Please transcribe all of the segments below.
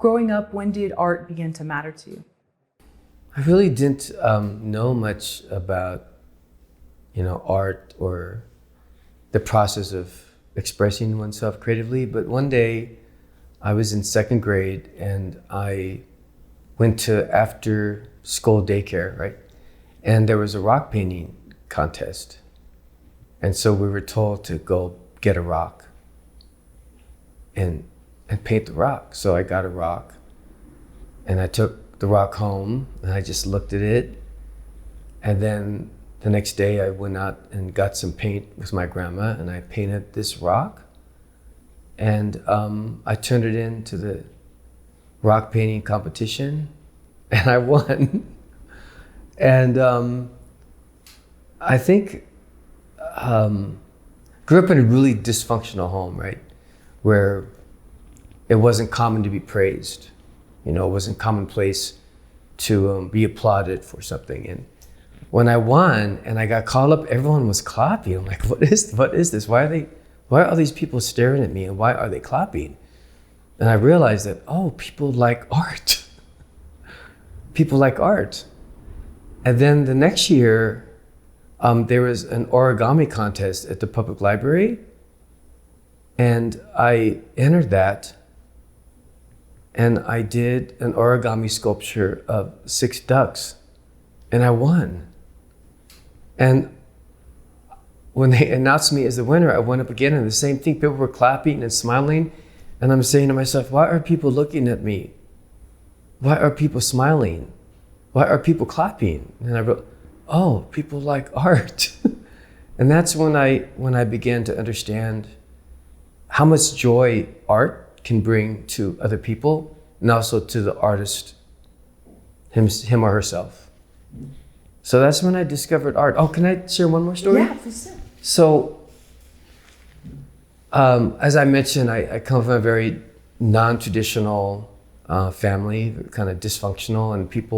growing up, when did art begin to matter to you? I really didn't know much about, art or the process of expressing oneself creatively. But one day I was in second grade and I went to after school daycare, right? And there was a rock painting contest. And so we were told to go get a rock and paint the rock. So I got a rock and I took the rock home and I just looked at it. And then the next day I went out and got some paint with my grandma and I painted this rock. And I turned it into the rock painting competition and I won. And I think grew up in a really dysfunctional home, right? Where it wasn't common to be praised. It wasn't commonplace to be applauded for something. And when I won and I got called up, everyone was clapping. I'm like, what is this? Why are all these people staring at me and why are they clapping? And I realized that, people like art. People like art. And then the next year, there was an origami contest at the public library. And I entered that. And I did an origami sculpture of 6 ducks. And I won. And when they announced me as the winner, I went up again and the same thing. People were clapping and smiling. And I'm saying to myself, why are people looking at me? Why are people smiling? Why are people clapping? And I wrote, people like art. And that's when I began to understand how much joy art can bring to other people and also to the artist, him or herself. So that's when I discovered art. Can I share one more story? Yeah, for sure. So, as I mentioned, I come from a very non-traditional family, kind of dysfunctional, and it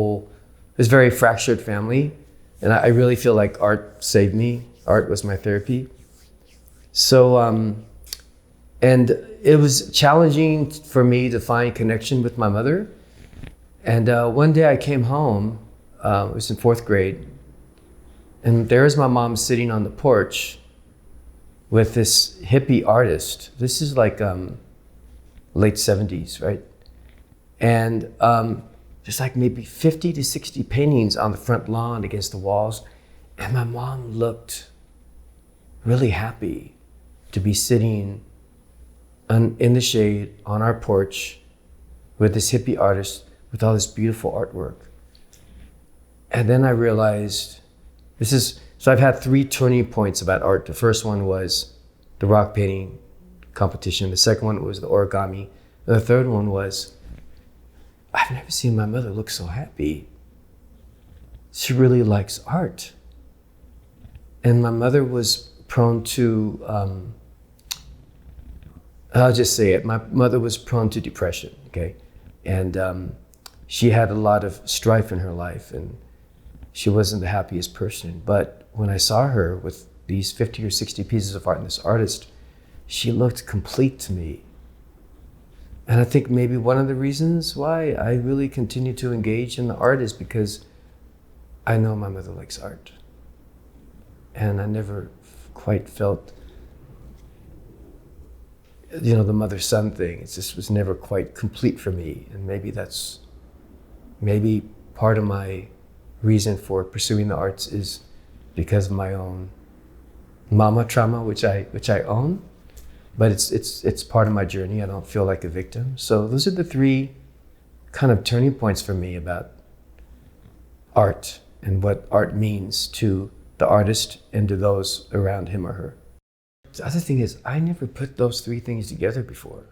was a very fractured family. And I really feel like art saved me. Art was my therapy. So, and it was challenging for me to find connection with my mother. And one day I came home, I was in 4th grade, and there's my mom sitting on the porch with this hippie artist. This is like late 70s, right? And there's like maybe 50 to 60 paintings on the front lawn against the walls. And my mom looked really happy to be sitting in the shade on our porch with this hippie artist with all this beautiful artwork. And then I realized so I've had 3 turning points about art. The first one was the rock painting competition. The second one was the origami. And the third one was, I've never seen my mother look so happy. She really likes art. And my mother was prone to, I'll just say it, my mother was prone to depression, okay? And she had a lot of strife in her life and she wasn't the happiest person. But when I saw her with these 50 or 60 pieces of art and this artist, she looked complete to me. And I think maybe one of the reasons why I really continue to engage in the art is because I know my mother likes art. And I never quite felt, the mother-son thing. It just was never quite complete for me. And maybe part of my reason for pursuing the arts is because of my own mama trauma, which I own. But it's part of my journey. I don't feel like a victim. So those are the 3 kind of turning points for me about art and what art means to the artist and to those around him or her. The other thing is, I never put those 3 things together before.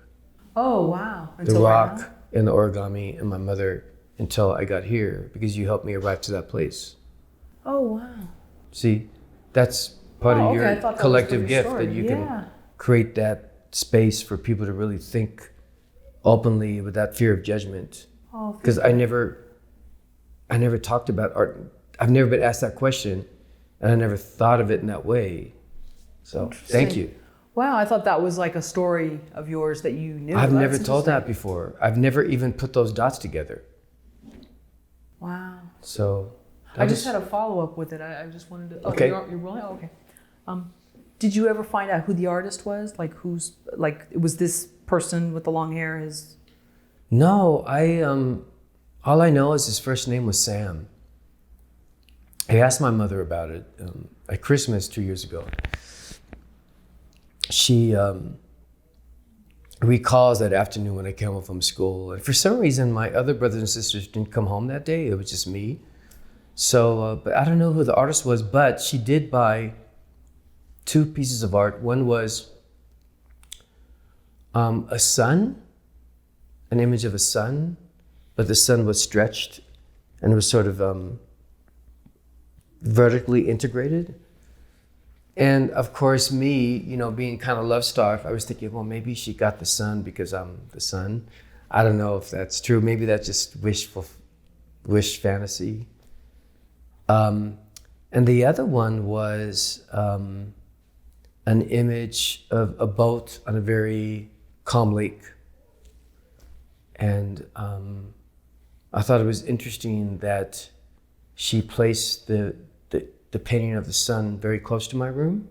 Oh, wow. The rock and the origami and my mother until I got here because you helped me arrive to that place. Oh, wow. See, that's part of your collective gift that you can create that space for people to really think openly without fear of judgment. Because I never talked about art. I've never been asked that question and I never thought of it in that way. So thank you. Wow, I thought that was like a story of yours that you knew. I've never That's told that interesting. before. I've never even put those dots together. Wow. So I just had a follow-up with it. I just wanted to. Okay. You're rolling? Oh, okay. Did you ever find out who the artist was? Like it was this person with the long hair? No, all I know is his first name was Sam. I asked my mother about it at Christmas 2 years ago. She recalls that afternoon when I came home from school. And for some reason, my other brothers and sisters didn't come home that day. It was just me. So, but I don't know who the artist was, but she did buy 2 pieces of art. One was a sun, an image of a sun, but the sun was stretched and it was sort of vertically integrated. And of course, me, being kind of love-starved, I was thinking, well, maybe she got the sun because I'm the sun. I don't know if that's true. Maybe that's just wish fantasy. And the other one was an image of a boat on a very calm lake. And I thought it was interesting that she placed the painting of the sun very close to my room,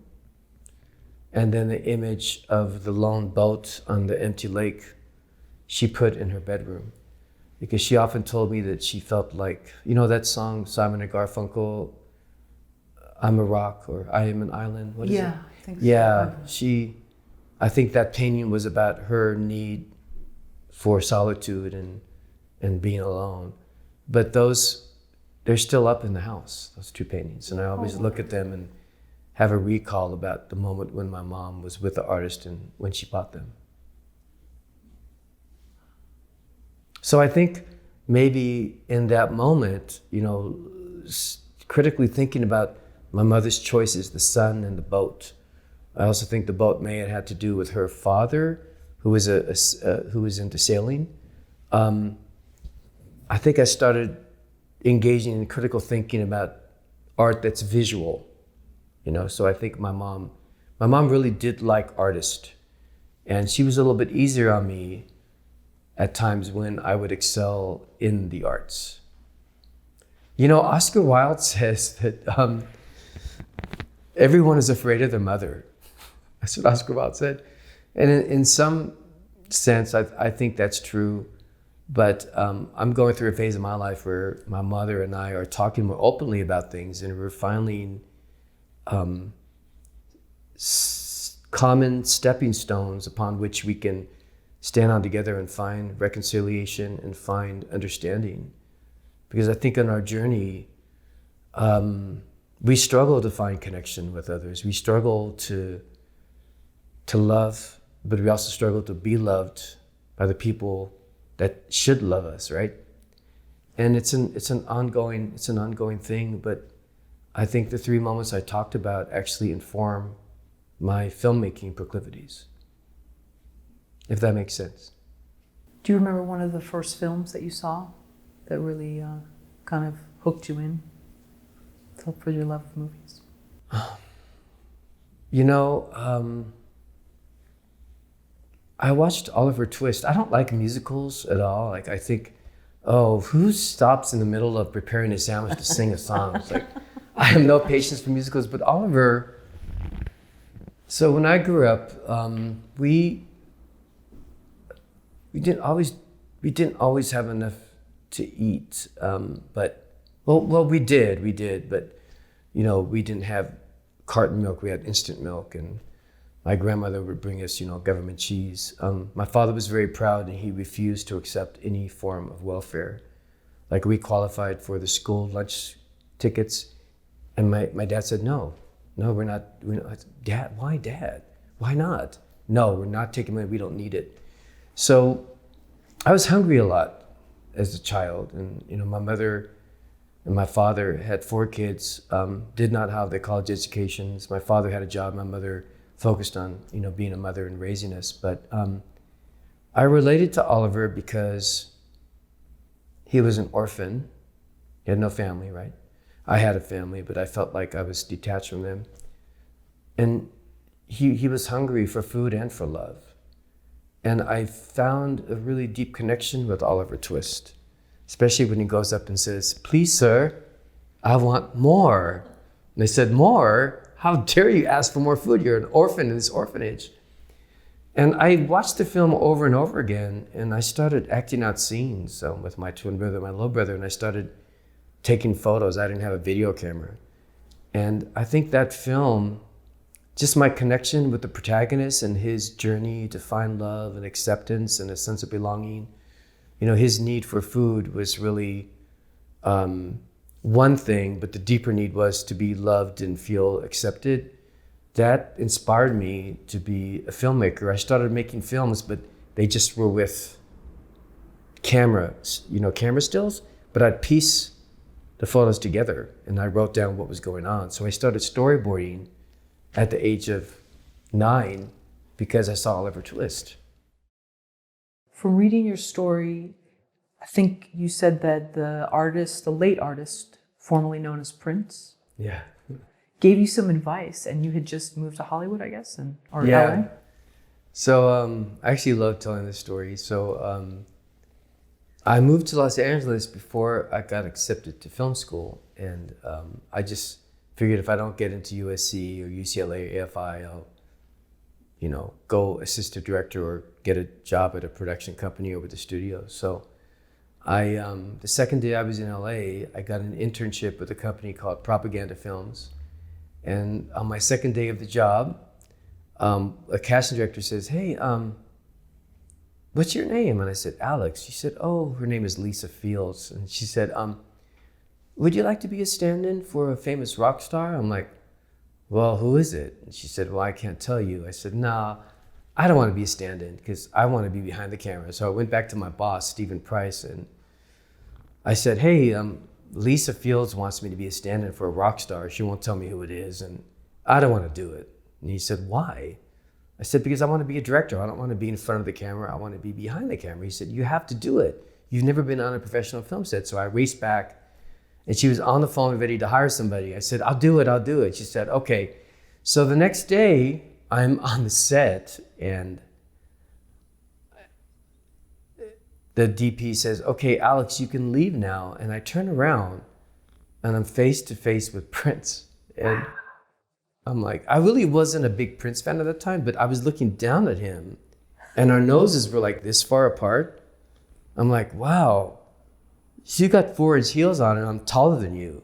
and then the image of the lone boat on the empty lake she put in her bedroom, because she often told me that she felt like, that song Simon and Garfunkel, I'm a rock, or I am an island. What is it? I think so. Yeah, I think that painting was about her need for solitude and being alone. But they're still up in the house, those 2 paintings. And I always look at them and have a recall about the moment when my mom was with the artist and when she bought them. So I think maybe in that moment, critically thinking about my mother's choices, the sun and the boat. I also think the boat may have had to do with her father, who was who was into sailing. I think I started engaging in critical thinking about art that's visual, So I think my mom really did like artists, and she was a little bit easier on me at times when I would excel in the arts. Oscar Wilde says that everyone is afraid of their mother. That's what Oscar Wilde said. And in some sense, I think that's true. But I'm going through a phase of my life where my mother and I are talking more openly about things, and we're finding common stepping stones upon which we can stand on together and find reconciliation and find understanding. Because I think on our journey, we struggle to find connection with others. We struggle to love, but we also struggle to be loved by the people that should love us, right? And it's an ongoing thing. But I think the 3 moments I talked about actually inform my filmmaking proclivities, if that makes sense. Do you remember one of the first films that you saw that really kind of hooked you in for your love of movies? I watched Oliver Twist. I don't like musicals at all. I think, who stops in the middle of preparing a sandwich to sing a song? It's like, I have no patience for musicals. But Oliver, so when I grew up, we didn't always have enough to eat. But we did. But we didn't have carton milk. We had instant milk, and my grandmother would bring us, government cheese. My father was very proud, and he refused to accept any form of welfare. Like, we qualified for the school lunch tickets, and my dad said, no, we're not. Dad, why, Dad? Why not? No, we're not taking money. We don't need it. So I was hungry a lot as a child, and my mother and my father had 4 kids, did not have their college educations. My father had a job. My mother focused on, being a mother and raising us. But I related to Oliver because he was an orphan. He had no family, right? I had a family, but I felt like I was detached from them. And, he was hungry for food and for love. And I found a really deep connection with Oliver Twist, especially when he goes up and says, "Please, sir, I want more." And they said, "More? How dare you ask for more food? You're an orphan in this orphanage." And I watched the film over and over again, and I started acting out scenes with my twin brother, my little brother, and I started taking photos. I didn't have a video camera. And I think that film, just my connection with the protagonist and his journey to find love and acceptance and a sense of belonging, his need for food was really one thing, but the deeper need was to be loved and feel accepted. That inspired me to be a filmmaker. I started making films, but they just were with camera stills, but I'd piece the photos together and I wrote down what was going on. So I started storyboarding at the age of 9 because I saw Oliver Twist. From reading your story, I think you said that the late artist, formerly known as Prince, Yeah. gave you some advice, and you had just moved to Hollywood, I guess, or Yeah. LA? So I actually love telling this story. So I moved to Los Angeles before I got accepted to film school. And I just figured if I don't get into USC or UCLA or AFI, I'll, go assistant director or get a job at a production company or with a studio. So the second day I was in LA, I got an internship with a company called Propaganda Films. And on my second day of the job, a casting director says, "Hey, what's your name?" And I said, "Alex." She said, "Oh, her name is Lisa Fields." And she said, "Would you like to be a stand-in for a famous rock star?" I'm like, "Well, who is it?" And she said, "Well, I can't tell you." I said, "Nah, I don't want to be a stand-in because I want to be behind the camera." So I went back to my boss, Stephen Price, and I said, "Hey, Lisa Fields wants me to be a stand-in for a rock star. She won't tell me who it is, and I don't want to do it." And he said, "Why?" I said, "Because I want to be a director. I don't want to be in front of the camera. I want to be behind the camera." He said, "You have to do it. You've never been on a professional film set." So I raced back, and she was on the phone ready to hire somebody. I said, I'll do it. She said, "Okay." So the next day, I'm on the set, and the DP says, "Okay, Alex, you can leave now." And I turn around, and I'm face to face with Prince. And I'm like, I really wasn't a big Prince fan at the time, but I was looking down at him, and our noses were like this far apart. I'm like, wow, you got 4-inch heels on, and I'm taller than you.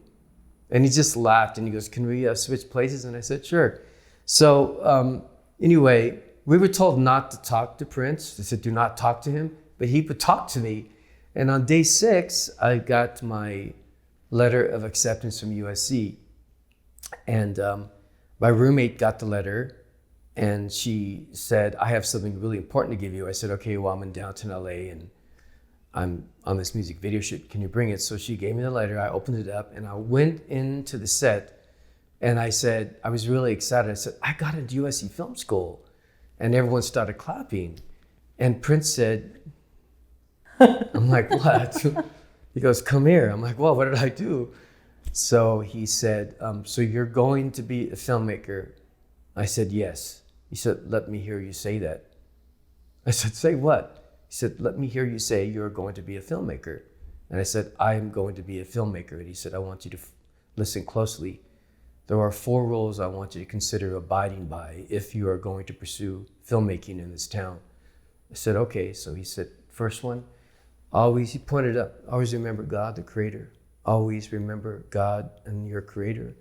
And he just laughed, and he goes, "Can we switch places?" And I said, "Sure." So anyway, we were told not to talk to Prince. They said, "Do not talk to him," but he would talk to me. And on day 6, I got my letter of acceptance from USC. And my roommate got the letter, and she said, "I have something really important to give you." I said, "Okay, well, I'm in downtown LA, and I'm on this music video shoot. Can you bring it?" So she gave me the letter. I opened it up, and I went into the set, and I said, I was really excited. I said, "I got into USC Film School." And everyone started clapping. And Prince said, I'm like, "What?" He goes, "Come here." I'm like, "Well, what did I do?" So he said, "So you're going to be a filmmaker?" I said, "Yes." He said, "Let me hear you say that." I said, "Say what?" He said, "Let me hear you say you're going to be a filmmaker." And I said, "I am going to be a filmmaker." And he said, "I want you to listen closely. There are 4 rules I want you to consider abiding by if you are going to pursue filmmaking in this town." I said, "Okay." So he said, "First one, he pointed up, always remember God, the creator. Always remember God and your creator.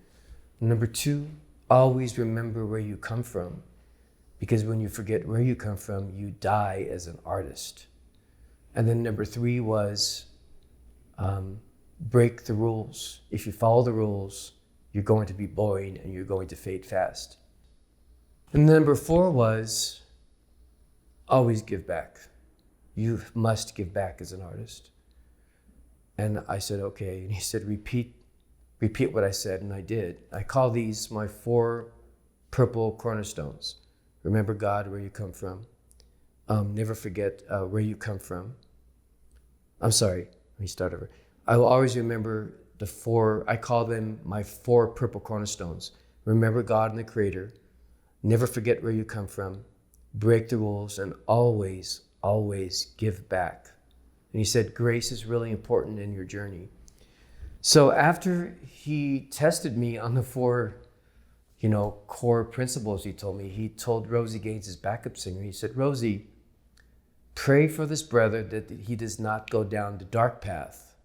Number 2, always remember where you come from. Because when you forget where you come from, you die as an artist." And then number 3 was break the rules. If you follow the rules, you're going to be boring and you're going to fade fast. And number 4 was always give back. You must give back as an artist. And I said, "Okay." And he said, repeat what I said, and I did. I call these my 4 purple cornerstones. Remember God, where you come from. Never forget where you come from. I'm sorry, let me start over. I will always remember the 4, I call them my 4 purple cornerstones. Remember God and the creator. never forget where you come from, break the rules, and always, always give back. And he said, grace is really important in your journey. So after he tested me on the 4, core principles, he told Rosie Gaines, his backup singer, he said, Rosie, pray for this brother that he does not go down the dark path.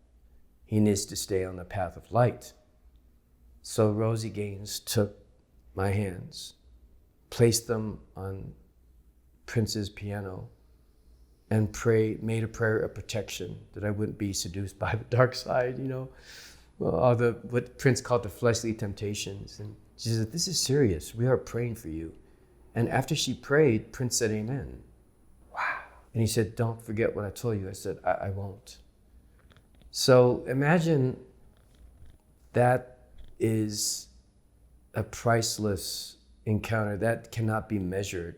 He needs to stay on the path of light. So Rosie Gaines took my hands, placed them on Prince's piano, and made a prayer of protection that I wouldn't be seduced by the dark side, all what Prince called the fleshly temptations. And she said, this is serious. We are praying for you. And after she prayed, Prince said, amen. Wow. And he said, don't forget what I told you. I said, I won't. So imagine that is a priceless encounter that cannot be measured.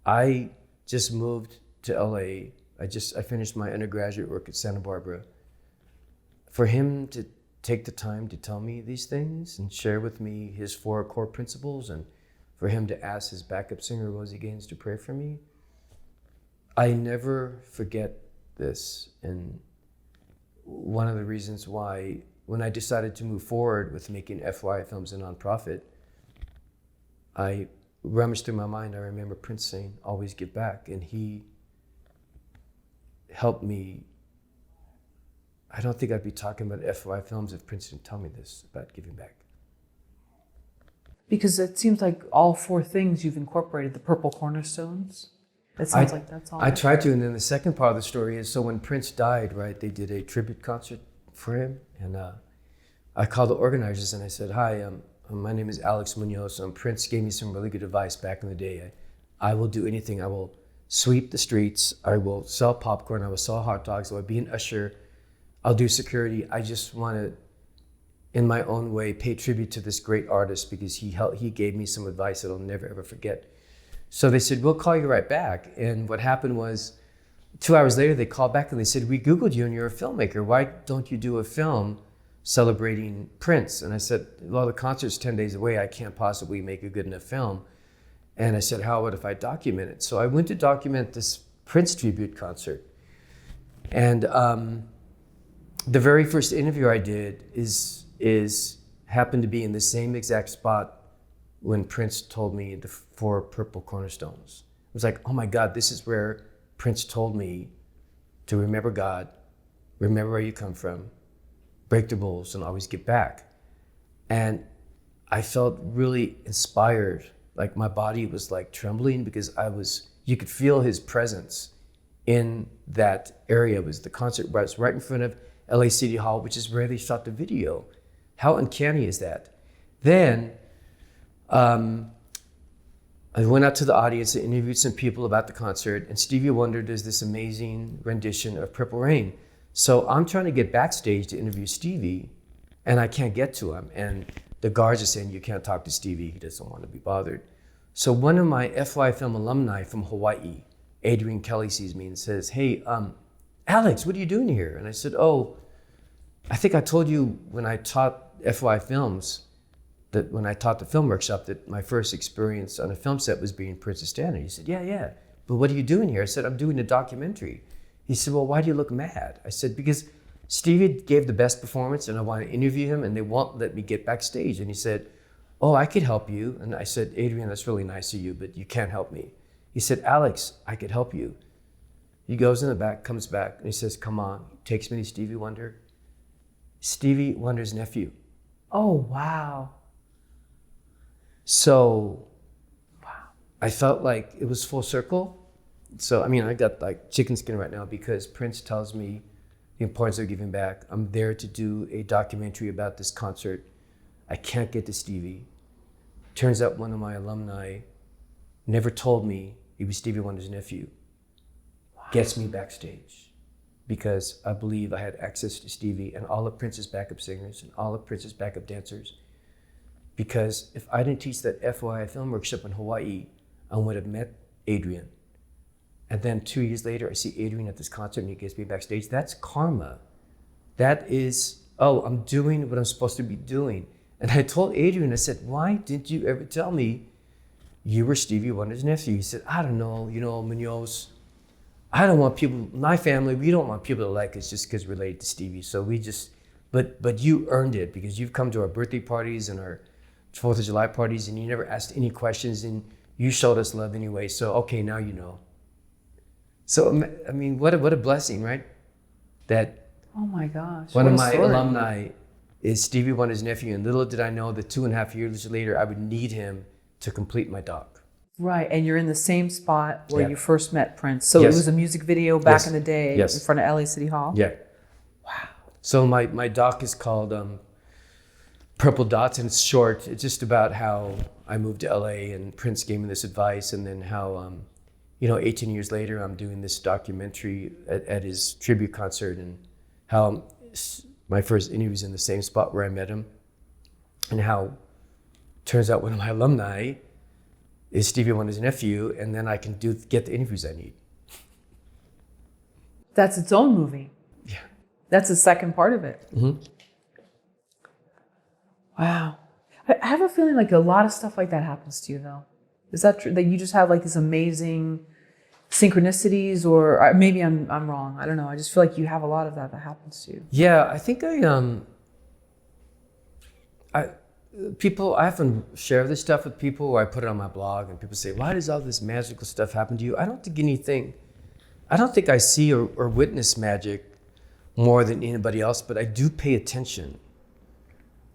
I just moved to LA. I finished my undergraduate work at Santa Barbara. For him to take the time to tell me these things and share with me his 4 core principles, and for him to ask his backup singer, Rosie Gaines, to pray for me, I never forget this. And one of the reasons why, when I decided to move forward with making FYI Films a nonprofit, I rummaged through my mind. I remember Prince saying, always give back. And he helped me. I don't think I'd be talking about FYI Films if Prince didn't tell me this about giving back. Because it seems like all 4 things you've incorporated, the purple cornerstones. It sounds like that's all. I tried to, and then the second part of the story is, so when Prince died, right, they did a tribute concert for him, and I called the organizers and I said, hi, my name is Alex Munoz. Prince gave me some really good advice back in the day. I will do anything. I will sweep the streets. I will sell popcorn. I will sell hot dogs. I will be an usher. I'll do security. I just want to, in my own way, pay tribute to this great artist because he gave me some advice that I'll never, ever forget. So they said, we'll call you right back. And what happened was, 2 hours later, they called back and they said, we Googled you and you're a filmmaker. Why don't you do a film celebrating Prince? And I said, well, the concert's 10 days away. I can't possibly make a good enough film. And I said, how about if I document it? So I went to document this Prince tribute concert. And the very first interview I did happened to be in the same exact spot when Prince told me the 4 purple cornerstones. It was like, oh my God, this is where Prince told me to remember God, remember where you come from, break the rules, and always give back. And I felt really inspired. Like my body was like trembling because you could feel his presence in that area. It was the concert was right in front of LA City Hall, which is where they shot the video. How uncanny is that? Then I went out to the audience and interviewed some people about the concert, and Stevie Wonder does this amazing rendition of Purple Rain. So I'm trying to get backstage to interview Stevie, and I can't get to him. And the guards are saying, you can't talk to Stevie, he doesn't want to be bothered. So one of my FYI Film alumni from Hawaii, Adrian Kelly, sees me and says, hey, Alex, what are you doing here? And I said, oh, I think I told you when I taught FYI Films, that when I taught the film workshop, that my first experience on a film set was being Prince's stand-in. He said, yeah, but what are you doing here? I said, I'm doing a documentary. He said, well, why do you look mad? I said, because Stevie gave the best performance and I want to interview him and they won't let me get backstage. And he said, oh, I could help you. And I said, Adrian, that's really nice of you, but you can't help me. He said, Alex, I could help you. He goes in the back, comes back, and he says, come on. He takes me to Stevie Wonder. Stevie Wonder's nephew. Oh, wow. So I felt like it was full circle. So, I mean, I got like chicken skin right now because Prince tells me the importance of giving back. I'm there to do a documentary about this concert. I can't get to Stevie. Turns out one of my alumni never told me he was Stevie Wonder's nephew. Wow. Gets me backstage because I believe I had access to Stevie and all of Prince's backup singers and all of Prince's backup dancers. Because if I didn't teach that FYI film workshop in Hawaii, I would have met Adrian. And then 2 years later, I see Adrian at this concert and he gets me backstage. That's karma. That is, oh, I'm doing what I'm supposed to be doing. And I told Adrian, I said, why didn't you ever tell me you were Stevie Wonder's nephew. He said, I don't know, Munoz, I don't want people, my family, we don't want people to like us just because we're related to Stevie. So we just, but you earned it because you've come to our birthday parties and our 4th of July parties and you never asked any questions and you showed us love anyway. So, okay, now you know. So, I mean, what a blessing, right? That Oh my gosh. one what of a my story. alumni is Stevie Wonder's nephew. And little did I know that 2.5 years later, I would need him to complete my doc. Right, and you're in the same spot where Yeah. you first met Prince. So Yes. it was a music video back Yes. in the day Yes. in front of LA City Hall? Yeah. Wow. So my doc is called Purple Dots, and it's short. It's just about how I moved to LA and Prince gave me this advice, and then how, 18 years later, I'm doing this documentary at his tribute concert, and how my first interview was in the same spot where I met him, and how turns out one of my alumni is Stevie Wonder's nephew, and then I can get the interviews I need. That's its own movie. Yeah. That's the second part of it. Mm-hmm. Wow. I have a feeling like a lot of stuff like that happens to you, though. Is that true? That you just have like these amazing synchronicities, or maybe I'm wrong. I don't know. I just feel like you have a lot of that happens to you. Yeah, I think I often share this stuff with people, or I put it on my blog, and people say, "Why does all this magical stuff happen to you?" I don't think I see or witness magic more than anybody else, but I do pay attention,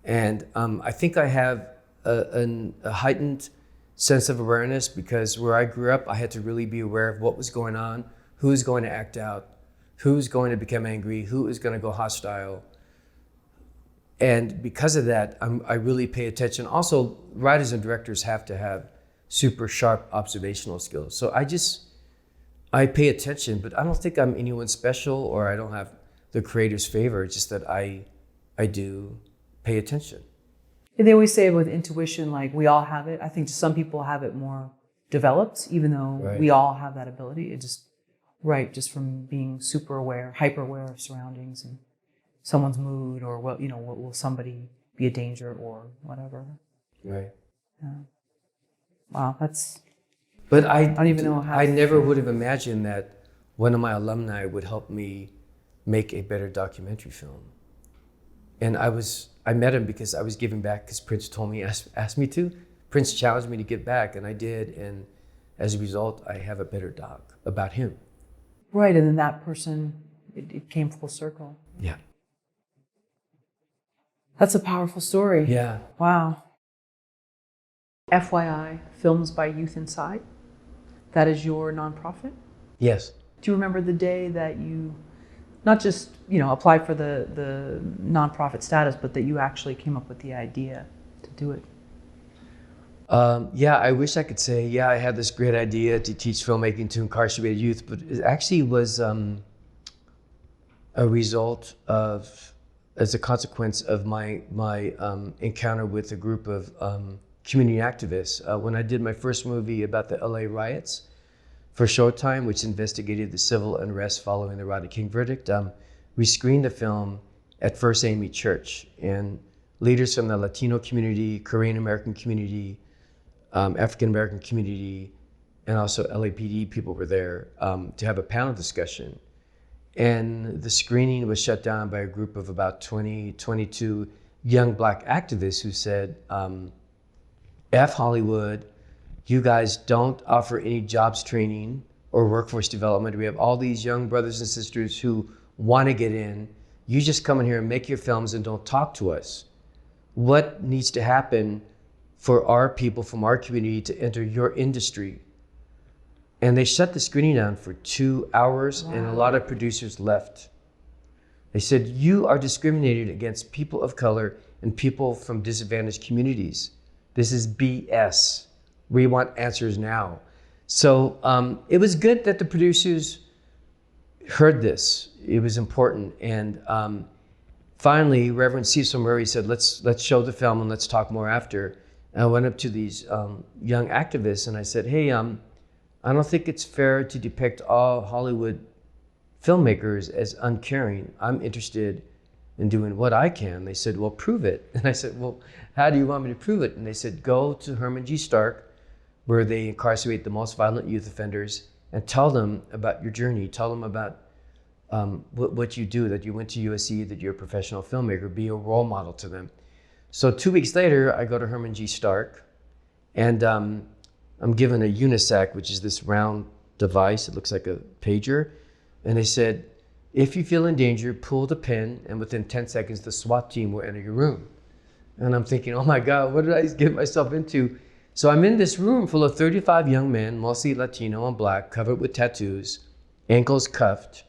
and I think I have a heightened sense of awareness because where I grew up, I had to really be aware of what was going on, who's going to act out, who's going to become angry, who is going to go hostile. And because of that, I really pay attention. Also, writers and directors have to have super sharp observational skills. So I pay attention, but I don't think I'm anyone special or I don't have the creator's favor. It's just that I do pay attention. They always say with intuition, like we all have it. I think some people have it more developed, even though Right. we all have that ability. It just from being super aware, hyper aware of surroundings and someone's mood, or what will somebody be a danger or whatever. Right. Yeah. Wow, that's. But I don't even know how. I never would have imagined that one of my alumni would help me make a better documentary film. And I met him because I was giving back because Prince told me, asked me to. Prince challenged me to give back, and I did. And as a result, I have a better doc about him. Right, and then that person, it came full circle. Yeah. That's a powerful story. Yeah. Wow. FYI Films by Youth Inside. That is your nonprofit. Yes. Do you remember the day that you not just, applied for the nonprofit status, but that you actually came up with the idea to do it? Yeah, I wish I could say, I had this great idea to teach filmmaking to incarcerated youth, but it actually was a result of, as a consequence of my encounter with a group of community activists. When I did my first movie about the LA riots for Showtime, which investigated the civil unrest following the Rodney King verdict, we screened the film at First AME Church, and leaders from the Latino community, Korean American community, African American community, and also LAPD people were there to have a panel discussion. And the screening was shut down by a group of about 22 young Black activists who said, F Hollywood, you guys don't offer any jobs training or workforce development. We have all these young brothers and sisters who want to get in. You just come in here and make your films and don't talk to us. What needs to happen for our people from our community to enter your industry? And they shut the screening down for 2 hours. Wow. And a lot of producers left. They said, you are discriminated against people of color and people from disadvantaged communities. This is BS. We want answers now. So it was good that the producers heard this. It was important. And finally, Reverend Cecil Murray said, let's show the film and let's talk more after. And I went up to these young activists and I said, hey, I don't think it's fair to depict all Hollywood filmmakers as uncaring. I'm interested in doing what I can. They said, well, prove it. And I said, well, how do you want me to prove it? And they said, go to Herman G. Stark, where they incarcerate the most violent youth offenders and tell them about your journey, tell them about what you do, that you went to USC, that you're a professional filmmaker, be a role model to them. So 2 weeks later, I go to Herman G. Stark, and I'm given a Unisac, which is this round device. It looks like a pager. And they said, if you feel in danger, pull the pin, and within 10 seconds, the SWAT team will enter your room. And I'm thinking, oh my God, what did I get myself into? So I'm in this room full of 35 young men, mostly Latino and Black, covered with tattoos, ankles cuffed.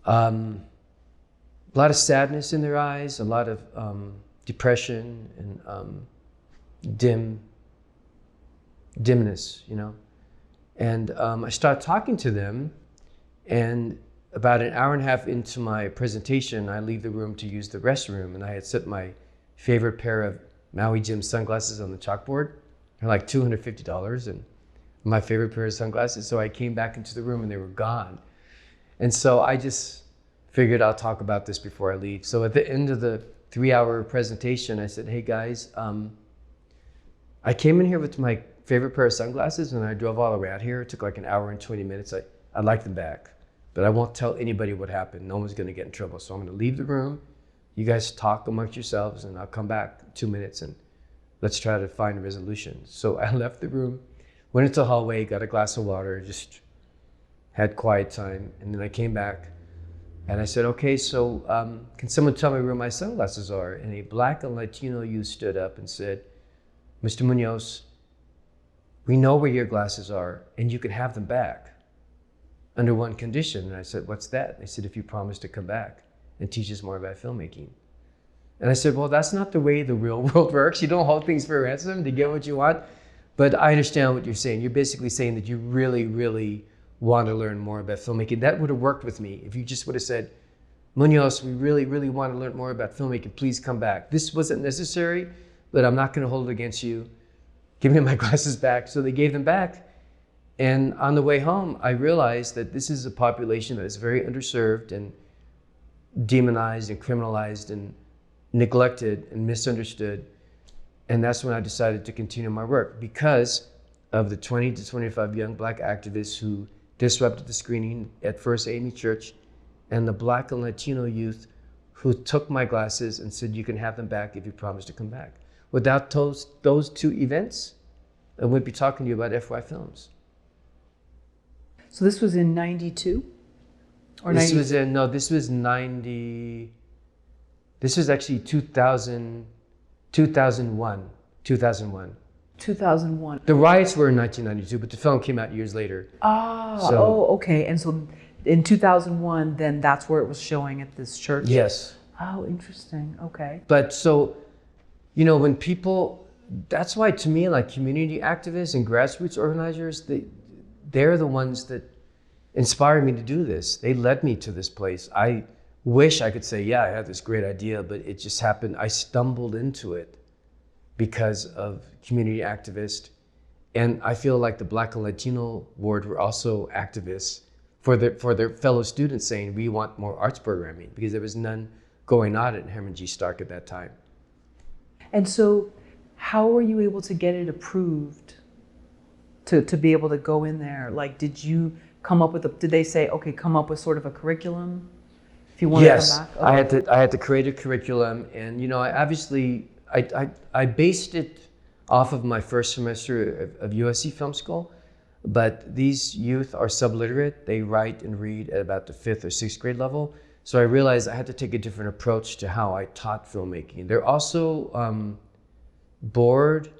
A lot of sadness in their eyes, a lot of depression and dimness, you know. And I start talking to them, and about an hour and a half into my presentation, I leave the room to use the restroom, and I had set my favorite pair of Maui Jim sunglasses on the chalkboard. They're like $250, and my favorite pair of sunglasses. So I came back into the room and they were gone. And so I just figured I'll talk about this before I leave. So at the end of the 3-hour presentation, I said, hey guys, I came in here with my favorite pair of sunglasses and I drove all the way out here. It took like an hour and 20 minutes. I'd like them back, but I won't tell anybody what happened. No one's gonna get in trouble. So I'm gonna leave the room. You guys talk amongst yourselves and I'll come back in 2 minutes and let's try to find a resolution. So I left the room, went into the hallway, got a glass of water, just had quiet time. And then I came back and I said, okay, so can someone tell me where my sunglasses are? And a Black and Latino youth stood up and said, Mr. Munoz, we know where your glasses are and you can have them back under one condition. And I said, what's that? They said, if you promise to come back and teach us more about filmmaking. And I said, well, that's not the way the real world works. You don't hold things for ransom to get what you want. But I understand what you're saying. You're basically saying that you really, really want to learn more about filmmaking. That would have worked with me if you just would have said, Munoz, we really, really want to learn more about filmmaking. Please come back. This wasn't necessary, but I'm not going to hold it against you. Give me my glasses back. So they gave them back. And on the way home, I realized that this is a population that is very underserved and demonized and criminalized and neglected and misunderstood. And that's when I decided to continue my work because of the 20 to 25 young Black activists who disrupted the screening at First AME Church and the Black and Latino youth who took my glasses and said, you can have them back if you promise to come back. Without those two events, I wouldn't be talking to you about FYI Films. So this was in 92? Or this 90? was in, no, this was 90, this was actually 2001. 2001. 2001. The riots were in 1992, but the film came out years later. Okay. And so in 2001, then that's where it was showing at this church? Yes. Oh, interesting. Okay. But so, you know, when people, that's why to me, like community activists and grassroots organizers, they're the ones that inspired me to do this. They led me to this place. I wish I could say, yeah, I had this great idea, but it just happened. I stumbled into it because of community activists. And I feel like the Black and Latino ward were also activists for their fellow students saying, we want more arts programming because there was none going on at Herman G. Stark at that time. And so how were you able to get it approved to be able to go in there? Like, did you come up with did they say, okay, come up with sort of a curriculum if you want to come back? Okay. I had to create a curriculum, and you know, I based it off of my first semester of USC Film School, but these youth are subliterate. They write and read at about the 5th or 6th grade level. So I realized I had to take a different approach to how I taught filmmaking. They're also bored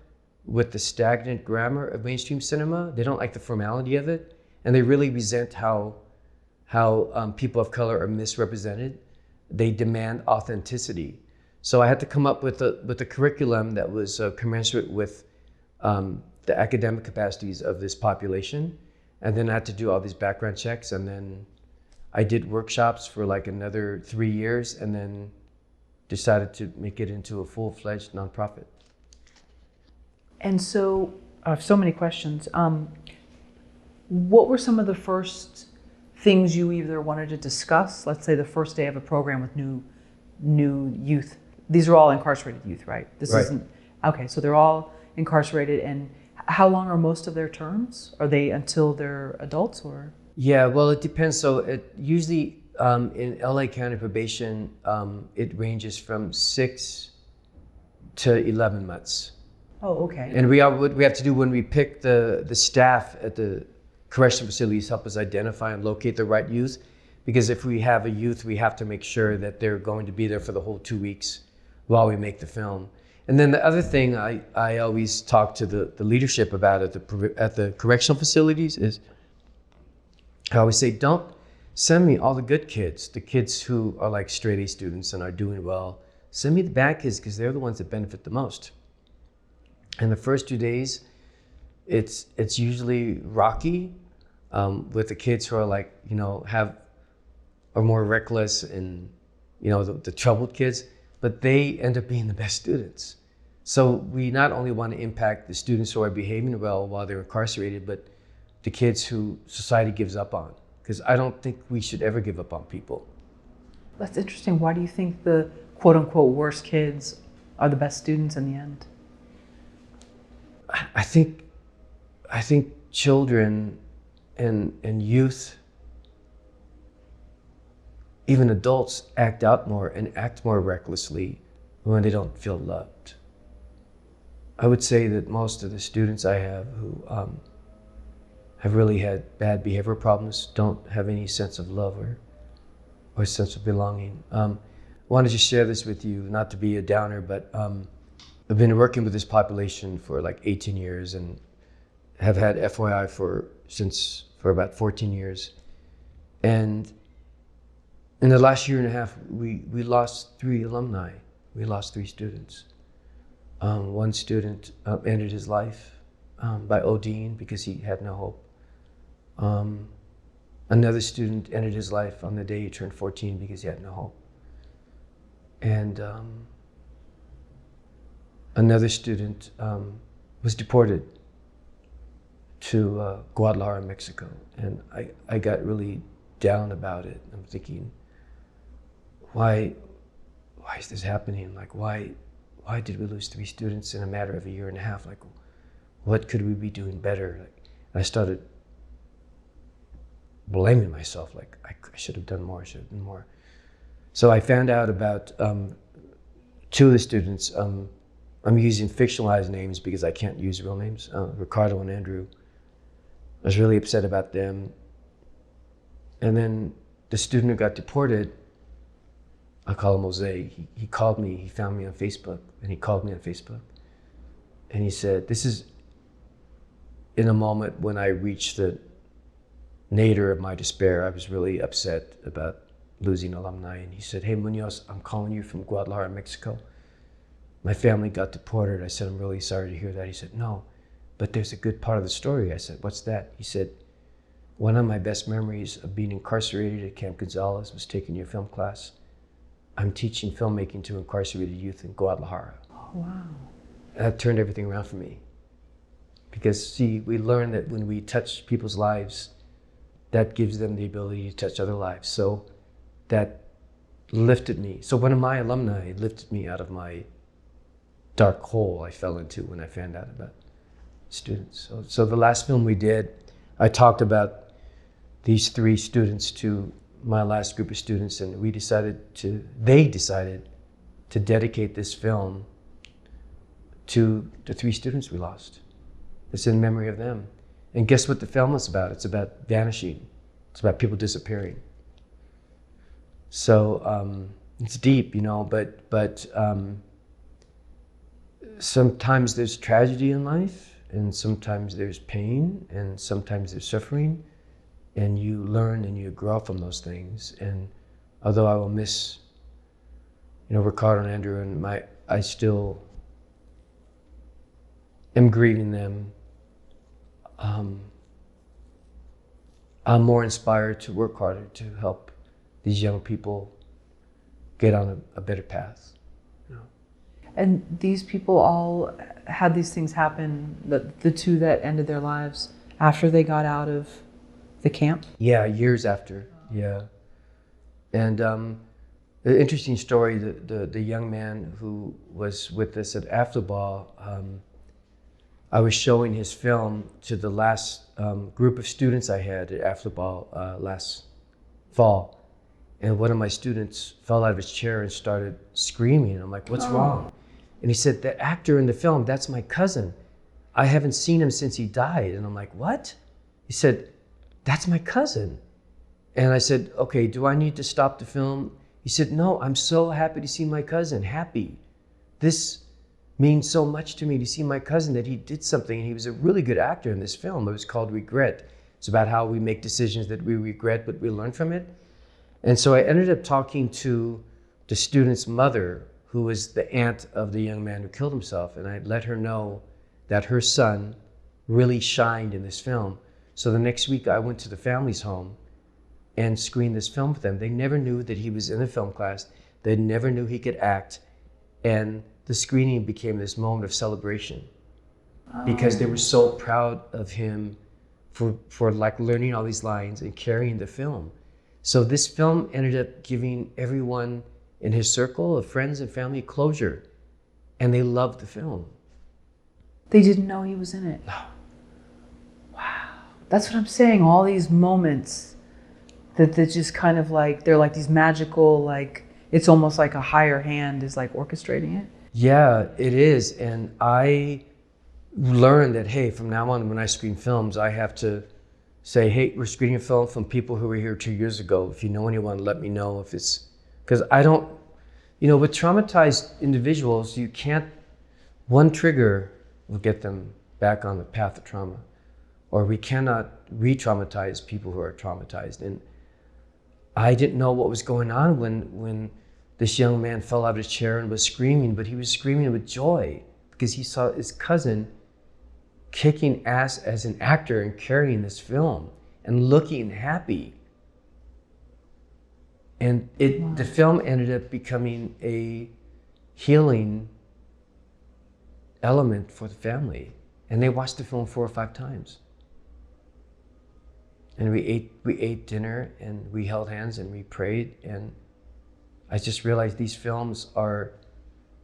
with the stagnant grammar of mainstream cinema. They don't like the formality of it, and they really resent how people of color are misrepresented. They demand authenticity. So I had to come up with a curriculum that was commensurate with the academic capacities of this population. And then I had to do all these background checks. And then I did workshops for like another 3 years and then decided to make it into a full-fledged nonprofit. And so I have so many questions. What were some of the first things you either wanted to discuss? Let's say the first day of a program with new youth. These are all incarcerated youth, right? This right. isn't, okay, so they're all incarcerated. And How long are most of their terms? Are they until they're adults or? Yeah, well, it depends. So it usually in LA County probation, it ranges from 6 to 11 months. Oh, okay. And what we have to do when we pick the staff at the correctional facilities, help us identify and locate the right youth. Because if we have a youth, we have to make sure that they're going to be there for the whole 2 weeks while we make the film. And then the other thing I always talk to the leadership about at the correctional facilities is, I always say, don't send me all the good kids, the kids who are like straight A students and are doing well. Send me the bad kids because they're the ones that benefit the most. And the first 2 days, it's usually rocky with the kids who are like, are more reckless and, the troubled kids, but they end up being the best students. So we not only want to impact the students who are behaving well while they're incarcerated, but the kids who society gives up on. Because I don't think we should ever give up on people. That's interesting. Why do you think the quote unquote worst kids are the best students in the end? I think children and youth, even adults, act out more and act more recklessly when they don't feel loved. I would say that most of the students I have who have really had bad behavior problems don't have any sense of love or sense of belonging. I wanted to share this with you, not to be a downer, but I've been working with this population for like 18 years and have had FYI for about 14 years. And in the last year and a half, we lost 3 alumni. We lost 3 students. One student ended his life by ODing because he had no hope. Another student ended his life on the day he turned 14 because he had no hope. And another student was deported to Guadalajara, Mexico. And I got really down about it. I'm thinking, why is this happening? Like, why did we lose 3 students in a matter of a year and a half? Like, what could we be doing better? Like, I started blaming myself. Like, I should have done more. So I found out about 2 of the students. I'm using fictionalized names because I can't use real names. Ricardo and Andrew. I was really upset about them. And then the student who got deported, I call him Jose. He called me. He found me on Facebook, and he called me on Facebook. And he said, this is in a moment when I reached the nadir of my despair. I was really upset about losing alumni. And he said, hey, Munoz, I'm calling you from Guadalajara, Mexico. My family got deported. I said, I'm really sorry to hear that. He said, no, but there's a good part of the story. I said, what's that? He said, one of my best memories of being incarcerated at Camp Gonzales was taking your film class. I'm teaching filmmaking to incarcerated youth in Guadalajara. Oh, wow. That turned everything around for me. Because, see, we learn that when we touch people's lives, that gives them the ability to touch other lives. So that lifted me. So one of my alumni lifted me out of my dark hole I fell into when I found out about students. So the last film we did, I talked about these 3 students to my last group of students, and they decided to dedicate this film to the 3 students we lost. It's in memory of them. And guess what the film is about? It's about vanishing. It's about people disappearing. So it's deep, but sometimes there's tragedy in life, and sometimes there's pain, and sometimes there's suffering, and you learn and you grow from those things. And although I will miss, Ricardo and Andrew, and I still am grieving them. I'm more inspired to work harder to help these young people get on a better path. And these people all had these things happen, the 2 that ended their lives after they got out of the camp? Yeah, years after, yeah. And the interesting story, the young man who was with us at Afterball, I was showing his film to the last group of students I had at AFLIBAL last fall. And one of my students fell out of his chair and started screaming. I'm like, what's wrong? And he said, the actor in the film, that's my cousin. I haven't seen him since he died. And I'm like, what? He said, that's my cousin. And I said, okay, do I need to stop the film? He said, no, I'm so happy to see my cousin, happy. This means so much to me to see my cousin, that he did something. And he was a really good actor in this film. It was called Regret. It's about how we make decisions that we regret, but we learn from it. And so I ended up talking to the student's mother, who was the aunt of the young man who killed himself. And I let her know that her son really shined in this film. So the next week I went to the family's home and screened this film for them. They never knew that he was in a film class. They never knew he could act. And the screening became this moment of celebration because they were so proud of him for like learning all these lines and carrying the film. So this film ended up giving everyone in his circle of friends and family closure, and they loved the film. They didn't know he was in it. No. Wow. That's what I'm saying. All these moments that just kind of like, they're like these magical, like, it's almost like a higher hand is like orchestrating it. Yeah, it is. And I learned that, hey, from now on, when I screen films, I have to say, hey, we're screening a film from people who were here 2 years ago. If you know anyone, let me know if it's, because I don't, with traumatized individuals, you can't, one trigger will get them back on the path of trauma, or we cannot re-traumatize people who are traumatized. And I didn't know what was going on when this young man fell out of his chair and was screaming, but he was screaming with joy because he saw his cousin kicking ass as an actor and carrying this film and looking happy. And the film ended up becoming a healing element for the family. And they watched the film 4 or 5 times. And we ate dinner and we held hands and we prayed. And I just realized these films are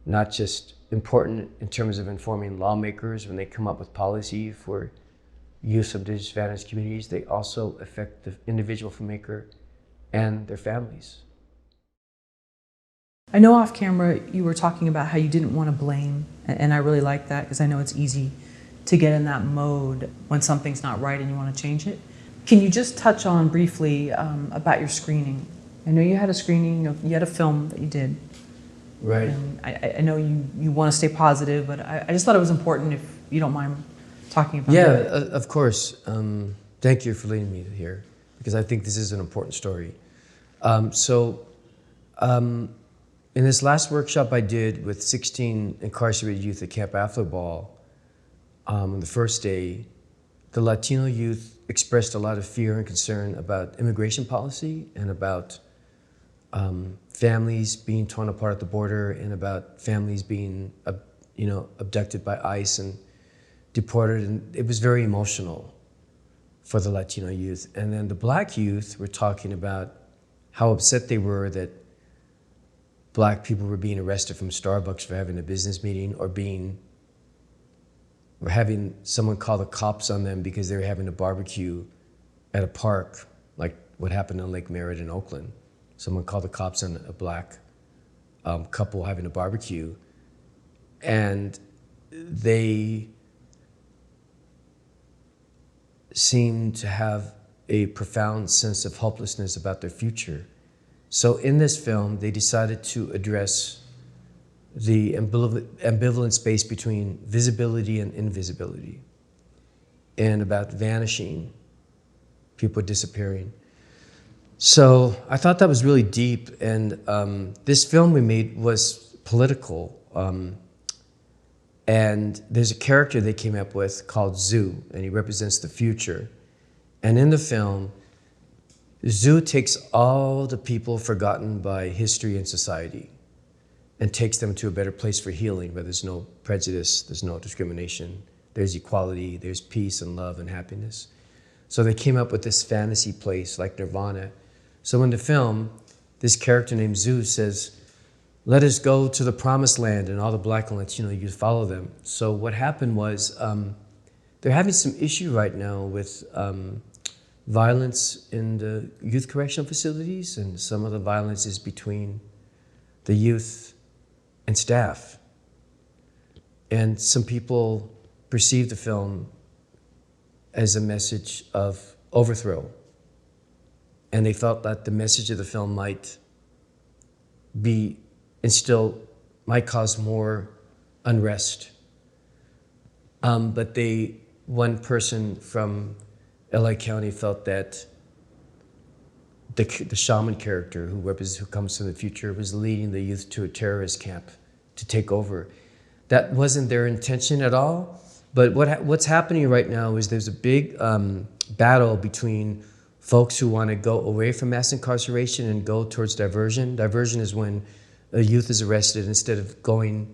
not just important in terms of informing lawmakers when they come up with policy for use of disadvantaged communities. They also affect the individual filmmaker and their families. I know off camera you were talking about how you didn't want to blame, and I really like that because I know it's easy to get in that mode when something's not right and you want to change it. Can you just touch on briefly about your screening? I know you had a screening, you had a film that you did. Right. And I know you want to stay positive, but I just thought it was important, if you don't mind talking about that. Yeah, of course. Thank you for leading me here, because I think this is an important story. In this last workshop I did with 16 incarcerated youth at Camp AFLIBAL, on the first day, the Latino youth expressed a lot of fear and concern about immigration policy and about families being torn apart at the border and about families being abducted by ICE and deported. And it was very emotional for the Latino youth. And then the Black youth were talking about how upset they were that Black people were being arrested from Starbucks for having a business meeting, or having someone call the cops on them because they were having a barbecue at a park, like what happened on Lake Merritt in Oakland. Someone called the cops on a Black couple having a barbecue, and they seemed to have a profound sense of hopelessness about their future. So in this film, they decided to address the ambivalent space between visibility and invisibility, and about vanishing, people disappearing. So I thought that was really deep, and this film we made was political. And there's a character they came up with called Zoo, and he represents the future. And in the film, Zoo takes all the people forgotten by history and society and takes them to a better place for healing, where there's no prejudice, there's no discrimination, there's equality, there's peace and love and happiness. So they came up with this fantasy place like Nirvana. So in the film, this character named Zoo says, let us go to the promised land, and all the black ones, you follow them. So what happened was they're having some issue right now with violence in the youth correctional facilities, and some of the violence is between the youth and staff. And some people perceive the film as a message of overthrow. And they felt that the message of the film might cause more unrest. But one person from LA County felt that the shaman character who comes from the future was leading the youth to a terrorist camp to take over. That wasn't their intention at all. But what's happening right now is there's a big battle between folks who want to go away from mass incarceration and go towards diversion. Diversion is when a youth is arrested, instead of going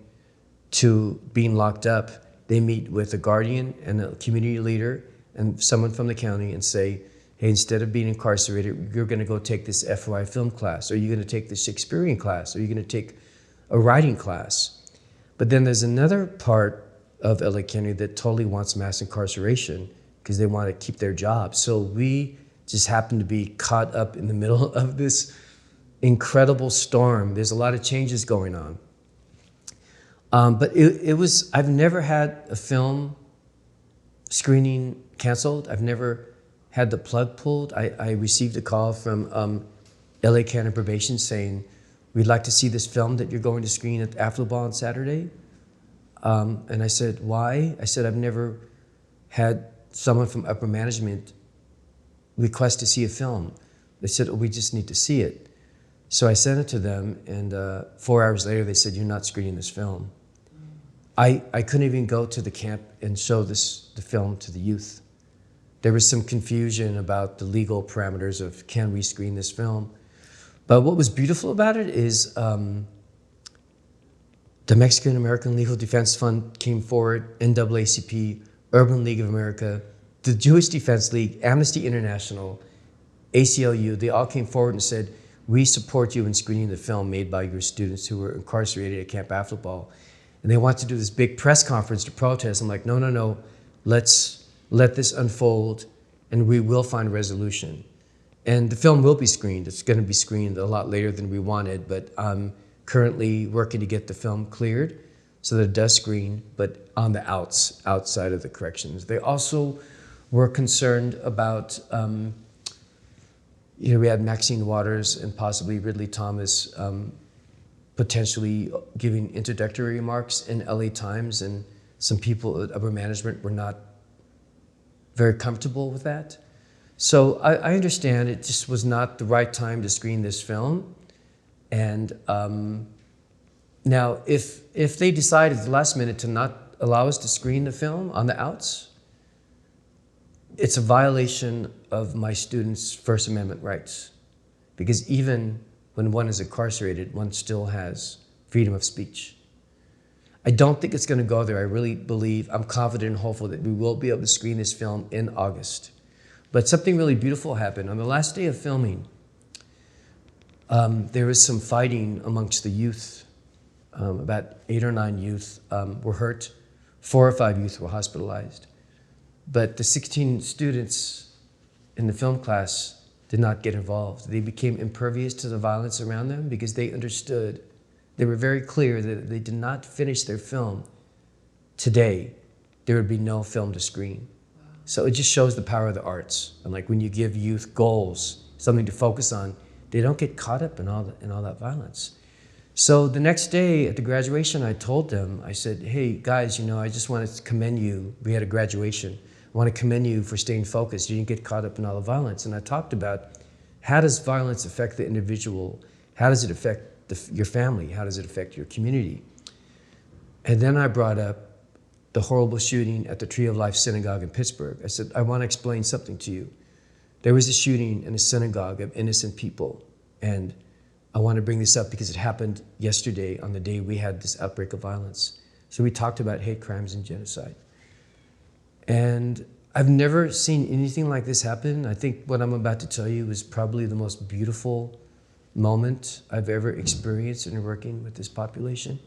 to being locked up, they meet with a guardian and a community leader and someone from the county and say, hey, instead of being incarcerated, you're going to go take this FYI film class, or you're going to take this Shakespearean class, or you're going to take a writing class. But then there's another part of LA County that totally wants mass incarceration because they want to keep their jobs. So we just happen to be caught up in the middle of this incredible storm. There's a lot of changes going on. But I've never had a film screening canceled. I've never had the plug pulled. I received a call from LA County Probation saying, we'd like to see this film that you're going to screen at AfterBall on Saturday. And I said, why? I said, I've never had someone from upper management request to see a film. They said, oh, we just need to see it. So I sent it to them, and 4 hours later they said, you're not screening this film. I couldn't even go to the camp and show the film to the youth. There was some confusion about the legal parameters of can we screen this film. But what was beautiful about it is the Mexican American Legal Defense Fund came forward, NAACP, Urban League of America, the Jewish Defense League, Amnesty International, ACLU, they all came forward and said, we support you in screening the film made by your students who were incarcerated at Camp AfterBall. And they want to do this big press conference to protest. I'm like, no, let's let this unfold and we will find a resolution. And the film will be screened. It's going to be screened a lot later than we wanted, but I'm currently working to get the film cleared so that it does screen, but on the outside of the corrections. They also were concerned about, we had Maxine Waters and possibly Ridley Thomas potentially giving introductory remarks in LA Times, and some people at upper management were not very comfortable with that. So I understand it just was not the right time to screen this film. And now if they decided at the last minute to not allow us to screen the film on the outs, it's a violation of my students' First Amendment rights. Because even when one is incarcerated, one still has freedom of speech. I don't think it's going to go there. I really believe, I'm confident and hopeful that we will be able to screen this film in August. But something really beautiful happened. On the last day of filming, there was some fighting amongst the youth. About 8 or 9 youth were hurt. 4 or 5 youth were hospitalized. But the 16 students in the film class did not get involved. They became impervious to the violence around them because they understood, they were very clear that if they did not finish their film today, there would be no film to screen. Wow. So it just shows the power of the arts. And like when you give youth goals, something to focus on, they don't get caught up in all that violence. So the next day at the graduation, I told them, I said, hey guys, I just want to commend you. We had a graduation. I want to commend you for staying focused. You didn't get caught up in all the violence. And I talked about how does violence affect the individual? How does it affect your family? How does it affect your community? And then I brought up the horrible shooting at the Tree of Life Synagogue in Pittsburgh. I said, I want to explain something to you. There was a shooting in a synagogue of innocent people. And I want to bring this up because it happened yesterday on the day we had this outbreak of violence. So we talked about hate crimes and genocide. And I've never seen anything like this happen. I think what I'm about to tell you is probably the most beautiful moment I've ever experienced in working with this population.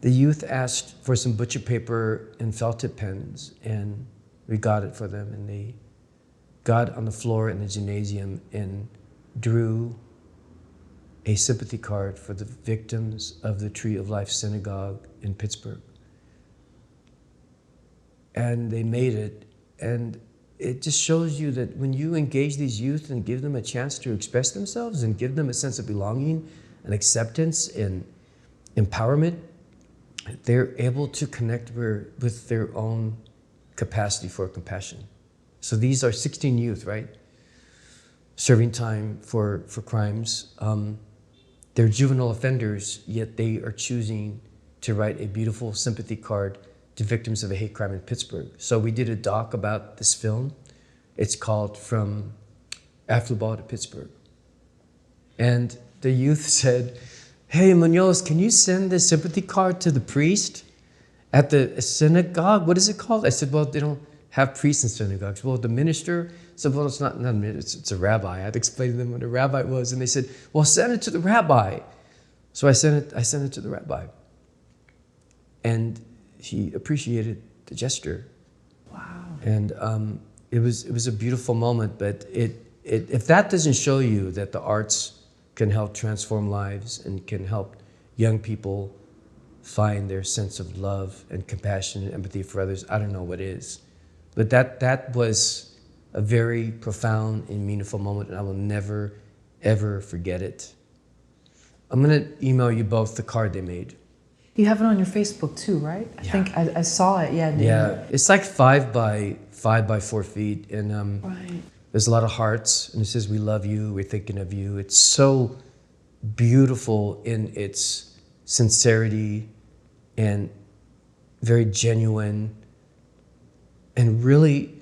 The youth asked for some butcher paper and felt tip pens, and we got it for them, and they got on the floor in the gymnasium and drew a sympathy card for the victims of the Tree of Life Synagogue in Pittsburgh. And they made it, and it just shows you that when you engage these youth and give them a chance to express themselves and give them a sense of belonging and acceptance and empowerment, they're able to connect with their own capacity for compassion. So these are 16 youth, right? Serving time for crimes. They're juvenile offenders, yet they are choosing to write a beautiful sympathy card to victims of a hate crime in Pittsburgh. So we did a doc about this film. It's called From Afflubaugh to Pittsburgh. And the youth said, "Hey, Munoz, can you send this sympathy card to the priest at the synagogue? What is it called?" I said, "Well, they don't have priests in synagogues." "Well, the minister." I said, "Well, it's not a minister, it's a rabbi." I had to explain to them what a rabbi was. And they said, "Well, send it to the rabbi." So I sent it to the rabbi. And he appreciated the gesture. Wow. And it was a beautiful moment, but if that doesn't show you that the arts can help transform lives and can help young people find their sense of love and compassion and empathy for others, I don't know what is. But that was a very profound and meaningful moment, and I will never, ever forget it. I'm gonna email you both the card they made. You have it on your Facebook too, right? I think I saw it. Yeah. Yeah, it's like 5 by 4 feet, and Right. there's a lot of hearts, and it says, "We love you, we're thinking of you." It's so beautiful in its sincerity and very genuine, and really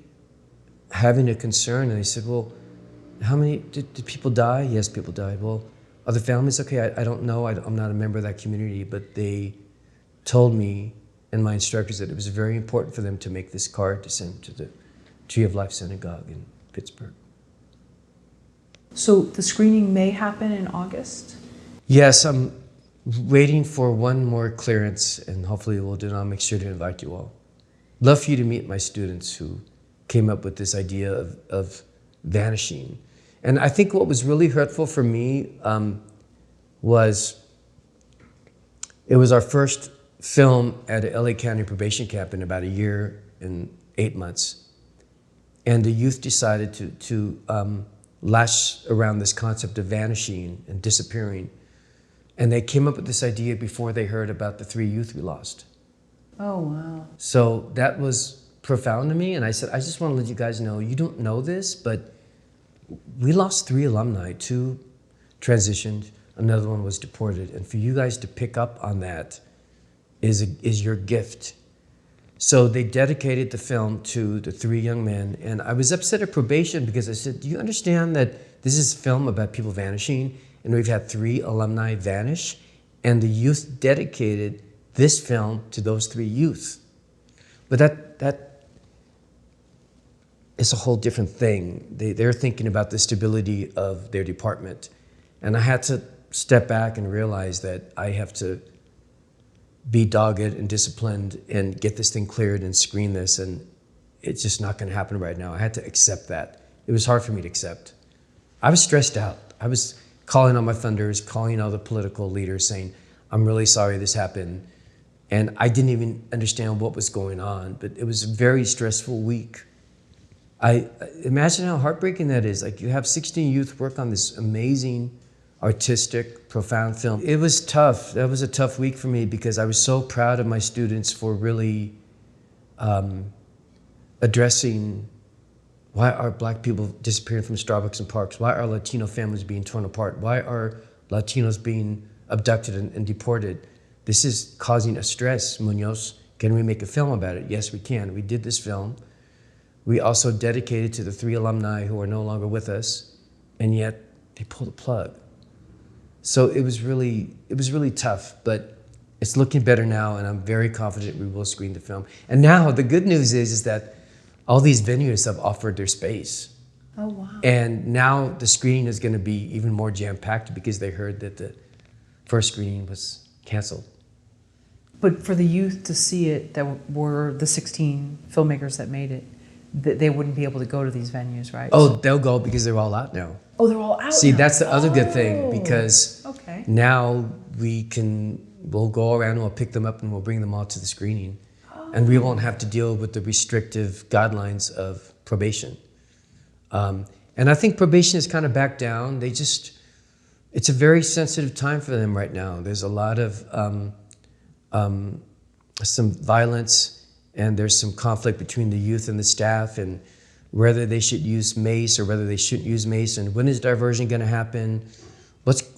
having a concern. And they said, "Well, how many, did people die?" "Yes, people died." "Well, are the families okay?" I don't know, I'm not a member of that community, but they told me and my instructors that it was very important for them to make this card to send to the Tree of Life Synagogue in Pittsburgh. So the screening may happen in August? Yes, I'm waiting for one more clearance, and hopefully we'll do it. I'll make sure to invite you all. Love for you to meet my students who came up with this idea of vanishing. And I think what was really hurtful for me was it was our first film at a LA County probation camp in about a year and 8 months. And the youth decided to lash around this concept of vanishing and disappearing. And they came up with this idea before they heard about the 3 youth we lost. Oh, wow. So that was profound to me. And I said, I just want to let you guys know, you don't know this, but we lost 3 alumni. 2 transitioned, another one was deported. And for you guys to pick up on that is your gift. So they dedicated the film to the 3 young men. And I was upset at probation because I said, do you understand that this is a film about people vanishing? And we've had 3 alumni vanish. And the youth dedicated this film to those 3 youth. But that is a whole different thing. They're thinking about the stability of their department. And I had to step back and realize that I have to be dogged and disciplined and get this thing cleared and screen this, and it's just not going to happen right now. I had to accept that. It was hard for me to accept. I was stressed out. I was calling on my funders, calling all the political leaders saying, I'm really sorry this happened. And I didn't even understand what was going on, but it was a very stressful week. I imagine how heartbreaking that is. Like, you have 16 youth work on this amazing, artistic, profound film. It was tough. That was a tough week for me because I was so proud of my students for really addressing why are Black people disappearing from Starbucks and parks? Why are Latino families being torn apart? Why are Latinos being abducted and deported? This is causing a stress, Munoz. Can we make a film about it? Yes, we can. We did this film. We also dedicated to the 3 alumni who are no longer with us, and yet they pulled the plug. So it was really tough, but it's looking better now, and I'm very confident we will screen the film. And now the good news is that all these venues have offered their space. Oh, wow. And now the screening is going to be even more jam-packed because they heard that the first screening was canceled. But for the youth to see it, that were the 16 filmmakers that made it, they wouldn't be able to go to these venues, right? Oh, they'll go because they're all out now. Oh, they're all out See, now. that's the other good thing, because Okay. now we'll go around and we'll pick them up and we'll bring them all to the screening. And we won't have to deal with the restrictive guidelines of probation. And I think probation is kind of back down. It's a very sensitive time for them right now. There's a lot of some violence, and there's some conflict between the youth and the staff, and whether they should use mace or whether they shouldn't use mace, and when is diversion going to happen?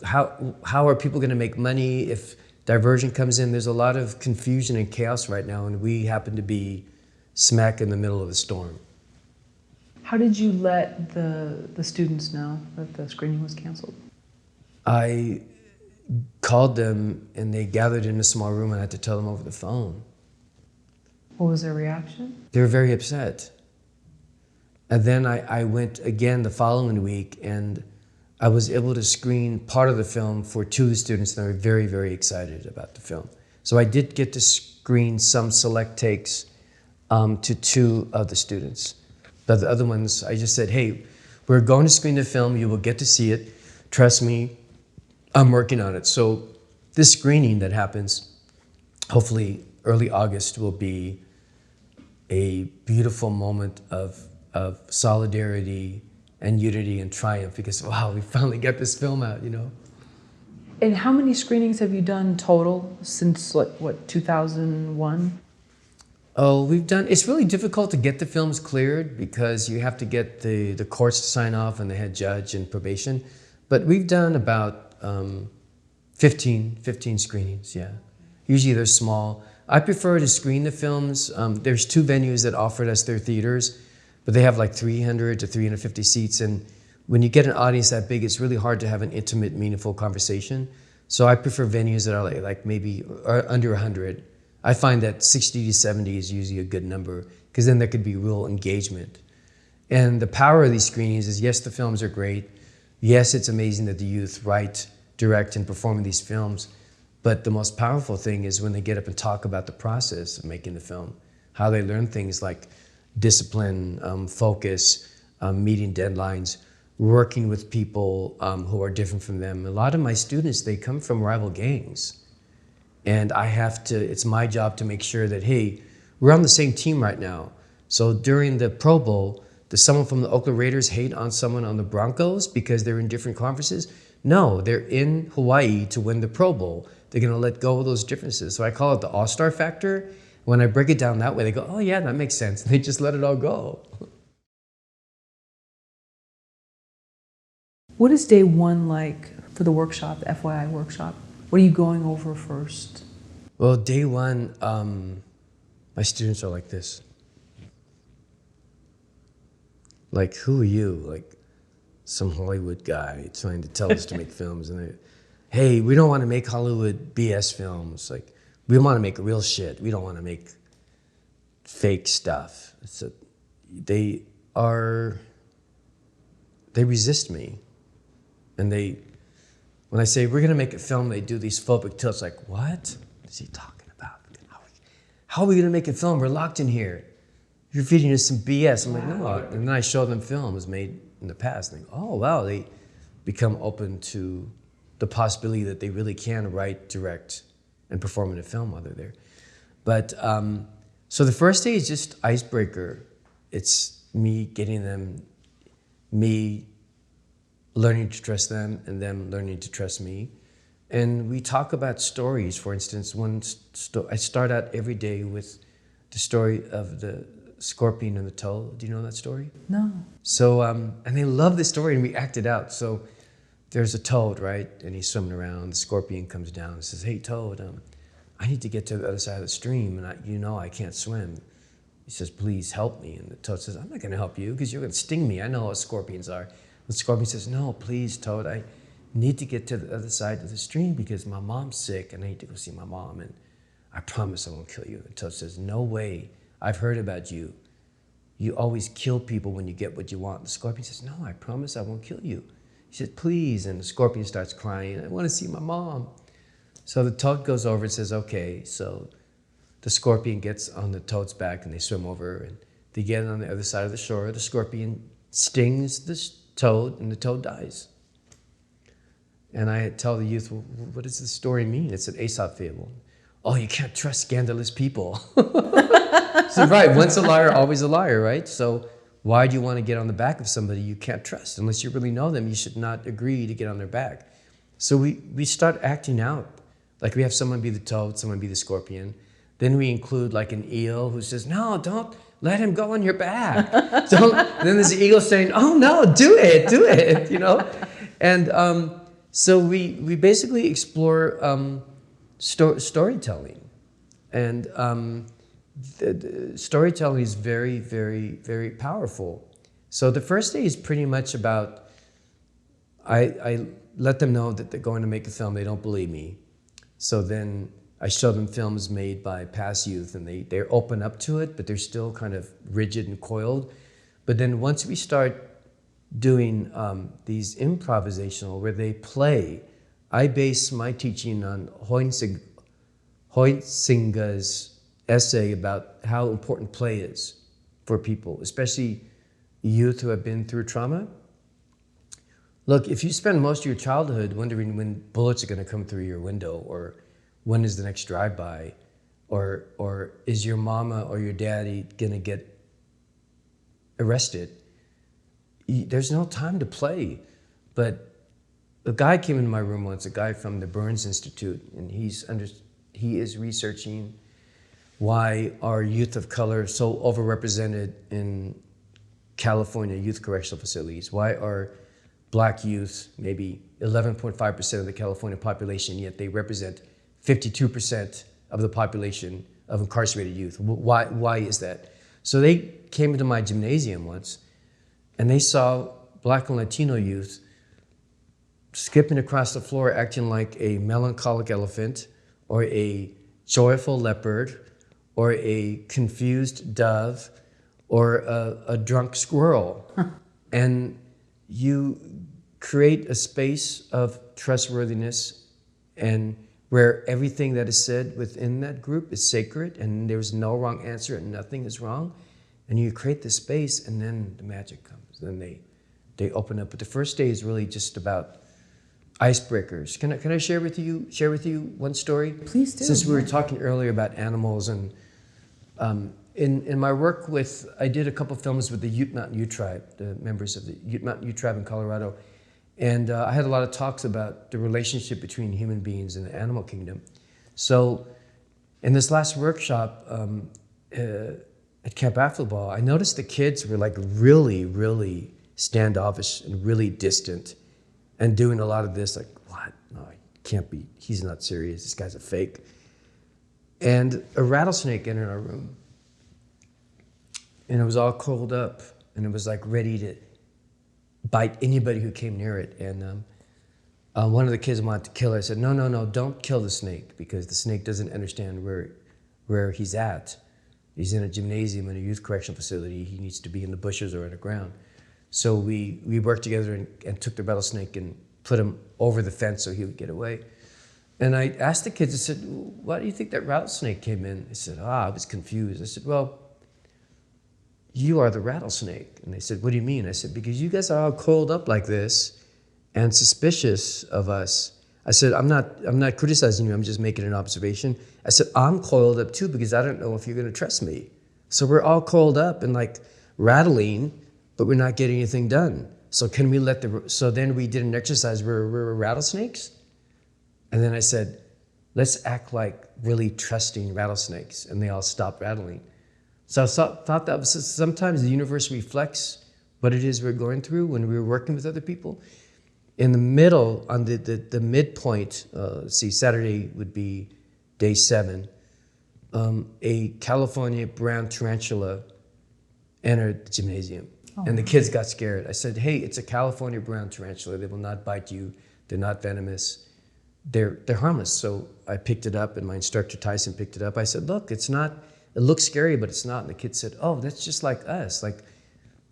How are people going to make money if diversion comes in? There's a lot of confusion and chaos right now, and we happen to be smack in the middle of the storm. How did you let the students know that the screening was canceled? I called them, and they gathered in a small room, and I had to tell them over the phone. What was their reaction? They were very upset. And then I went again the following week, and I was able to screen part of the film for 2 of the students, and they were very, very excited about the film. So I did get to screen some select takes to 2 of the students. But the other ones, I just said, hey, we're going to screen the film. You will get to see it. Trust me, I'm working on it. So this screening that happens, hopefully early August, will be a beautiful moment of solidarity and unity and triumph, because, wow, we finally got this film out, you know? And how many screenings have you done total since, like, what, 2001? Oh, it's really difficult to get the films cleared because you have to get the courts to sign off and the head judge and probation. But we've done about 15 screenings, yeah. Usually they're small. I prefer to screen the films. There's 2 venues that offered us their theaters, but they have like 300 to 350 seats. And when you get an audience that big, it's really hard to have an intimate, meaningful conversation. So I prefer venues that are like maybe under 100. I find that 60 to 70 is usually a good number, because then there could be real engagement. And the power of these screenings is, yes, the films are great. Yes, it's amazing that the youth write, direct, and perform in these films. But the most powerful thing is when they get up and talk about the process of making the film, how they learn things like discipline, focus, meeting deadlines, working with people who are different from them. A lot of my students, they come from rival gangs. And it's my job to make sure that, hey, we're on the same team right now. So during the Pro Bowl, does someone from the Oakland Raiders hate on someone on the Broncos because they're in different conferences? No, they're in Hawaii to win the Pro Bowl. They're gonna let go of those differences. So I call it the all-star factor. When I break it down that way, they go, oh yeah, that makes sense. And they just let it all go. What is day one like for the workshop, the FYI workshop? What are you going over first? Well, day one, my students are like this. Like, who are you? Like some Hollywood guy trying to tell us to make films. And hey, we don't want to make Hollywood BS films. Like, we want to make real shit. We don't want to make fake stuff. So they resist me. And when I say we're gonna make a film, they do these phobic tilts like, what is he talking about? How are we gonna make a film? We're locked in here. You're feeding us some BS. I'm like, no. And then I show them films made in the past. And they go, oh, wow, they become open to the possibility that they really can write, direct, and perform in a film while they're there. But, so the first day is just icebreaker. It's me learning to trust them and them learning to trust me. And we talk about stories. For instance, I start out every day with the story of the scorpion and the toad. Do you know that story? No. So, and they love this story, and we act it out. So there's a toad, right? And he's swimming around. The scorpion comes down and says, hey, toad, I need to get to the other side of the stream, and I can't swim. He says, please help me. And the toad says, I'm not going to help you because you're going to sting me. I know what scorpions are. The scorpion says, no, please, toad, I need to get to the other side of the stream because my mom's sick and I need to go see my mom, and I promise I won't kill you. And toad says, no way. I've heard about you. you always kill people when you get what you want. The scorpion says, no, I promise I won't kill you. He said, please. And the scorpion starts crying, I want to see my mom. So the toad goes over and says, okay. So the scorpion gets on the toad's back and they swim over and they get on the other side of the shore. The scorpion stings the toad and the toad dies. And I tell the youth, well, what does this story mean? It's an Aesop fable. Oh, you can't trust scandalous people. So right, once a liar, always a liar, right? So why do you want to get on the back of somebody you can't trust? Unless you really know them, you should not agree to get on their back. So we start acting out. Like we have someone be the toad, someone be the scorpion. Then we include like an eel who says, no, don't let him go on your back. Then there's the eagle saying, oh no, do it, you know? And so we basically explore storytelling. And the storytelling is very, very, very powerful. So the first day is pretty much about, I let them know that they're going to make a film, they don't believe me. So then I show them films made by past youth and they're open up to it, but they're still kind of rigid and coiled. But then once we start doing these improvisational where they play, I base my teaching on Huizinga's essay about how important play is for people, especially youth who have been through trauma. Look, if you spend most of your childhood wondering when bullets are going to come through your window, or when is the next drive-by, or is your mama or your daddy going to get arrested, there's no time to play. But a guy came into my room once, a guy from the Burns Institute, and he is researching why are youth of color so overrepresented in California youth correctional facilities. Why are black youth maybe 11.5% of the California population, yet they represent 52% of the population of incarcerated youth? Why is that? So they came into my gymnasium once and they saw black and Latino youth skipping across the floor acting like a melancholic elephant or a joyful leopard or a confused dove or a drunk squirrel. And you create a space of trustworthiness and where everything that is said within that group is sacred and there's no wrong answer and nothing is wrong. And you create this space and then the magic comes. Then they open up. But the first day is really just about icebreakers. Can I share with you one story? Please do. Since we were talking earlier about animals and in my work with, I did a couple films with the Ute Mountain Ute Tribe, the members of the Ute Mountain Ute Tribe in Colorado. And I had a lot of talks about the relationship between human beings and the animal kingdom. So in this last workshop at Camp Affleball, I noticed the kids were like really, really standoffish and really distant and doing a lot of this like, what? No, it can't be, he's not serious, this guy's a fake. And a rattlesnake entered our room. And it was all curled up and it was like ready to bite anybody who came near it. And one of the kids wanted to kill it. I said, no, don't kill the snake because the snake doesn't understand where he's at. He's in a gymnasium in a youth correctional facility. He needs to be in the bushes or on the ground. So we worked together and took the rattlesnake and put him over the fence so he would get away. And I asked the kids, I said, why do you think that rattlesnake came in? They said, I was confused. I said, well, you are the rattlesnake. And they said, what do you mean? I said, because you guys are all coiled up like this and suspicious of us. I said, I'm not criticizing you, I'm just making an observation. I said, I'm coiled up too because I don't know if you're gonna trust me. So we're all coiled up and like rattling, but we're not getting anything done. So can we so then we did an exercise where we were rattlesnakes. And then I said, let's act like really trusting rattlesnakes. And they all stopped rattling. So I thought that was sometimes the universe reflects what it is we're going through when we're working with other people. In the middle, on the midpoint, Saturday would be day 7, a California brown tarantula entered the gymnasium. Oh. And the kids got scared. I said, hey, it's a California brown tarantula. They will not bite you. They're not venomous. They're harmless. So I picked it up and my instructor Tyson picked it up. I said, look, it's not it looks scary, but it's not. And the kid said, oh, that's just like us. Like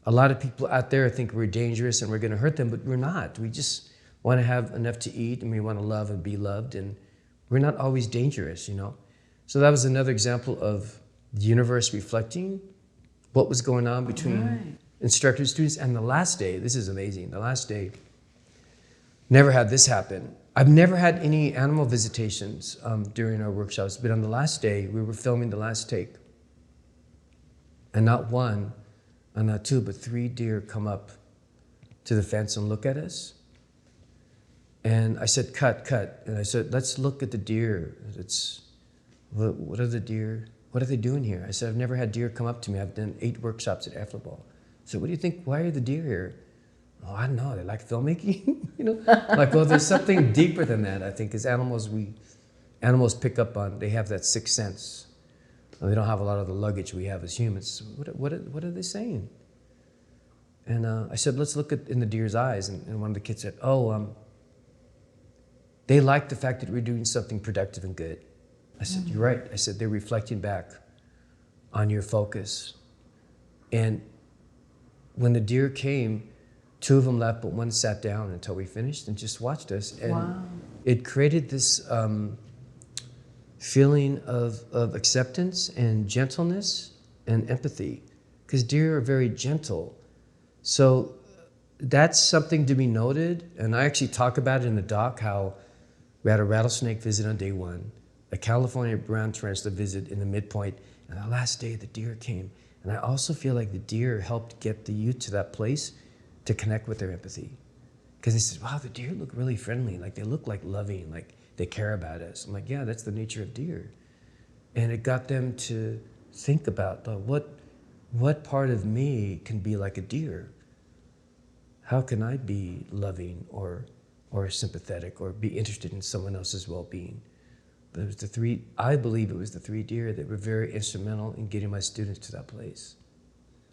a lot of people out there think we're dangerous and we're going to hurt them, but we're not. We just want to have enough to eat, and we want to love and be loved, and we're not always dangerous, you know? So that was another example of the universe reflecting what was going on between instructors and students. And the last day, this is amazing, the last day, never had this happen. I've never had any animal visitations during our workshops, but on the last day, we were filming the last take. And not one, and not two, but 3 deer come up to the fence and look at us. And I said, cut. And I said, let's look at the deer. What are the deer? What are they doing here? I said, I've never had deer come up to me. I've done 8 workshops at Afterball. So what do you think? Why are the deer here? Oh, I don't know. They like filmmaking, you know? Like, well, there's something deeper than that, I think, because animals pick up on, they have that sixth sense. They don't have a lot of the luggage we have as humans. What are they saying? And I said, let's look in the deer's eyes. And one of the kids said, they like the fact that we're doing something productive and good. I said, you're right. I said, they're reflecting back on your focus. And when the deer came, 2 of them left, but 1 sat down until we finished and just watched us. And it created this feeling of acceptance and gentleness and empathy, because deer are very gentle. So that's something to be noted. And I actually talk about it in the doc, how we had a rattlesnake visit on day 1, a California brown tarantula visit in the midpoint, and the last day the deer came. And I also feel like the deer helped get the youth to that place to connect with their empathy. Because they said, wow, the deer look really friendly. Like they look like loving, like they care about us. I'm like, yeah, that's the nature of deer. And it got them to think about what part of me can be like a deer? How can I be loving or sympathetic or be interested in someone else's well-being? But it was I believe it was the 3 deer that were very instrumental in getting my students to that place.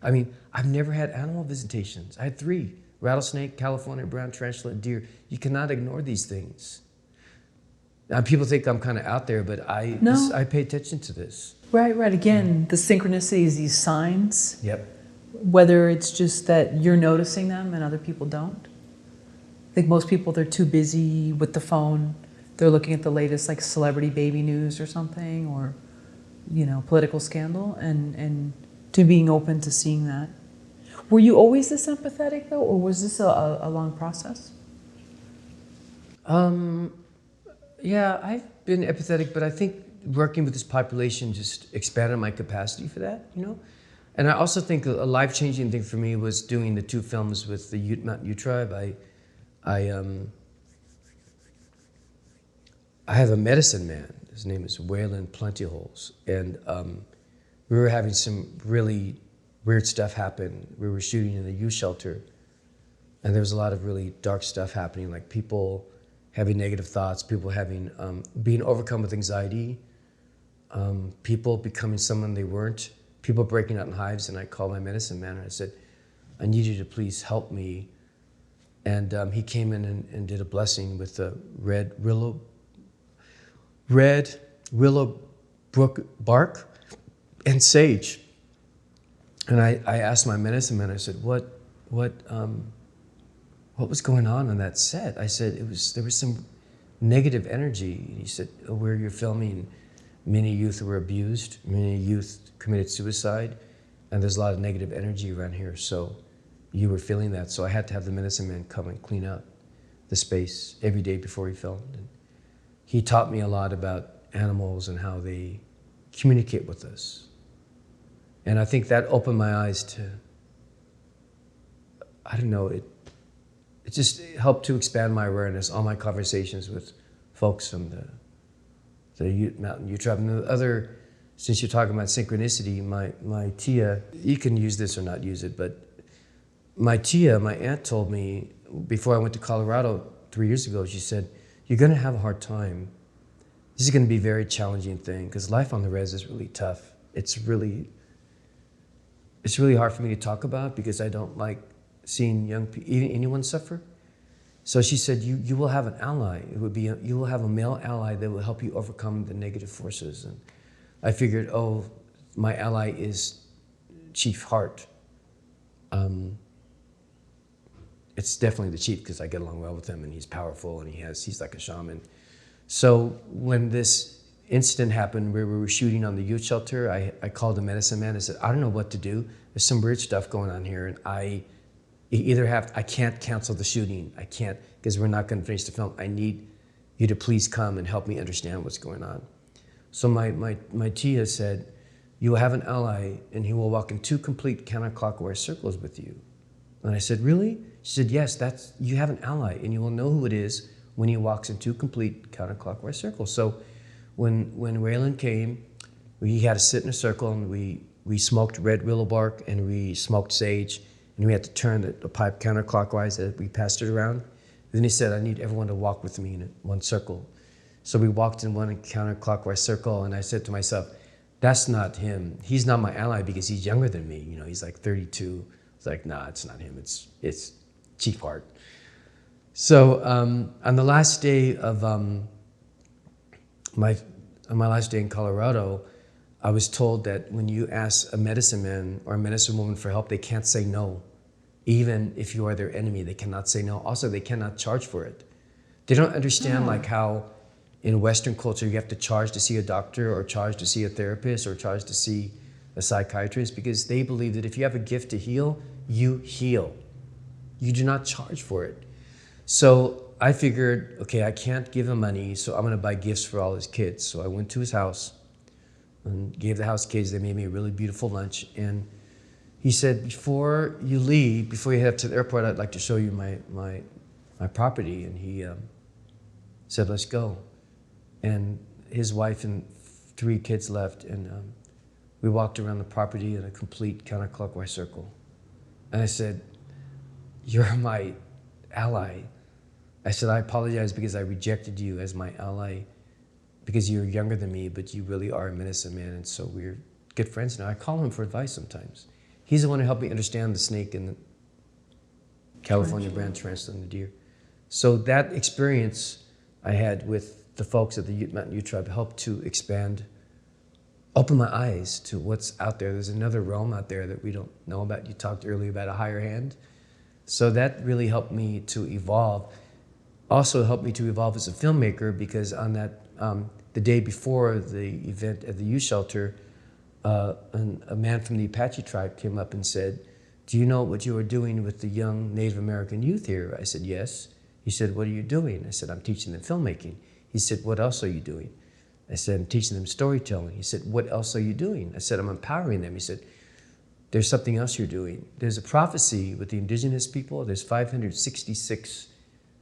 I mean, I've never had animal visitations. I had 3, rattlesnake, California brown tarantula, deer. You cannot ignore these things. Now, people think I'm kind of out there, but I pay attention to this. Right. Again, the synchronicities, these signs. Yep. Whether it's just that you're noticing them and other people don't. I think most people, they're too busy with the phone. They're looking at the latest like celebrity baby news or something, or, you know, political scandal, and to being open to seeing that. Were you always this empathetic though, or was this a long process? Yeah, I've been empathetic, but I think working with this population just expanded my capacity for that, you know? And I also think a life-changing thing for me was doing the 2 films with the Mountain Ute tribe. I have a medicine man. His name is Waylon Plentyholes. And we were having some really weird stuff happen. We were shooting in a youth shelter, and there was a lot of really dark stuff happening, like people having negative thoughts, people having being overcome with anxiety, people becoming someone they weren't, people breaking out in hives. And I called my medicine man and I said, I need you to please help me. And he came in and did a blessing with the red willow brook bark and sage. And I asked my medicine man, I said, what was going on that set? I said, there was some negative energy. And he said, where you're filming, many youth were abused, many youth committed suicide, and there's a lot of negative energy around here. So you were feeling that. So I had to have the medicine man come and clean up the space every day before he filmed. And he taught me a lot about animals and how they communicate with us. And I think that opened my eyes to, I don't know, it just helped to expand my awareness, all my conversations with folks from the Mountain Ute tribe. And the other, since you're talking about synchronicity, my tia, you can use this or not use it, but my tia, my aunt, told me before I went to Colorado 3 years ago, she said, you're going to have a hard time. This is going to be a very challenging thing, because life on the res is really tough. It's really hard for me to talk about, because I don't like seeing young people, anyone suffer. So she said, you will have an ally. You will have a male ally that will help you overcome the negative forces. And I figured, my ally is Chief Hart. It's definitely the chief because I get along well with him and he's powerful and he's like a shaman. So when this incident happened where we were shooting on the youth shelter, I called the medicine man and said, I don't know what to do. There's some weird stuff going on here and I can't cancel the shooting. I can't, because we're not going to finish the film. I need you to please come and help me understand what's going on. So my tia said, you will have an ally and he will walk in 2 complete counterclockwise circles with you. And I said, really? She said, yes, you have an ally and you will know who it is when he walks in 2 complete counterclockwise circles. So when Waylon came, we had to sit in a circle and we smoked red willow bark and we smoked sage and we had to turn the pipe counterclockwise as we passed it around. Then he said, I need everyone to walk with me in 1 circle. So we walked in 1 counterclockwise circle and I said to myself, that's not him. He's not my ally because he's younger than me. You know, he's like 32. It's like, nah, it's not him. It's Chief Hart. So on the last day of my last day in Colorado, I was told that when you ask a medicine man or a medicine woman for help, they can't say no. Even if you are their enemy, they cannot say no. Also, they cannot charge for it. They don't understand like how in Western culture you have to charge to see a doctor or charge to see a therapist or charge to see a psychiatrist because they believe that if you have a gift to heal, you heal. You do not charge for it. So I figured, okay, I can't give him money, so I'm gonna buy gifts for all his kids. So I went to his house and gave the house kids, they made me a really beautiful lunch. And he said, before you leave, before you head to the airport, I'd like to show you my property. And he said, let's go. And his wife and 3 kids left, and we walked around the property in a complete counterclockwise circle. And I said, you're my ally. I said, I apologize because I rejected you as my ally because you're younger than me, but you really are a medicine man, and so we're good friends now. I call him for advice sometimes. He's the one who helped me understand the snake and the California brand tarantula and the deer. So that experience I had with the folks at the Ute Mountain Ute Tribe helped to expand, open my eyes to what's out there. There's another realm out there that we don't know about. You talked earlier about a higher hand. So that really helped me to evolve. Also helped me to evolve as a filmmaker because on that, the day before the event at the youth shelter, a man from the Apache tribe came up and said, do you know what you are doing with the young Native American youth here? I said, yes. He said, what are you doing? I said, I'm teaching them filmmaking. He said, what else are you doing? I said, I'm teaching them storytelling. He said, what else are you doing? I said, I'm empowering them. He said, there's something else you're doing. There's a prophecy with the indigenous people. There's 566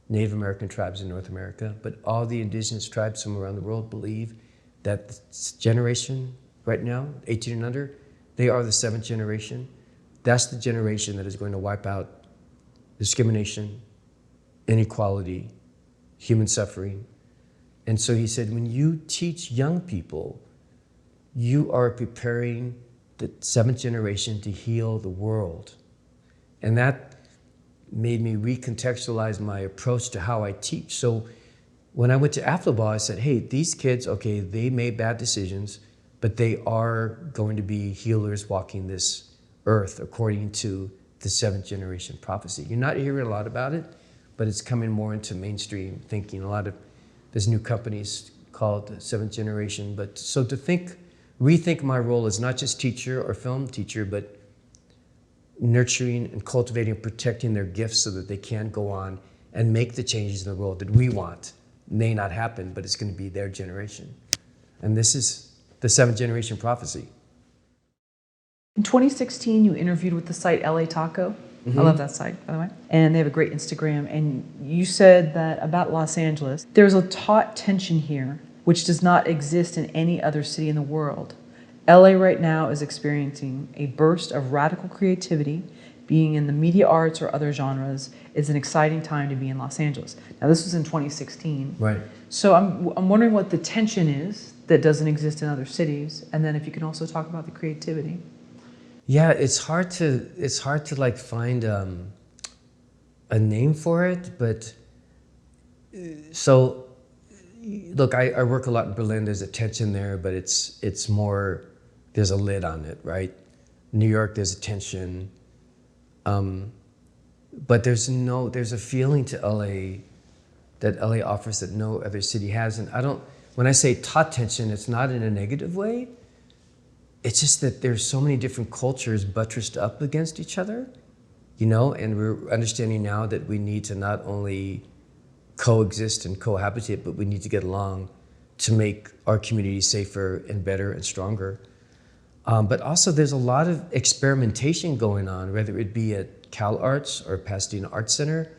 Native American tribes in North America, but all the indigenous tribes from around the world believe that this generation right now, 18 and under, they are the 7th generation. That's the generation that is going to wipe out discrimination, inequality, human suffering. And so he said, when you teach young people, you are preparing the 7th generation to heal the world. And that made me recontextualize my approach to how I teach. So when I went to Afflaball, I said, hey, these kids, okay, they made bad decisions, but they are going to be healers walking this earth according to the 7th generation prophecy. You're not hearing a lot about it, but it's coming more into mainstream thinking. There's new companies called 7th generation. But so to rethink my role as not just teacher or film teacher, but nurturing and cultivating and protecting their gifts so that they can go on and make the changes in the world that we want. May not happen, but it's going to be their generation. And this is the 7th generation prophecy. In 2016, you interviewed with the site LA Taco. I love that site, by the way. And they have a great Instagram. And you said that about Los Angeles, there's a taut tension here, which does not exist in any other city in the world. LA right now is experiencing a burst of radical creativity. Being in the media arts or other genres is an exciting time to be in Los Angeles. Now, this was in 2016. Right. So I'm wondering what the tension is that doesn't exist in other cities, and then if you can also talk about the creativity. Yeah, it's hard to like find a name for it, but so look, I work a lot in Berlin. There's a tension there, but it's more there's a lid on it, right? New York, there's a tension. But there's a feeling to LA that LA offers that no other city has. And when I say taut tension, it's not in a negative way. It's just that there's so many different cultures buttressed up against each other, and we're understanding now that we need to not only coexist and cohabitate, but we need to get along to make our community safer and better and stronger. But also there's a lot of experimentation going on, whether it be at Cal Arts or Pasadena Arts Center.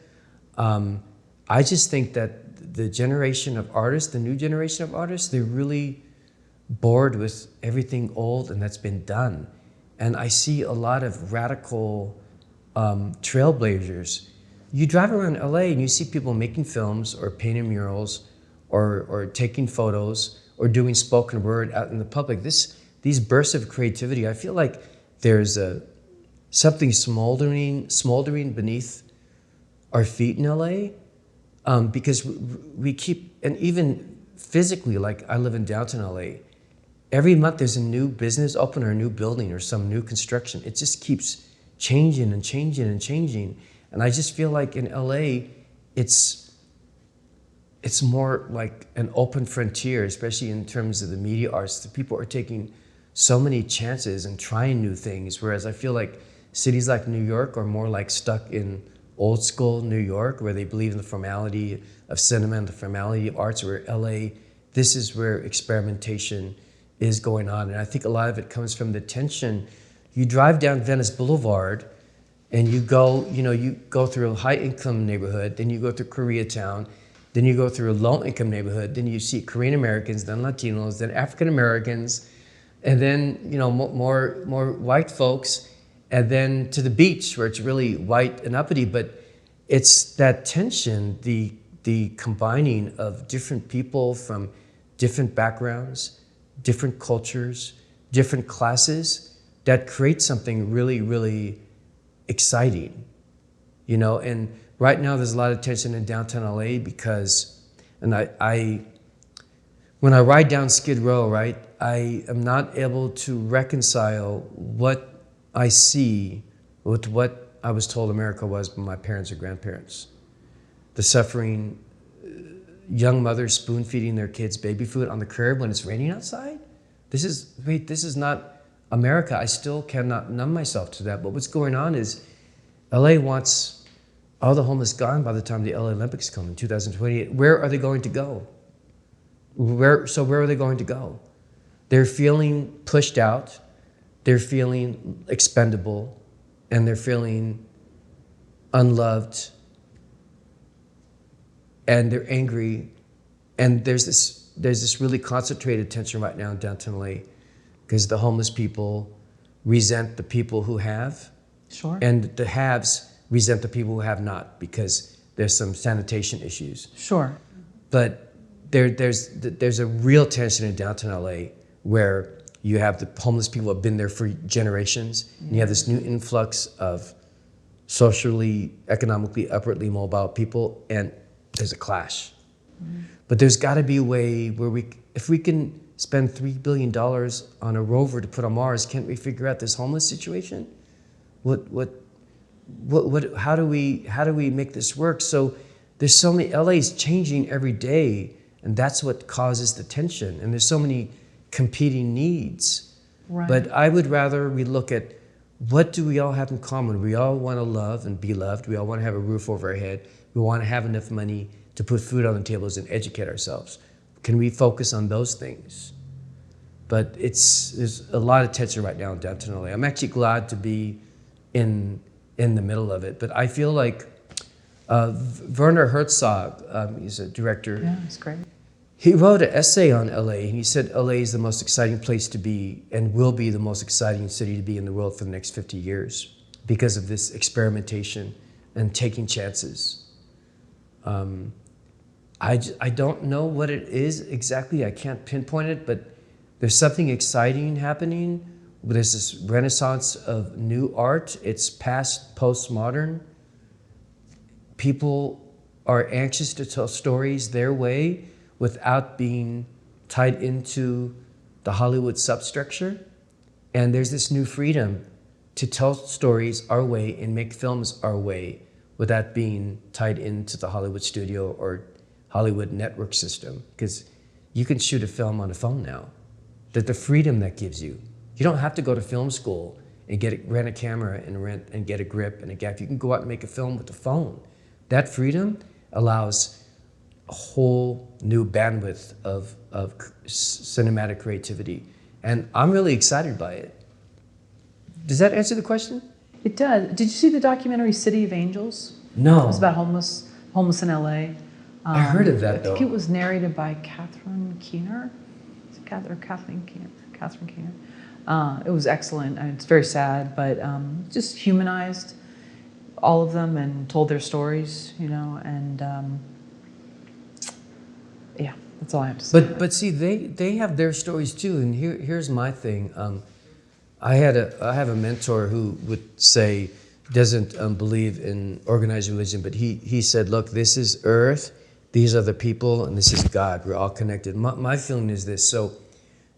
I just think that the generation of artists, the new generation of artists, they're really bored with everything old and that's been done. And I see a lot of radical trailblazers. You drive around LA and you see people making films or painting murals or taking photos or doing spoken word out in the public. These bursts of creativity, I feel like there's something smoldering beneath our feet in LA, because we keep, and even physically, like I live in downtown LA, every month there's a new business open or a new building or some new construction. It just keeps changing and changing and changing. And I just feel like in LA, it's more like an open frontier, especially in terms of the media arts. The people are taking so many chances and trying new things, whereas I feel like cities like New York are more like stuck in old school New York, where they believe in the formality of cinema and the formality of arts, where LA, this is where experimentation is going on. And I think a lot of it comes from the tension. You drive down Venice Boulevard and you go through a high income neighborhood, then you go through Koreatown, then you go through a low income neighborhood, then you see Korean Americans, then Latinos, then African Americans, and then more white folks, and then to the beach where it's really white and uppity. But it's that tension, the combining of different people from different backgrounds, different cultures, different classes, that creates something really, really exciting, and right now there's a lot of tension in downtown LA because, and when I ride down Skid Row, right, I am not able to reconcile what I see with what I was told America was by my parents or grandparents. The suffering, young mothers spoon feeding their kids baby food on the curb when it's raining outside. This is not America. I still cannot numb myself to that. But what's going on is LA wants all the homeless gone by the time the LA Olympics come in 2028. Where are they going to go? Where are they going to go? They're feeling pushed out, they're feeling expendable, and they're feeling unloved, and they're angry. And there's this really concentrated tension right now in downtown LA, because the homeless people resent the people who have, Sure. and the haves resent the people who have not, because there's some sanitation issues. Sure. But there's a real tension in downtown LA where you have the homeless people who have been there for generations, and you have this new influx of socially, economically, upwardly mobile people, and there's a clash. But there's got to be a way where if we can spend $3 billion on a rover to put on Mars, can't we figure out this homeless situation? How do we make this work? So there's so many, LA's changing every day, and that's what causes the tension. And there's so many competing needs. Right. But I would rather we look at what do we all have in common? We all want to love and be loved. We all want to have a roof over our head. We want to have enough money to put food on the tables and educate ourselves. Can we focus on those things? But there's a lot of tension right now in downtown LA. I'm actually glad to be in the middle of it. But I feel like Werner Herzog, he's a director. Yeah, it's great. He wrote an essay on LA, and he said LA is the most exciting place to be and will be the most exciting city to be in the world for the next 50 years because of this experimentation and taking chances. I don't know what it is exactly. I can't pinpoint it, but there's something exciting happening. There's this renaissance of new art. It's past postmodern. People are anxious to tell stories their way without being tied into the Hollywood substructure. And there's this new freedom to tell stories our way and make films our way without being tied into the Hollywood studio or Hollywood network system. Because you can shoot a film on a phone now. That the freedom that gives you. You don't have to go to film school and rent a camera and get a grip and a gaff. You can go out and make a film with the phone. That freedom allows a whole new bandwidth of cinematic creativity. And I'm really excited by it. Does that answer the question? It does. Did you see the documentary City of Angels? No. It was about homeless in LA. I heard of that, though. I think it was narrated by Catherine Keener. Is it Kathleen Keener? Catherine Keener. It was excellent. It's very sad, but just humanized all of them and told their stories, and yeah, that's all I have to say. But see, they have their stories too, and here's my thing. I have a mentor who would say doesn't believe in organized religion, but he said, look, this is Earth, these are the people, and this is God. We're all connected. My feeling is this: so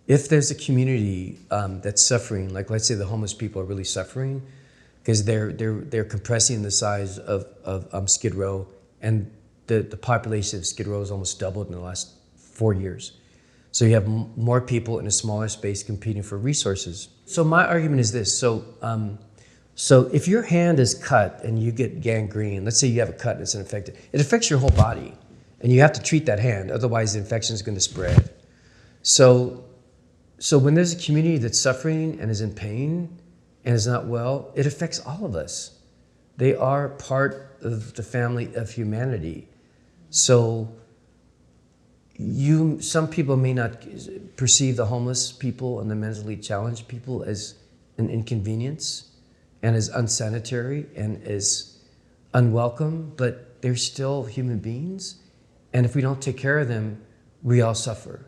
if there's a community that's suffering, like let's say the homeless people are really suffering because they're compressing the size of Skid Row, and the population of Skid Row has almost doubled in the last 4 years. So you have more people in a smaller space competing for resources. So my argument is this: so if your hand is cut and you get gangrene, let's say you have a cut and it's infected, it affects your whole body, and you have to treat that hand, otherwise the infection is going to spread. So when there's a community that's suffering and is in pain and is not well, it affects all of us. They are part of the family of humanity. So some people may not perceive the homeless people and the mentally challenged people as an inconvenience and as unsanitary and as unwelcome, but they're still human beings. And if we don't take care of them, we all suffer.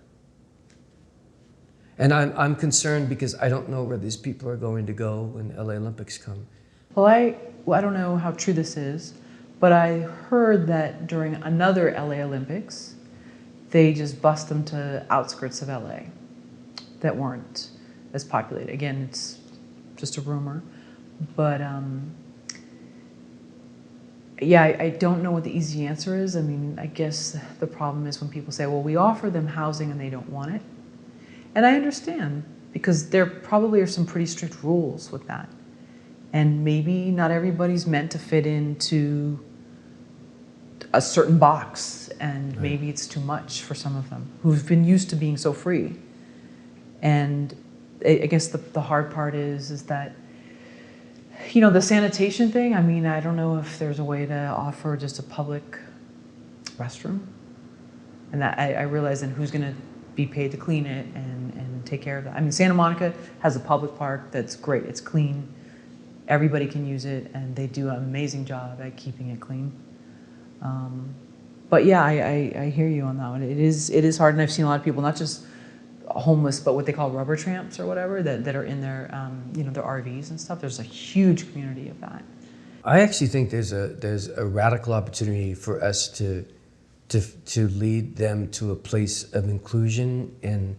And I'm concerned because I don't know where these people are going to go when the LA Olympics come. Well, I don't know how true this is, but I heard that during another LA Olympics, they just bused them to outskirts of LA that weren't as populated. Again, it's just a rumor. But yeah, I don't know what the easy answer is. I mean, I guess the problem is when people say, well, we offer them housing and they don't want it. And I understand, because there probably are some pretty strict rules with that. And maybe not everybody's meant to fit into a certain box, and maybe it's too much for some of them who've been used to being so free. And I guess the hard part is that, the sanitation thing, I mean, I don't know if there's a way to offer just a public restroom. And that I realize then who's going to be paid to clean it and take care of that. I mean, Santa Monica has a public park that's great. It's clean. Everybody can use it, and they do an amazing job at keeping it clean. But yeah, I hear you on that one. It is hard, and I've seen a lot of people, not just homeless, but what they call rubber tramps or whatever, that are in their their RVs and stuff. There's a huge community of that. I actually think there's a radical opportunity for us to lead them to a place of inclusion and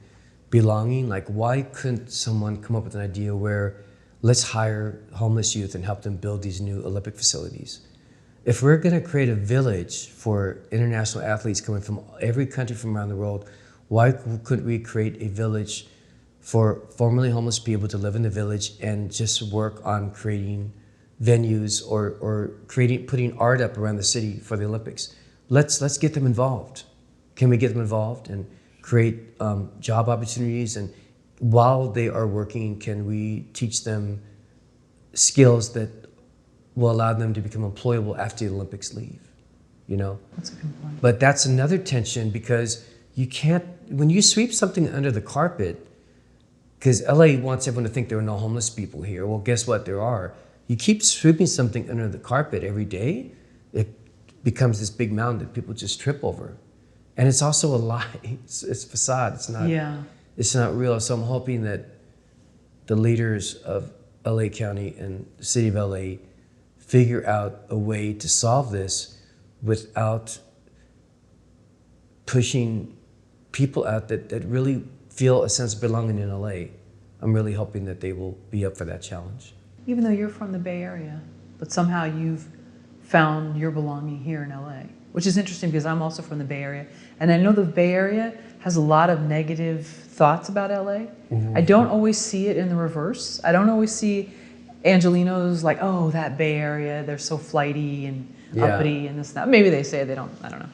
belonging. Like, why couldn't someone come up with an idea where let's hire homeless youth and help them build these new Olympic facilities? If we're going to create a village for international athletes coming from every country from around the world, why couldn't we create a village for formerly homeless people to live in the village and just work on creating venues or putting art up around the city for the Olympics? Let's get them involved. Can we get them involved and create job opportunities? And while they are working, can we teach them skills that will allow them to become employable after the Olympics leave? That's a good point. But that's another tension, because you can't, when you sweep something under the carpet, because LA wants everyone to think there are no homeless people here. Well, guess what? There are. You keep sweeping something under the carpet every day, it becomes this big mountain that people just trip over. And it's also a lie. It's facade. It's not real. So I'm hoping that the leaders of LA County and the city of LA figure out a way to solve this without pushing people out that really feel a sense of belonging in LA. I'm really hoping that they will be up for that challenge. Even though you're from the Bay Area, but somehow you've found your belonging here in LA, which is interesting because I'm also from the Bay Area. And I know the Bay Area has a lot of negative thoughts about LA. I don't always see it in the reverse. I don't always see Angelinos like, oh, that Bay Area, they're so flighty and uppity and this and that. Maybe they say they don't, I don't know.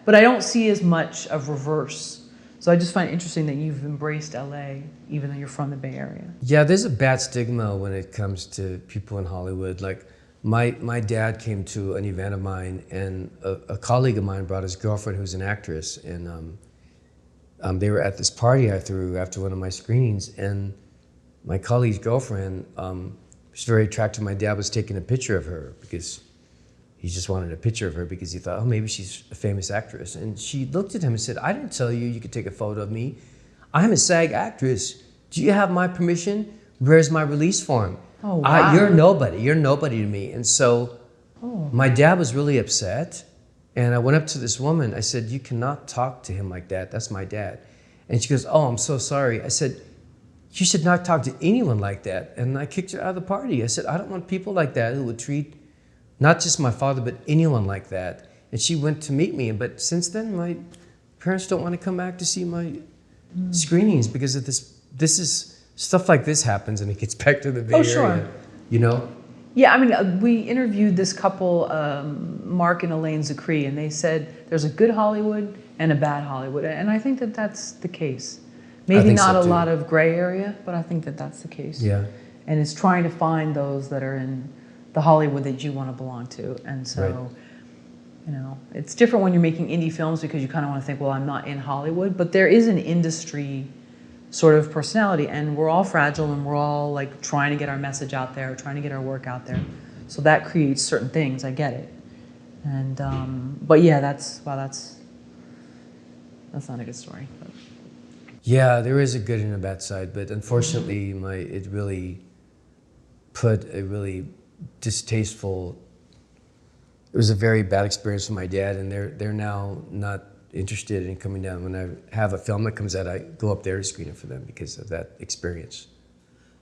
But I don't see as much of reverse. So I just find it interesting that you've embraced LA, even though you're from the Bay Area. Yeah, there's a bad stigma when it comes to people in Hollywood. Like my dad came to an event of mine, and a colleague of mine brought his girlfriend who's an actress, and they were at this party I threw after one of my screenings, and my colleague's girlfriend was very attracted. My dad was taking a picture of her because he just wanted a picture of her because he thought, oh, maybe she's a famous actress. And she looked at him and said, I didn't tell you you could take a photo of me. I'm a SAG actress. Do you have my permission? Where's my release form? Oh, wow. You're nobody. You're nobody to me. And so my dad was really upset. And I went up to this woman. I said, you cannot talk to him like that. That's my dad. And she goes, oh, I'm so sorry. I said, you should not talk to anyone like that. And I kicked her out of the party. I said, I don't want people like that who would treat not just my father, but anyone like that. And she went to meet me. But since then, my parents don't want to come back to see my screenings because of this. This is stuff like this happens, and it gets back to the Bay Area. Sure. You know? Yeah, I mean, we interviewed this couple, Mark and Elaine Zachary, and they said there's a good Hollywood and a bad Hollywood. And I think that that's the case. Maybe not a lot of gray area, but I think that that's the case. Yeah. And it's trying to find those that are in the Hollywood that you want to belong to. And so, you know, it's different when you're making indie films because you kind of want to think, well, I'm not in Hollywood, but there is an industry sort of personality, and we're all fragile, and we're all like trying to get our message out there, trying to get our work out there. So that creates certain things. I get it. And, but yeah, that's not a good story. But. Yeah, there is a good and a bad side, but unfortunately, it really put a really distasteful. It was a very bad experience for my dad, and they're now not interested in coming down. When I have a film that comes out, I go up there to screen it for them because of that experience.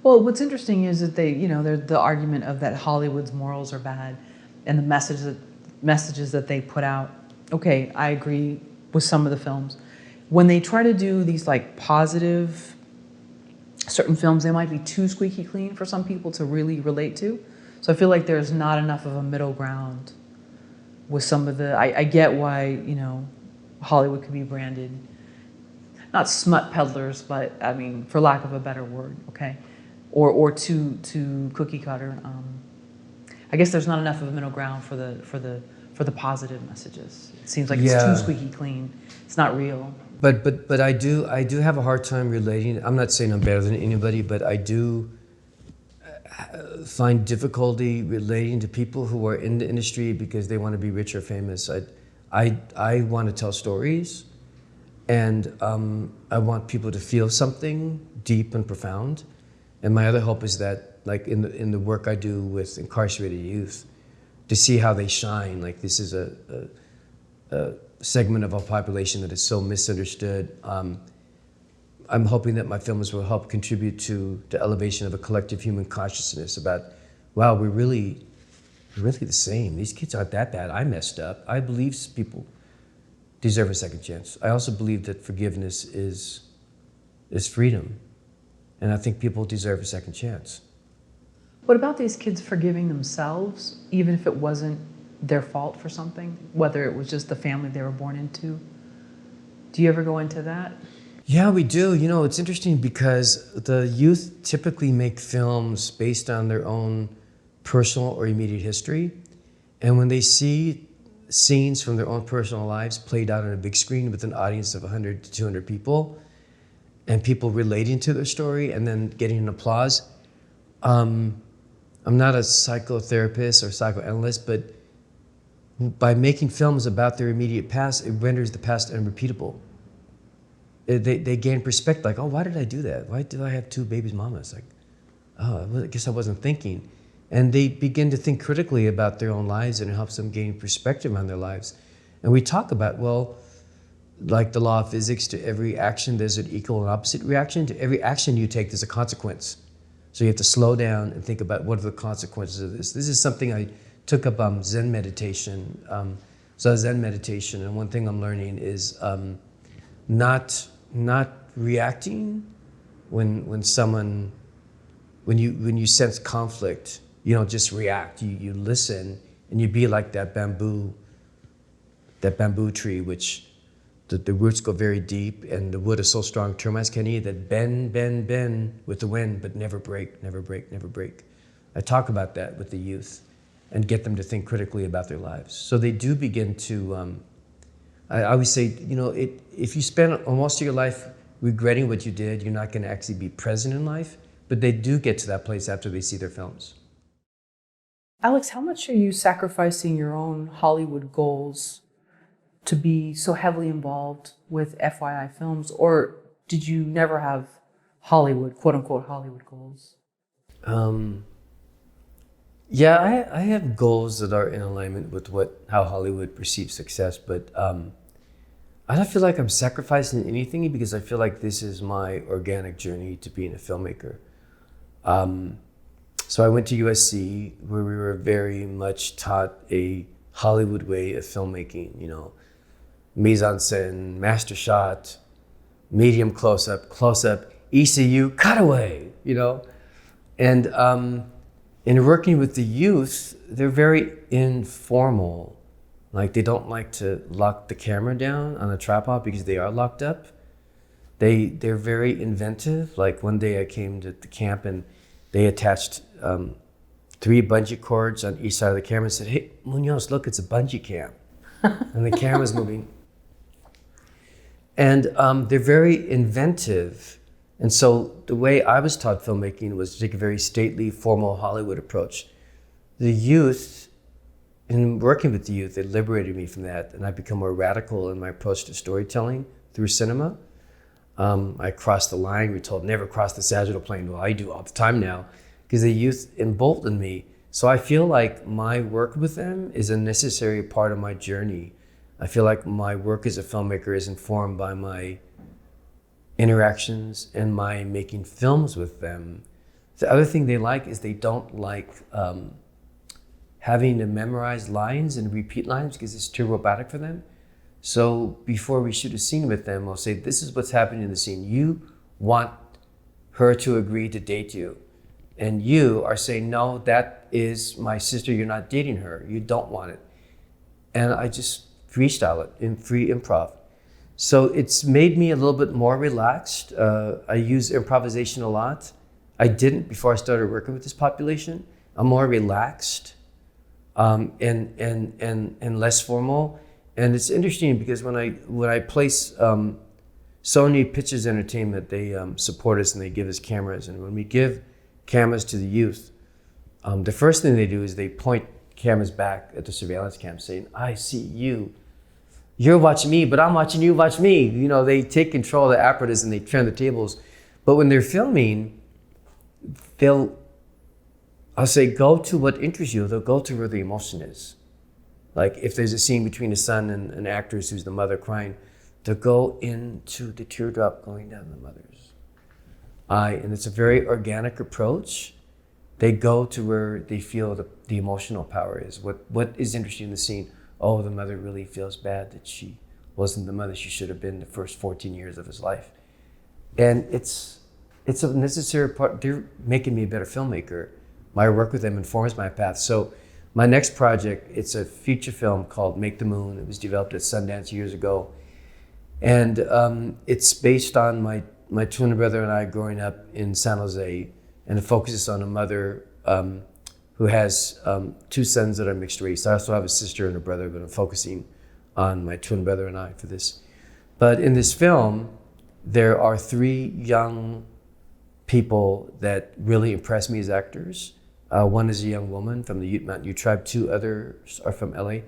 Well, what's interesting is that they, you know, the argument of that Hollywood's morals are bad, and the messages that they put out. Okay, I agree with some of the films. When they try to do these like positive certain films, they might be too squeaky clean for some people to really relate to. So I feel like there's not enough of a middle ground with some of the, I get why, you know, Hollywood could be branded, not smut peddlers, but I mean, for lack of a better word, okay? Or too cookie cutter. I guess there's not enough of a middle ground for the positive messages. It seems like it's too squeaky clean. It's not real. But I do have a hard time relating. I'm not saying I'm better than anybody, but I do find difficulty relating to people who are in the industry because they want to be rich or famous. I want to tell stories, and I want people to feel something deep and profound. And my other hope is that, like in the work I do with incarcerated youth, to see how they shine. Like this is a segment of our population that is so misunderstood. I'm hoping that my films will help contribute to the elevation of a collective human consciousness about, wow, we're really the same. These kids aren't that bad. I messed up. I believe people deserve a second chance. I also believe that forgiveness is freedom. And I think people deserve a second chance. What about these kids forgiving themselves, even if it wasn't their fault for something, whether it was just the family they were born into? Do you ever go into that? Yeah, we do. You know, it's interesting because the youth typically make films based on their own personal or immediate history. And when they see scenes from their own personal lives played out on a big screen with an audience of 100 to 200 people, and people relating to their story and then getting an applause, I'm not a psychotherapist or psychoanalyst, but by making films about their immediate past, it renders the past unrepeatable. They gain perspective, like, oh, why did I do that? Why did I have two babies' mamas? Like, oh, I guess I wasn't thinking. And they begin to think critically about their own lives, and it helps them gain perspective on their lives. And we talk about, well, like the law of physics, to every action there's an equal and opposite reaction. To every action you take, there's a consequence. So you have to slow down and think about what are the consequences of this. This is something I took up Zen meditation. So Zen meditation, and one thing I'm learning is not reacting when you sense conflict. You don't just react. You listen, and you be like that bamboo tree, which the roots go very deep, and the wood is so strong, termites can't eat, that bend with the wind, but never break, never break, never break. I talk about that with the youth and get them to think critically about their lives. So they do begin to, I always say, if you spend most of your life regretting what you did, you're not gonna actually be present in life, but they do get to that place after they see their films. Alex, how much are you sacrificing your own Hollywood goals to be so heavily involved with FYI Films, or did you never have Hollywood, quote unquote, Hollywood goals? Yeah, I have goals that are in alignment with how Hollywood perceives success, but I don't feel like I'm sacrificing anything because I feel like this is my organic journey to being a filmmaker. So I went to USC, where we were very much taught a Hollywood way of filmmaking, mise en scène, master shot, medium close-up, ECU, cutaway, And in working with the youth, they're very informal. Like, they don't like to lock the camera down on a tripod because they are locked up. They're very inventive. Like, one day I came to the camp and they attached 3 bungee cords on each side of the camera and said, "Hey, Munoz, look, it's a bungee camp." And the camera's moving. And they're very inventive. And so the way I was taught filmmaking was to take a very stately, formal Hollywood approach. The youth, in working with the youth, it liberated me from that, and I become more radical in my approach to storytelling through cinema. I crossed the line. We told never cross the sagittal plane. Well, I do all the time now, because the youth emboldened me. So I feel like my work with them is a necessary part of my journey. I feel like my work as a filmmaker is informed by my interactions and my making films with them. The other thing they like is they don't like having to memorize lines and repeat lines because it's too robotic for them. So before we shoot a scene with them, I'll say, this is what's happening in the scene. You want her to agree to date you. And you are saying, no, that is my sister, you're not dating her. You don't want it. And I just freestyle it in free improv. So it's made me a little bit more relaxed. I use improvisation a lot. I didn't before I started working with this population. I'm more relaxed and less formal. And it's interesting because when I place Sony Pictures Entertainment, they support us and they give us cameras. And when we give cameras to the youth, the first thing they do is they point cameras back at the surveillance cam saying, I see you. You're watching me, but I'm watching you, watch me. They take control of the apparatus and they turn the tables. But when they're filming, I'll say, go to what interests you. They'll go to where the emotion is. Like if there's a scene between a son and an actress who's the mother crying, they'll go into the teardrop going down the mother's eye. And it's a very organic approach. They go to where they feel the emotional power is. What is interesting in the scene? Oh, the mother really feels bad that she wasn't the mother she should have been the first 14 years of his life. And it's a necessary part. They're making me a better filmmaker. My work with them informs my path. So my next project, it's a feature film called Make the Moon. It was developed at Sundance years ago. And it's based on my twin brother and I growing up in San Jose. And it focuses on a mother who has 2 sons that are mixed race. I also have a sister and a brother, but I'm focusing on my twin brother and I for this. But in this film, there are 3 young people that really impress me as actors. One is a young woman from the Ute Mountain Ute tribe. 2 others are from LA.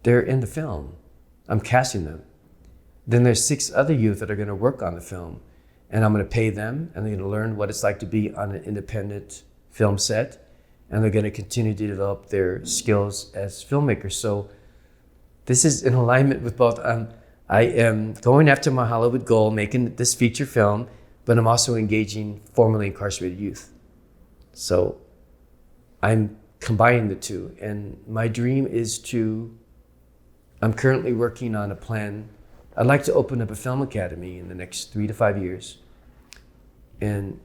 They're in the film. I'm casting them. Then there's 6 other youth that are gonna work on the film. And I'm gonna pay them, and they're gonna learn what it's like to be on an independent film set. And they're gonna continue to develop their skills as filmmakers. So this is in alignment with both. I am going after my Hollywood goal, making this feature film, but I'm also engaging formerly incarcerated youth. So I'm combining the two. And my dream is I'm currently working on a plan. I'd like to open up a film academy in the next 3 to 5 years. And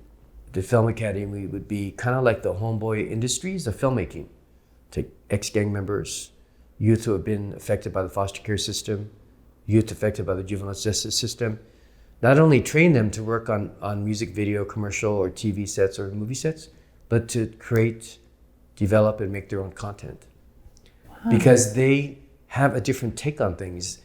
the film academy would be kind of like the homeboy industries of filmmaking. Take ex-gang members, youth who have been affected by the foster care system, youth affected by the juvenile justice system. Not only train them to work on music video, commercial, or TV sets or movie sets, but to create, develop, and make their own content. Wow. Because they have a different take on things.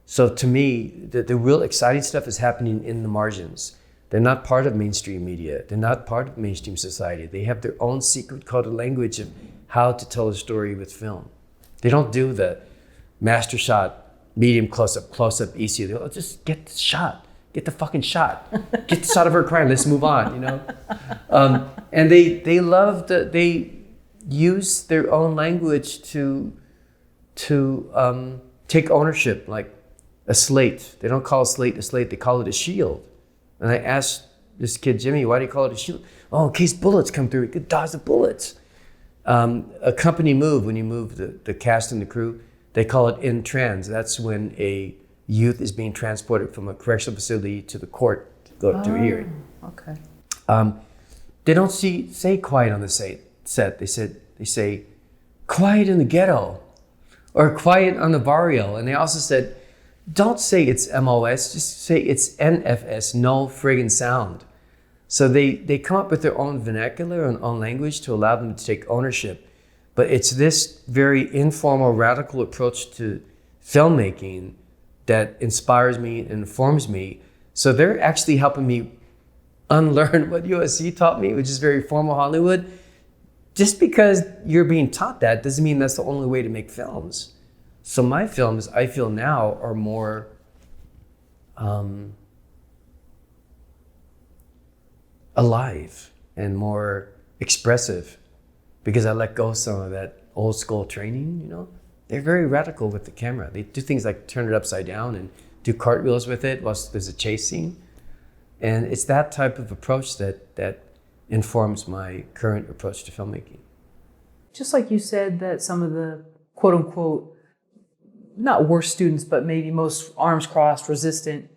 So to me, the real exciting stuff is happening in the margins. They're not part of mainstream media. They're not part of mainstream society. They have their own secret coded language of how to tell a story with film. They don't do the master shot, medium close-up, easy. They'll just get the shot. Get the fucking shot. Get the shot of her crying. Let's move on, you know? And they love they use their own language to take ownership, like a slate. They don't call a slate, they call it a shield. And I asked this kid, Jimmy, why do you call it a shield? Oh, in case bullets come through, it could dodge the bullets. A company move, when you move the cast and the crew, they call it in trans. That's when a youth is being transported from a correctional facility to the court to go to a hearing. Okay. They don't say quiet on the set. They say quiet in the ghetto or quiet on the barrio. And they also said, don't say it's MOS, just say it's NFS, no friggin' sound. So they come up with their own vernacular and own language to allow them to take ownership. But it's this very informal, radical approach to filmmaking that inspires me and informs me. So they're actually helping me unlearn what USC taught me, which is very formal Hollywood. Just because you're being taught that doesn't mean that's the only way to make films. So my films, I feel now, are more alive and more expressive because I let go of some of that old school training, you know? They're very radical with the camera. They do things like turn it upside down and do cartwheels with it whilst there's a chase scene. And it's that type of approach that informs my current approach to filmmaking. Just like you said that some of the quote unquote, not worst students, but maybe most arms crossed, resistant,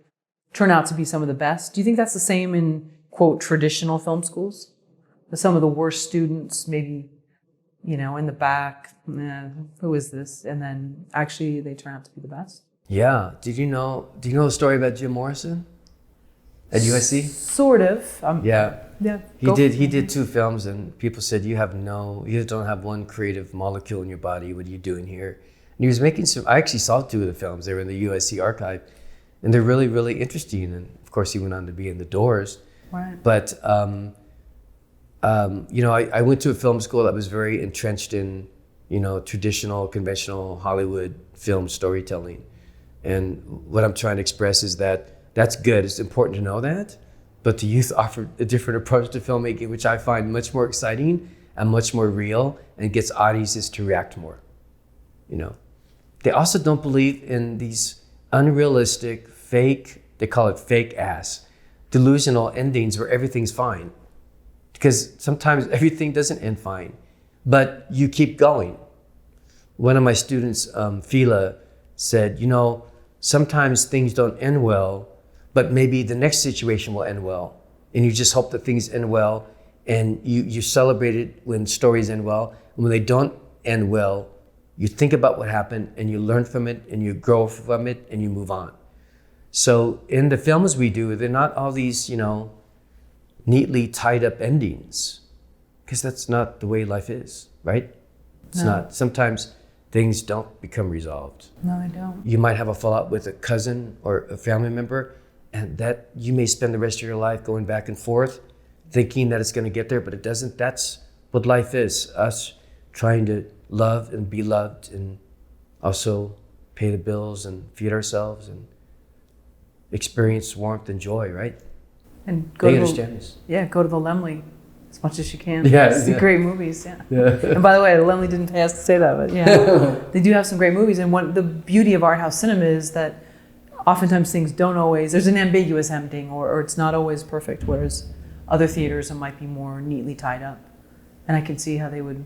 turn out to be some of the best. Do you think that's the same in quote traditional film schools? That some of the worst students maybe, you know, in the back, who is this? And then actually they turn out to be the best? Yeah. Do you know the story about Jim Morrison at USC? Sort of. Yeah. Yeah. He did 2 films and people said, you don't have one creative molecule in your body. What are you doing here? And he was making I actually saw 2 of the films. They were in the USC archive and they're really, really interesting. And of course he went on to be in The Doors. Right. But, you know, I went to a film school that was very entrenched in, you know, traditional, conventional Hollywood film storytelling. And what I'm trying to express is that that's good. It's important to know that. But the youth offer a different approach to filmmaking, which I find much more exciting and much more real and gets audiences to react more. You know, they also don't believe in these unrealistic, fake, they call it fake ass, delusional endings where everything's fine. Because sometimes everything doesn't end fine, but you keep going. One of my students, Fila, said, you know, sometimes things don't end well, but maybe the next situation will end well. And you just hope that things end well, and you celebrate it when stories end well. And when they don't end well, you think about what happened, and you learn from it, and you grow from it, and you move on. So in the films we do, they're not all these, you know, neatly tied up endings, because that's not the way life is, right? It's not. Sometimes things don't become resolved. No, they don't. You might have a fallout with a cousin or a family member, and that you may spend the rest of your life going back and forth, thinking that it's going to get there, but it doesn't. That's what life is, us trying to love and be loved and also pay the bills and feed ourselves and experience warmth and joy, right? And they understand this. Yeah, go to the Lemley as much as you can. Yeah, See great movies, yeah. And by the way, the Lemley didn't pay us to say that, but yeah, they do have some great movies. And the beauty of art house cinema is that oftentimes things don't always, there's an ambiguous ending, or it's not always perfect, whereas other theaters it might be more neatly tied up. And I can see how they would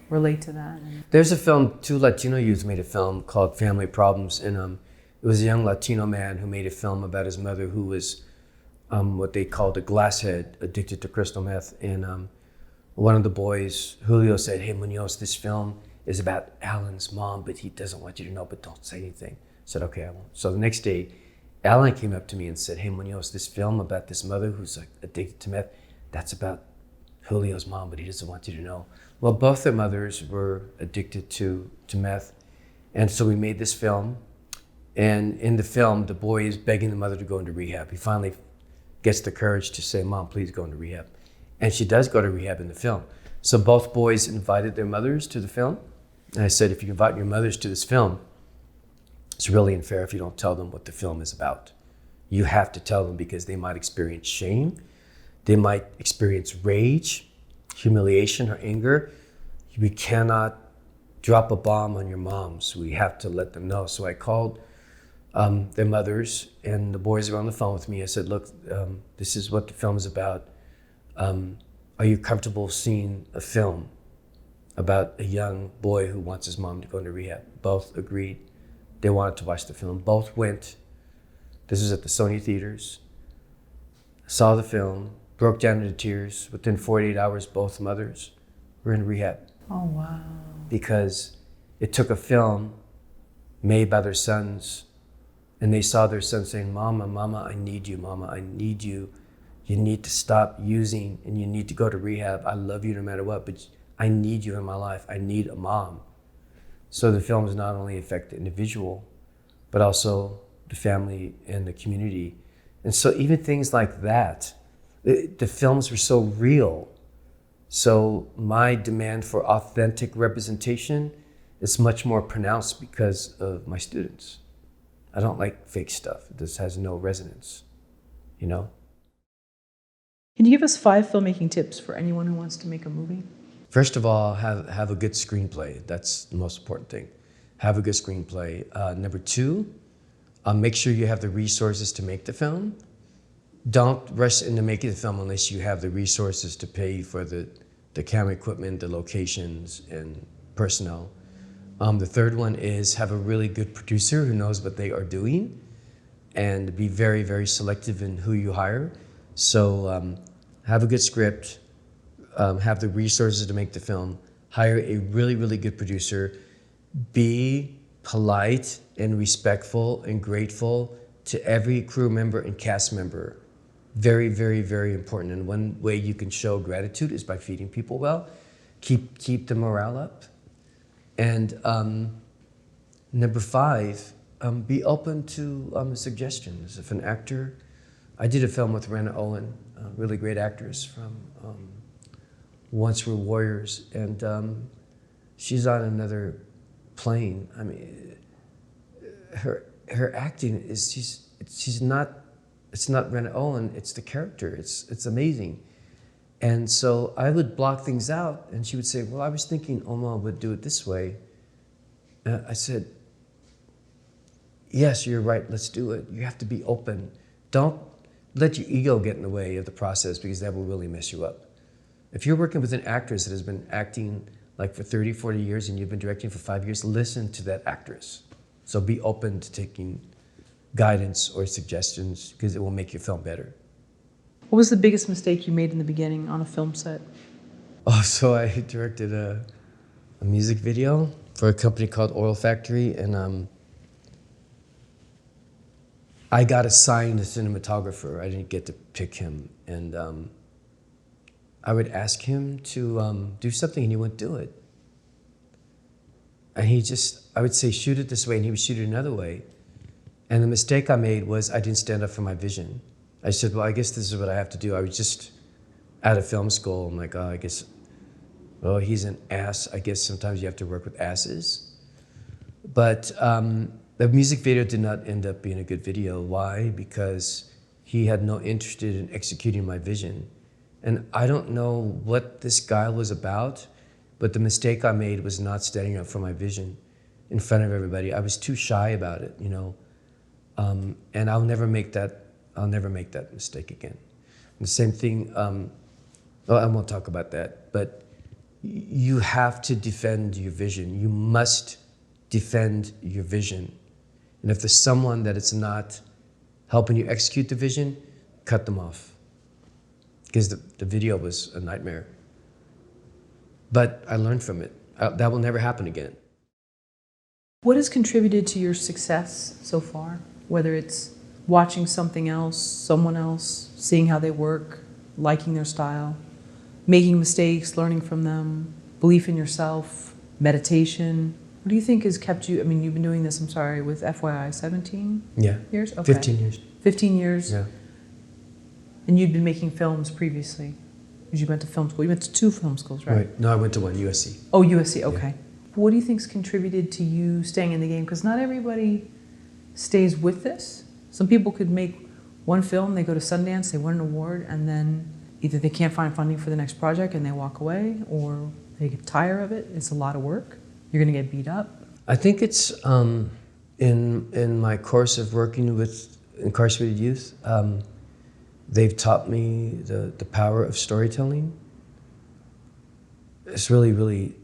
relate to that. There's a film, two Latino youths made a film called Family Problems, and it was a young Latino man who made a film about his mother who was what they called a glasshead, addicted to crystal meth. And one of the boys, Julio, said, "Hey, Munoz, this film is about Alan's mom, but he doesn't want you to know, but don't say anything." I said, "Okay, I won't." So the next day, Alan came up to me and said, "Hey, Munoz, this film about this mother who's like addicted to meth, that's about Julio's mom, but he doesn't want you to know." Well, both their mothers were addicted to meth. And so we made this film. And in the film, the boy is begging the mother to go into rehab. He finally gets the courage to say, "Mom, please go into rehab." And she does go to rehab in the film. So both boys invited their mothers to the film. And I said, if you invite your mothers to this film, it's really unfair if you don't tell them what the film is about. You have to tell them because they might experience shame. They might experience rage, humiliation, or anger. We cannot drop a bomb on your moms. We have to let them know. So I called their mothers, and the boys were on the phone with me. I said, "Look, this is what the film is about. Are you comfortable seeing a film about a young boy who wants his mom to go into rehab?" Both agreed. They wanted to watch the film. Both went. This was at the Sony theaters. Saw the film, broke down into tears. Within 48 hours, both mothers were in rehab. Oh, wow. Because it took a film made by their sons, and they saw their son saying, "Mama, Mama, I need you. Mama, I need you. You need to stop using, and you need to go to rehab. I love you no matter what, but I need you in my life. I need a mom." So the films not only affect the individual, but also the family and the community. And so even things like that, the films were so real. So my demand for authentic representation is much more pronounced because of my students. I don't like fake stuff. This has no resonance, you know? Can you give us 5 filmmaking tips for anyone who wants to make a movie? First of all, have a good screenplay. That's the most important thing. Have a good screenplay. Number 2, make sure you have the resources to make the film. Don't rush into making the film unless you have the resources to pay for the camera equipment, the locations, and personnel. The third one is have a really good producer who knows what they are doing, and be very, very selective in who you hire. So have a good script, have the resources to make the film, hire a really, really good producer, be polite and respectful and grateful to every crew member and cast member. Very, very, very important. And one way you can show gratitude is by feeding people well. Keep the morale up. And number 5, be open to suggestions. If an actor, I did a film with Rena Owen, a really great actress from Once Were Warriors, and she's on another plane. I mean, her acting is she's not. It's not Rena Owen, it's the character. It's amazing. And so I would block things out, and she would say, "Well, I was thinking Oma would do it this way." I said, "Yes, you're right, let's do it." You have to be open. Don't let your ego get in the way of the process, because that will really mess you up. If you're working with an actress that has been acting like for 30, 40 years, and you've been directing for 5 years, listen to that actress. So be open to taking guidance or suggestions, because it will make your film better. What was the biggest mistake you made in the beginning on a film set? Oh, so I directed a music video for a company called Oil Factory, and I got assigned a cinematographer. I didn't get to pick him, and I would ask him to do something, and he wouldn't do it. And I would say, "Shoot it this way," and he would shoot it another way. And the mistake I made was I didn't stand up for my vision. I said, "Well, I guess this is what I have to do." I was just out of film school. I'm like, "Oh, I guess, well, he's an ass. I guess sometimes you have to work with asses." But the music video did not end up being a good video. Why? Because he had no interest in executing my vision. And I don't know what this guy was about, but the mistake I made was not standing up for my vision in front of everybody. I was too shy about it, you know. And I'll never make that mistake again. And the same thing, well, I won't talk about that, but you have to defend your vision. You must defend your vision. And if there's someone that it's not helping you execute the vision, cut them off. Because the video was a nightmare. But I learned from it. That will never happen again. What has contributed to your success so far? Whether it's watching something else, someone else, seeing how they work, liking their style, making mistakes, learning from them, belief in yourself, meditation. What do you think has kept you, I mean, you've been doing this, I'm sorry, with FYI 17 years? Okay. 15 years. 15 years? Yeah. And you'd been making films previously? Because you went to film school. You went to 2 film schools, right? Right. No, I went to one, USC. Oh, USC, okay. Yeah. What do you think's contributed to you staying in the game? Because not everybody stays with this. Some people could make one film, they go to Sundance, they win an award, and then either they can't find funding for the next project and they walk away, or they get tired of it. It's a lot of work. You're going to get beat up. I think it's in my course of working with incarcerated youth, they've taught me the power of storytelling. It's really, really,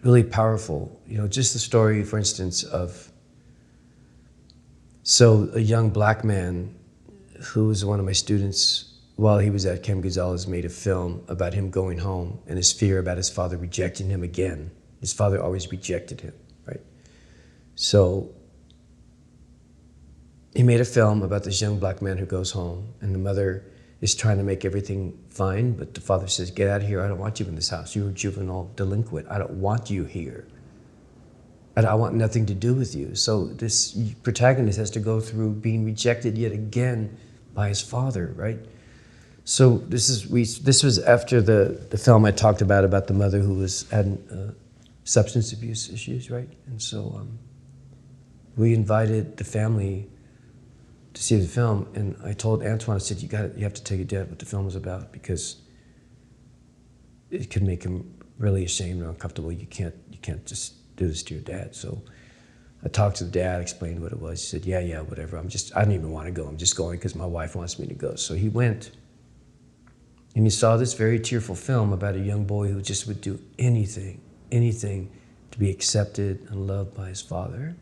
really powerful. You know, just the story, for instance, of a young black man who was one of my students while he was at Camp Gonzalez made a film about him going home and his fear about his father rejecting him again. His father always rejected him, right? So he made a film about this young black man who goes home, and the mother is trying to make everything fine, but the father says, "Get out of here, I don't want you in this house. You're a juvenile delinquent. I don't want you here. I want nothing to do with you." So this protagonist has to go through being rejected yet again by his father, right? So this was after the film I talked about the mother who had substance abuse issues, right? And so we invited the family to see the film, and I told Antoine, I said, you have to tell your dad what the film is about, because it could make him really ashamed or uncomfortable. You can't just do this to your dad. So I talked to the dad, explained what it was. He said, yeah, whatever. I don't even want to go. I'm just going because my wife wants me to go. So he went, and he saw this very tearful film about a young boy who just would do anything to be accepted and loved by his father.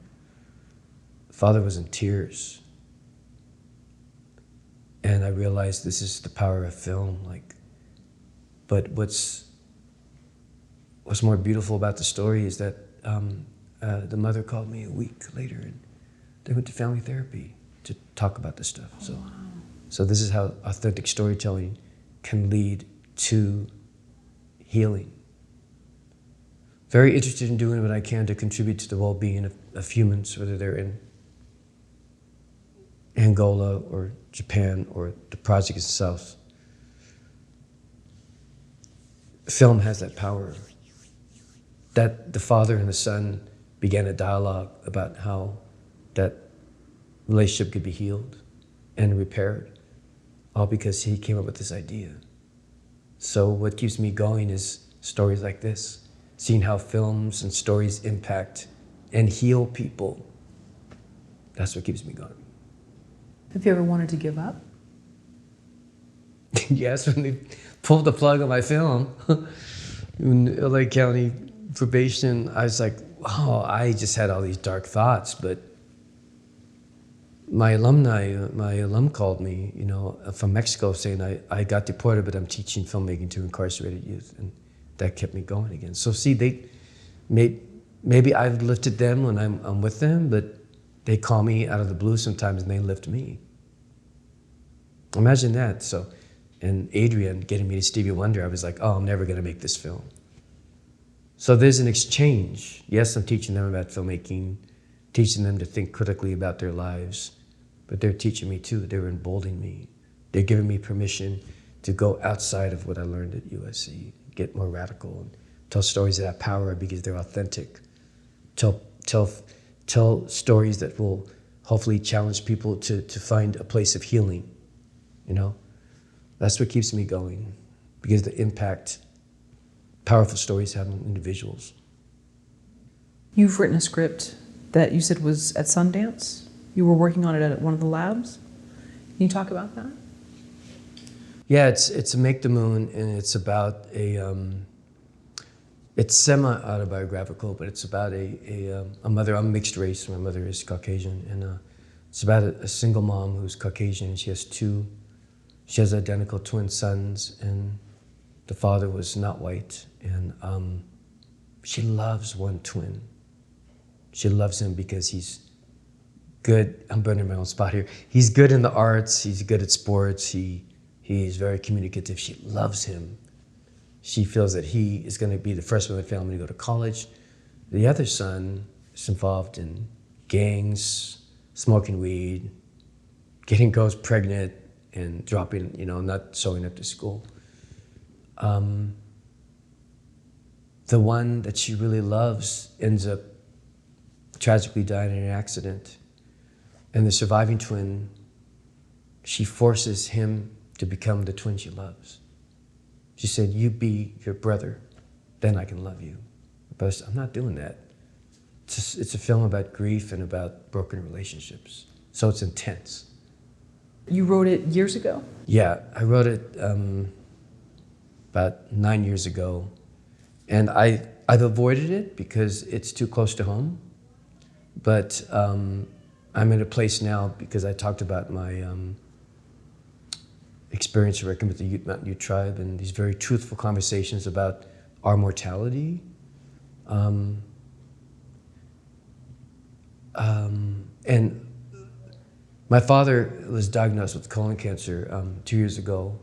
The father was in tears. And I realized this is the power of film. But what's more beautiful about the story is that the mother called me a week later, and they went to family therapy to talk about this stuff. So, wow. So this is how authentic storytelling can lead to healing. Very interested in doing what I can to contribute to the well-being of humans, whether they're in Angola or Japan or the project itself. Film has that power. That the father and the son began a dialogue about how that relationship could be healed and repaired, all because he came up with this idea. So what keeps me going is stories like this, seeing how films and stories impact and heal people. That's what keeps me going. Have you ever wanted to give up? Yes, when they pulled the plug on my film in LA County probation, I was like, wow, I just had all these dark thoughts. But my alum called me, from Mexico, saying I got deported, but I'm teaching filmmaking to incarcerated youth, and that kept me going again. So see, maybe I've lifted them when I'm with them, but they call me out of the blue sometimes and they lift me. Imagine that. So, and Adrian getting me to Stevie Wonder, I was like, oh, I'm never going to make this film. So there's an exchange. Yes, I'm teaching them about filmmaking, teaching them to think critically about their lives, but they're teaching me too. They're emboldening me. They're giving me permission to go outside of what I learned at USC, get more radical, and tell stories that have power because they're authentic. Tell stories that will hopefully challenge people to find a place of healing. That's what keeps me going, because the impact powerful stories have on individuals. You've written a script that you said was at Sundance? You were working on it at one of the labs. Can you talk about that? Yeah, it's a Make the Moon, and it's about it's semi-autobiographical, but it's about a mother. I'm mixed race. My mother is Caucasian, and it's about a single mom who's Caucasian. She has identical twin sons, and the father was not white, and she loves one twin. She loves him because he's good. I'm burning my own spot here. He's good in the arts. He's good at sports. He's very communicative. She loves him. She feels that he is going to be the first one in the family to go to college. The other son is involved in gangs, smoking weed, getting girls pregnant, and dropping, not showing up to school. The one that she really loves ends up tragically dying in an accident. And the surviving twin, she forces him to become the twin she loves. She said, "You be your brother, then I can love you." But I'm not doing that. It's a film about grief and about broken relationships. So it's intense. You wrote it years ago? Yeah, I wrote it about 9 years ago. And I've avoided it because it's too close to home. But I'm in a place now because I talked about my experience working with the Mountain Ute tribe and these very truthful conversations about our mortality. And my father was diagnosed with colon cancer 2 years ago.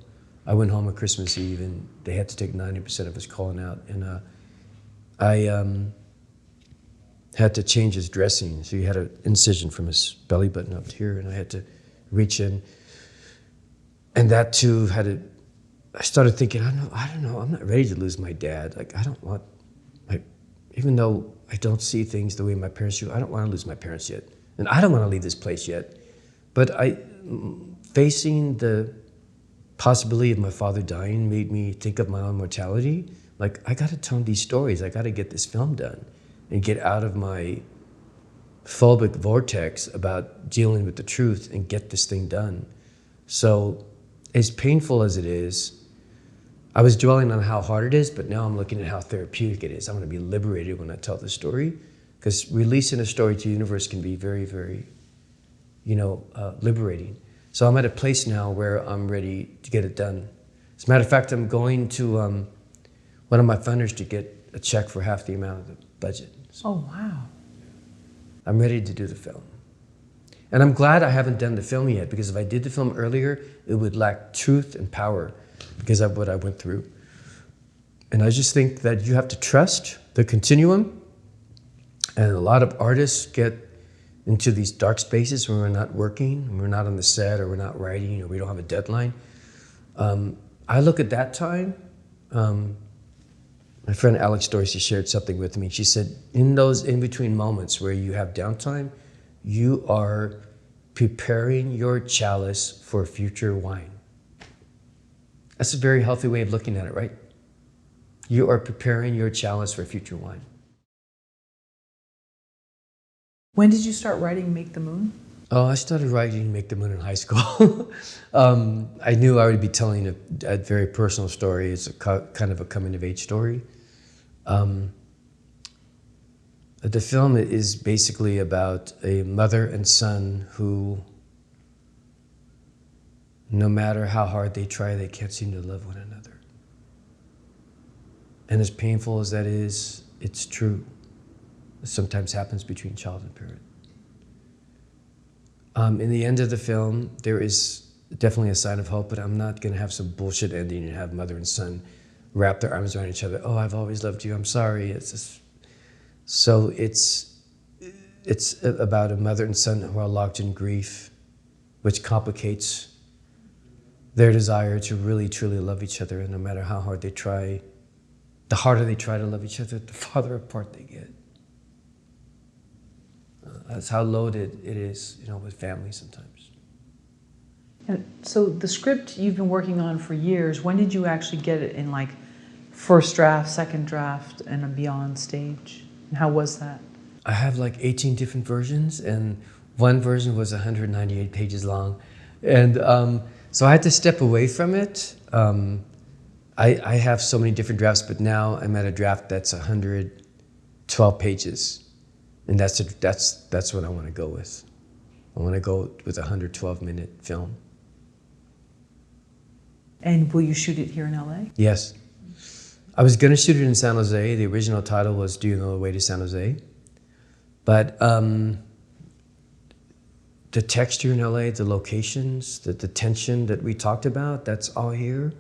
I went home on Christmas Eve and they had to take 90% of his colon out. And I had to change his dressing. So he had an incision from his belly button up here, and I had to reach in. And that too I started thinking, I don't know, I'm not ready to lose my dad. Like, even though I don't see things the way my parents do, I don't want to lose my parents yet. And I don't want to leave this place yet. But facing the possibility of my father dying made me think of my own mortality. Like, I got to tell these stories. I got to get this film done and get out of my phobic vortex about dealing with the truth and get this thing done. So as painful as it is, I was dwelling on how hard it is, but now I'm looking at how therapeutic it is. I'm going to be liberated when I tell the story, because releasing a story to the universe can be very, very, liberating. So I'm at a place now where I'm ready to get it done. As a matter of fact, I'm going to one of my funders to get a check for half the amount of the budget. So oh, wow. I'm ready to do the film. And I'm glad I haven't done the film yet, because if I did the film earlier, it would lack truth and power because of what I went through. And I just think that you have to trust the continuum. And a lot of artists get into these dark spaces when we're not working, when we're not on the set, or we're not writing, or we don't have a deadline. I look at that time. My friend Alex Dorsey shared something with me. She said, in those in-between moments where you have downtime, you are preparing your chalice for future wine. That's a very healthy way of looking at it, right? You are preparing your chalice for future wine. When did you start writing Make the Moon? Oh, I started writing Make the Moon in high school. I knew I would be telling a very personal story. It's kind of a coming-of-age story. The film is basically about a mother and son who, no matter how hard they try, they can't seem to love one another. And as painful as that is, it's true. It sometimes happens between child and parent. In the end of the film, there is definitely a sign of hope, but I'm not going to have some bullshit ending and have mother and son wrap their arms around each other. Oh, I've always loved you. I'm sorry. So it's about a mother and son who are locked in grief, which complicates their desire to really, truly love each other. And no matter how hard they try, the harder they try to love each other, the farther apart they get. That's how loaded it is, with family sometimes. And so the script you've been working on for years, when did you actually get it in first draft, second draft, and a beyond stage? And how was that? I have 18 different versions, and One version was 198 pages long. And so I had to step away from it. I have so many different drafts, but now I'm at a draft that's 112 pages. And that's what I want to go with. I want to go with a 112-minute film. And will you shoot it here in LA? Yes. I was going to shoot it in San Jose. The original title was Do You Know the Way to San Jose? But the texture in LA, the locations, the tension that we talked about, that's all here.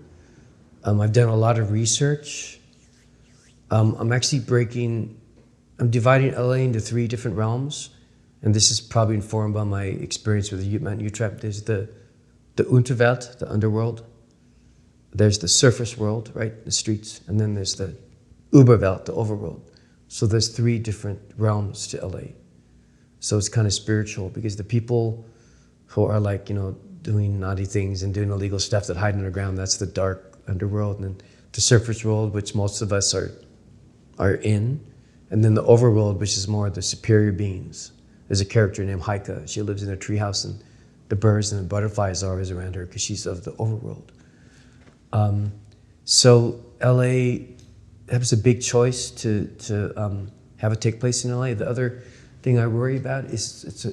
I've done a lot of research. I'm dividing LA into 3 different realms. And this is probably informed by my experience with the Mountain U-Trap. There's the Unterwelt, the underworld. There's the surface world, right, the streets. And then there's the Überwelt, the overworld. So there's 3 different realms to LA. So it's kind of spiritual because the people who are like, you know, doing naughty things and doing illegal stuff that hide underground, that's the dark underworld. And then the surface world, which most of us are in. And then the overworld, which is more the superior beings. There's a character named Heike. She lives in a treehouse and the birds and the butterflies are always around her because she's of the overworld. So LA, that was a big choice to have it take place in LA. The other thing I worry about is it's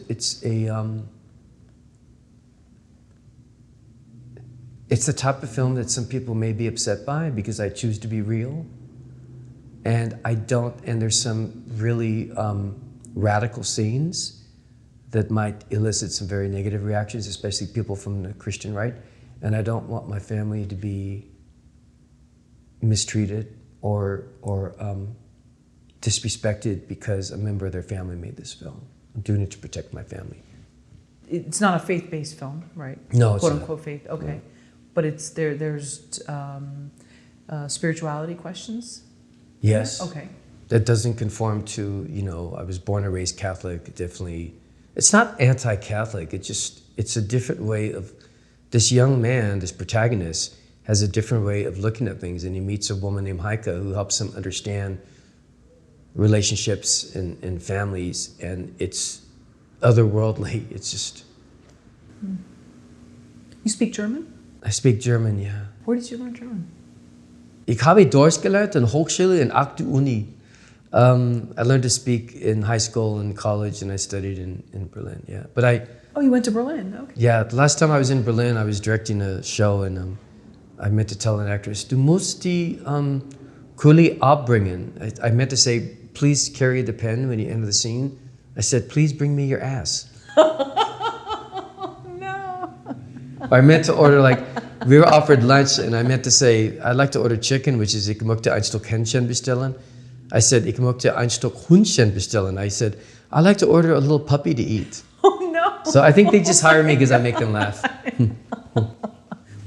the type of film that some people may be upset by because I choose to be real. And I don't, and there's some really radical scenes that might elicit some very negative reactions, especially people from the Christian right. And I don't want my family to be mistreated or disrespected because a member of their family made this film. I'm doing it to protect my family. It's not a faith-based film, right? No, it's quote not. unquote faith. Okay, No. But it's there's spirituality questions. Yes. Okay. That doesn't conform to, you know, I was born and raised Catholic. Definitely, it's not anti-Catholic. It's a different way of, this young man, this protagonist, has a different way of looking at things, and he meets a woman named Heike who helps him understand relationships and families, and it's otherworldly. It's just. You speak German? I speak German, yeah. Where did you learn German? Ich habe Deutsch gelernt in Hochschule und auch die Uni. I learned to speak in high school and college, and I studied in Berlin, yeah. But Oh, you went to Berlin, okay. yeah, the last time I was in Berlin, I was directing a show, and I meant to tell an actress, du musst die Kuli abbringen. I meant to say, please carry the pen when you enter the scene. I said, please bring me your ass. No. I meant to order, like, we were offered lunch, and I meant to say, I'd like to order chicken, which is, ich möchte ein Stück Hähnchen bestellen. I said, ich möchte ein Stück Hühnchen bestellen. I said, I'd like to order a little puppy to eat. Oh, no. So I think they just hire me because I make them laugh.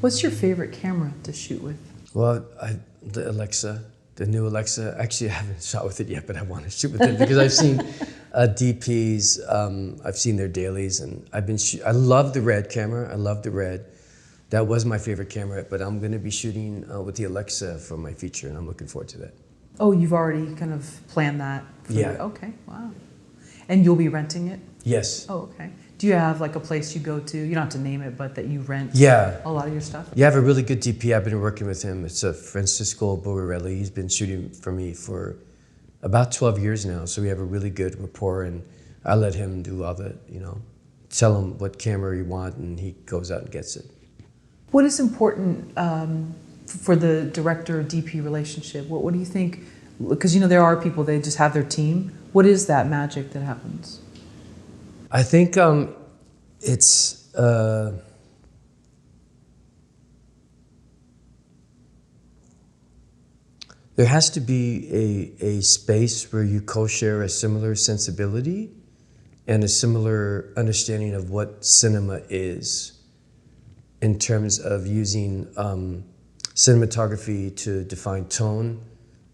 What's your favorite camera to shoot with? Well, the Alexa, the new Alexa. Actually, I haven't shot with it yet, but I want to shoot with it because I've seen DPs. I've seen their dailies, and I love the Red camera. I love the Red. That was my favorite camera, but I'm going to be shooting with the Alexa for my feature, and I'm looking forward to that. Oh, you've already kind of planned that? Yeah. Okay, wow. And you'll be renting it? Yes. Oh, okay. Do you have like a place you go to? You don't have to name it, but that you rent Yeah. a lot of your stuff? You have a really good DP. I've been working with him. It's Francisco Bogarelli. He's been shooting for me for about 12 years now, so we have a really good rapport, and I let him do all the, tell him what camera you want, and he goes out and gets it. What is important for the director-DP relationship? What do you think? Because, there are people, they just have their team. What is that magic that happens? I think it's there has to be a space where you co-share a similar sensibility and a similar understanding of what cinema is in terms of using cinematography to define tone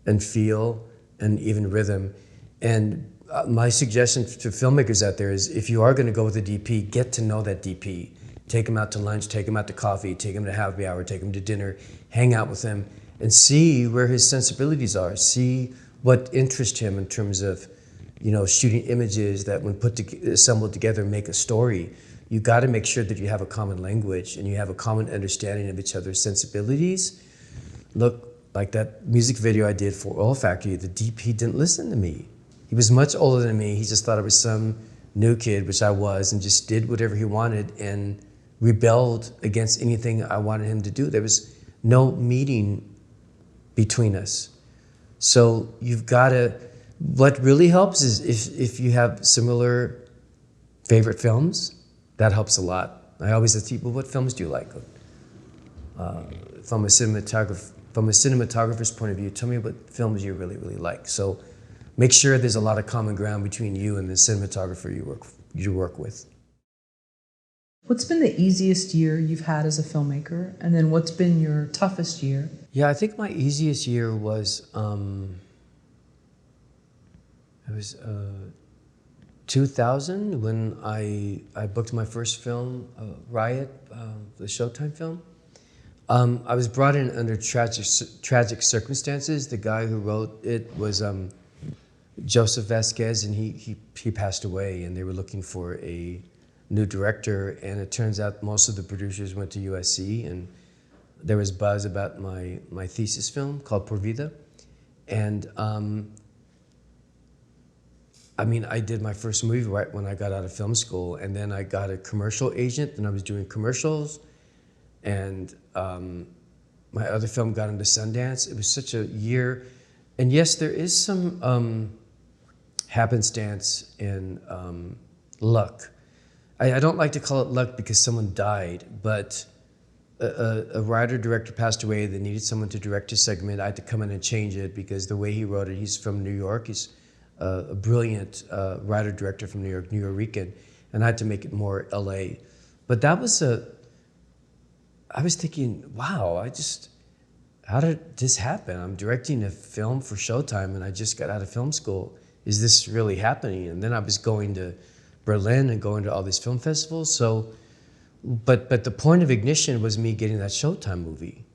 and feel and even rhythm. And my suggestion to filmmakers out there is, if you are going to go with a DP, get to know that DP. Take him out to lunch, take him out to coffee, take him to happy hour, take him to dinner, hang out with him, and see where his sensibilities are. See what interests him in terms of, shooting images that when assembled together make a story, you got to make sure that you have a common language and you have a common understanding of each other's sensibilities. Look, like that music video I did for Oil Factory, the DP didn't listen to me. He was much older than me. He just thought I was some new kid, which I was, and just did whatever he wanted and rebelled against anything I wanted him to do. There was no meeting between us. So you've got to, what really helps is if you have similar favorite films, that helps a lot. I always ask people, what films do you like? From a cinematographer's point of view, tell me what films you really, really like. So make sure there's a lot of common ground between you and the cinematographer you work with. What's been the easiest year you've had as a filmmaker? And then what's been your toughest year? Yeah, I think my easiest year was, 2000 when I booked my first film, Riot, the Showtime film. I was brought in under tragic circumstances. The guy who wrote it was Joseph Vasquez, and he passed away, and they were looking for a new director, and it turns out most of the producers went to USC, and there was buzz about my thesis film called Por Vida. And I did my first movie right when I got out of film school, and then I got a commercial agent, and I was doing commercials, and my other film got into Sundance. It was such a year, and yes, there is some happenstance and luck. I don't like to call it luck because someone died, but a writer-director passed away that needed someone to direct his segment. I had to come in and change it because the way he wrote it, he's from New York. He's a brilliant writer-director from New York, New Yorican, and I had to make it more LA. But that was I was thinking, wow, how did this happen? I'm directing a film for Showtime and I just got out of film school. Is this really happening? And then I was going to Berlin and going to all these film festivals. So, but the point of ignition was me getting that Showtime movie.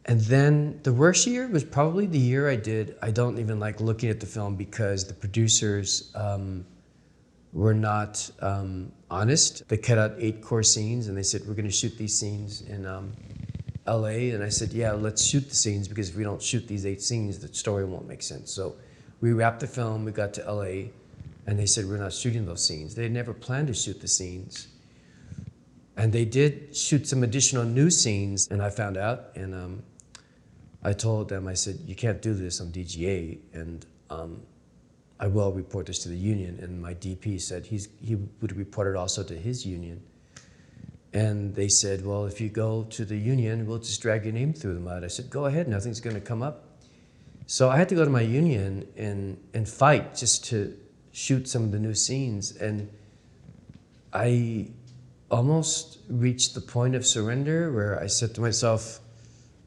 And then the worst year was probably the year I don't even like looking at the film because the producers were not honest. They cut out 8 core scenes and they said, we're gonna shoot these scenes in LA. And I said, yeah, let's shoot the scenes because if we don't shoot these 8 scenes, the story won't make sense. So we wrapped the film, we got to LA, and they said, we're not shooting those scenes. They had never planned to shoot the scenes. And they did shoot some additional new scenes, and I found out, and I told them, I said, you can't do this on DGA, and I will report this to the union. And my DP said he would report it also to his union. And they said, well, if you go to the union, we'll just drag your name through the mud. I said, go ahead, nothing's gonna come up. So I had to go to my union and fight just to shoot some of the new scenes. And I almost reached the point of surrender where I said to myself,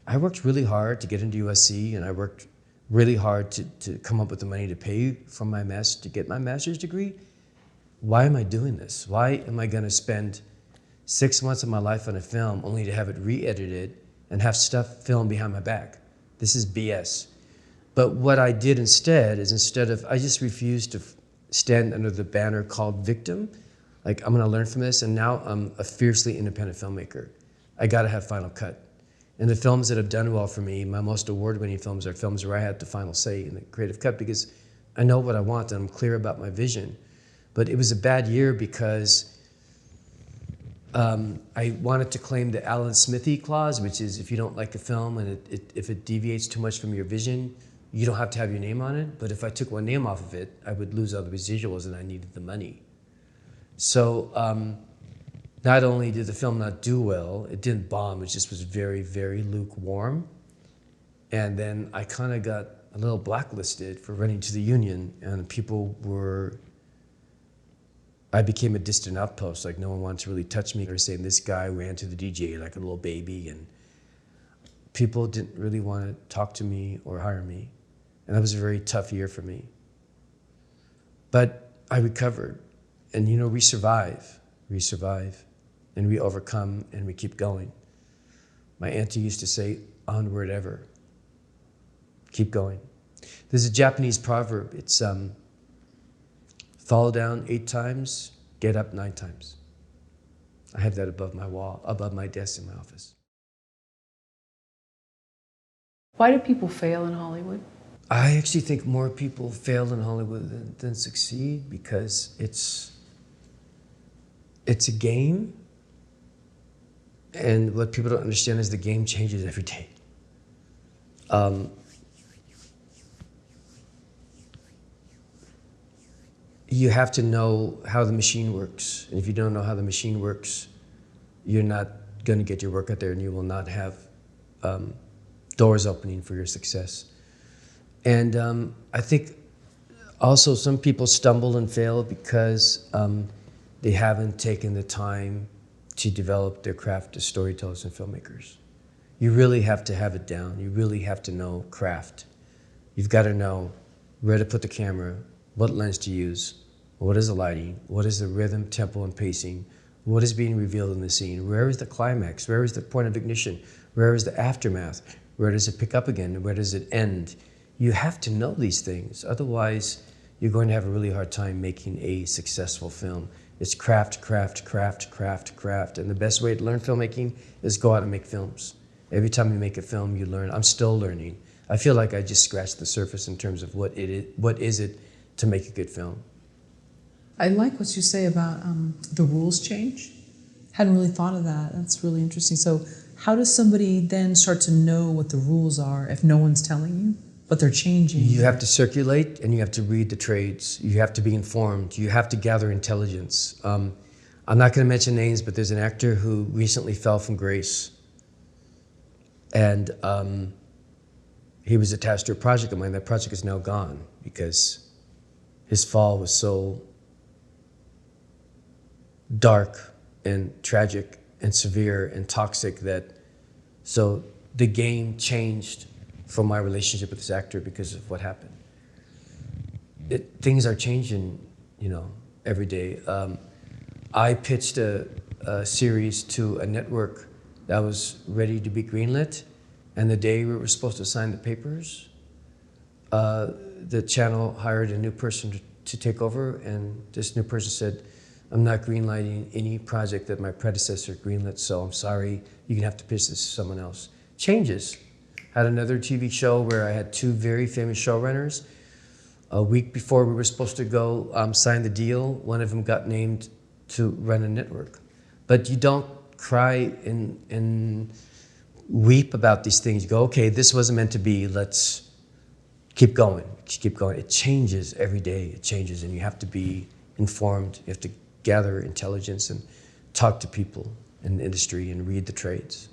I worked really hard to get into USC, and I worked really hard to come up with the money to pay for to get my master's degree. Why am I doing this? Why am I gonna spend 6 months of my life on a film only to have it re-edited and have stuff filmed behind my back? This is BS. But what I did instead is I just refused to stand under the banner called victim. Like, I'm gonna learn from this, and now I'm a fiercely independent filmmaker. I gotta have final cut. And the films that have done well for me, my most award-winning films are films where I had the final say in the creative cut because I know what I want and I'm clear about my vision. But it was a bad year because I wanted to claim the Alan Smithy clause, which is if you don't like a film and if it deviates too much from your vision, you don't have to have your name on it. But if I took one name off of it, I would lose all the residuals and I needed the money. So not only did the film not do well, it didn't bomb, it just was very, very lukewarm. And then I kind of got a little blacklisted for running to the union, and I became a distant outpost. Like, no one wanted to really touch me. They were saying this guy ran to the DJ like a little baby, and people didn't really want to talk to me or hire me. And that was a very tough year for me. But I recovered, and we survive, and we overcome, and we keep going. My auntie used to say, onward ever. Keep going. There's a Japanese proverb. It's fall down 8 times, get up 9 times. I have that above my wall, above my desk in my office. Why do people fail in Hollywood? I actually think more people fail in Hollywood than succeed because it's a game, and what people don't understand is the game changes every day. You have to know how the machine works, and if you don't know how the machine works, you're not going to get your work out there, and you will not have doors opening for your success. And I think also some people stumble and fail because they haven't taken the time to develop their craft as storytellers and filmmakers. You really have to have it down. You really have to know craft. You've got to know where to put the camera, what lens to use, what is the lighting, what is the rhythm, tempo, and pacing, what is being revealed in the scene, where is the climax, where is the point of ignition, where is the aftermath, where does it pick up again, where does it end? You have to know these things, otherwise you're going to have a really hard time making a successful film. It's craft, craft, craft, craft, craft, and the best way to learn filmmaking is go out and make films. Every time you make a film, you learn. I'm still learning. I feel like I just scratched the surface in terms of what is it to make a good film. I like what you say about the rules change. Hadn't really thought of that. That's really interesting. So how does somebody then start to know what the rules are if no one's telling you, but they're changing? You have to circulate and you have to read the trades. You have to be informed. You have to gather intelligence. I'm not going to mention names, but there's an actor who recently fell from grace. And he was attached to a project of mine. That project is now gone because his fall was so dark and tragic and severe and toxic so the game changed from my relationship with this actor because of what happened. Things are changing, every day. I pitched a series to a network that was ready to be greenlit, and the day we were supposed to sign the papers, the channel hired a new person to take over, and this new person said, "I'm not greenlighting any project that my predecessor greenlit, so I'm sorry, you're gonna have to pitch this to someone else." Changes. Had another TV show where I had 2 very famous showrunners. A week before we were supposed to go sign the deal, one of them got named to run a network. But you don't cry and weep about these things. You go, okay, this wasn't meant to be, let's keep going, keep going. It changes every day, it changes, and you have to be informed. You have to gather intelligence and talk to people in the industry and read the trades.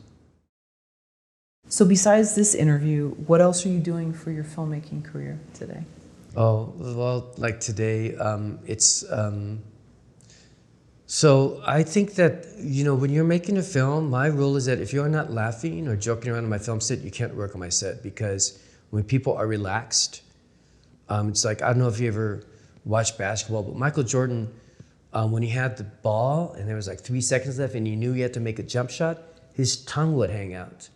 So besides this interview, what else are you doing for your filmmaking career today? Oh, well, like today, so I think that, when you're making a film, my rule is that if you're not laughing or joking around on my film set, you can't work on my set, because when people are relaxed, it's like, I don't know if you ever watched basketball, but Michael Jordan, when he had the ball and there was like 3 seconds left and he knew he had to make a jump shot, his tongue would hang out.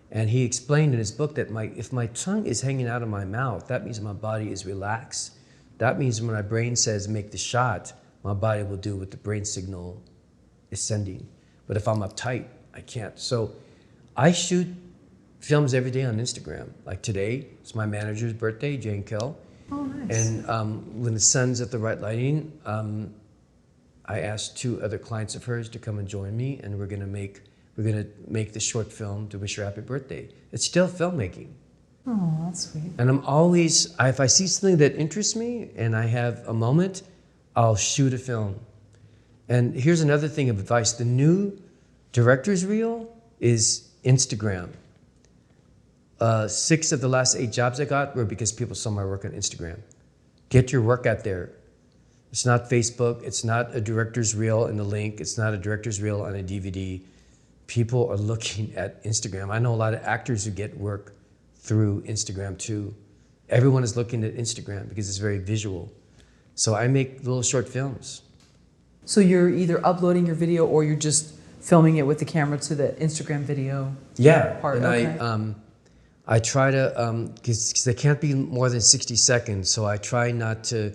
And he explained in his book that if my tongue is hanging out of my mouth, that means my body is relaxed. That means when my brain says make the shot, my body will do what the brain signal is sending. But if I'm uptight, I can't. So I shoot films every day on Instagram. Like today, it's my manager's birthday, Jane Kell. Oh, nice. And when the sun's at the right lighting, I asked 2 other clients of hers to come and join me, and we're gonna make the short film to wish her happy birthday. It's still filmmaking. Oh, that's sweet. And I'm always, if I see something that interests me and I have a moment, I'll shoot a film. And here's another thing of advice. The new director's reel is Instagram. 6 of the last 8 jobs I got were because people saw my work on Instagram. Get your work out there. It's not Facebook. It's not a director's reel in the link. It's not a director's reel on a DVD. People are looking at Instagram. I know a lot of actors who get work through Instagram too. Everyone is looking at Instagram because it's very visual. So I make little short films. So you're either uploading your video or you're just filming it with the camera to the Instagram video part? And okay. I try to, because they can't be more than 60 seconds, so I try not to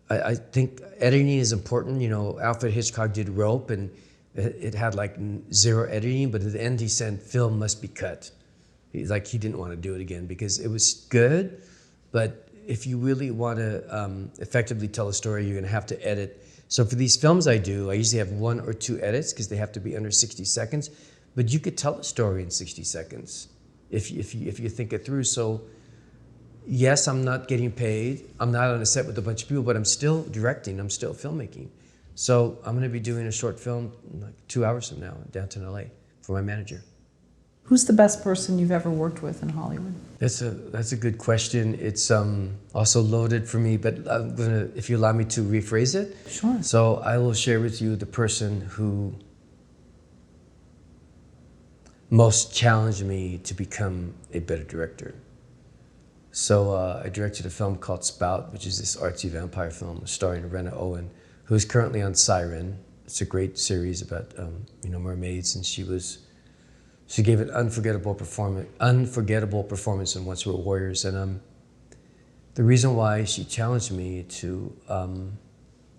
I think editing is important. You know, Alfred Hitchcock did Rope, and it had like 0 editing, but at the end he said, film must be cut. He's like, he didn't want to do it again because it was good, but if you really want to effectively tell a story, you're going to have to edit. So for these films I do, I usually have 1 or 2 edits because they have to be under 60 seconds, but you could tell a story in 60 seconds if you think it through. So yes, I'm not getting paid. I'm not on a set with a bunch of people, but I'm still directing. I'm still filmmaking. So I'm going to be doing a short film like 2 hours from now in downtown LA for my manager. Who's the best person you've ever worked with in Hollywood? That's a good question. It's also loaded for me, but I'm gonna, if you allow me to rephrase it. Sure. So I will share with you the person who most challenged me to become a better director. So I directed a film called Spout, which is this artsy vampire film starring Rena Owen, who is currently on Siren. It's a great series about mermaids, and she gave an unforgettable performance in Once We Were Warriors. And the reason why she challenged me to,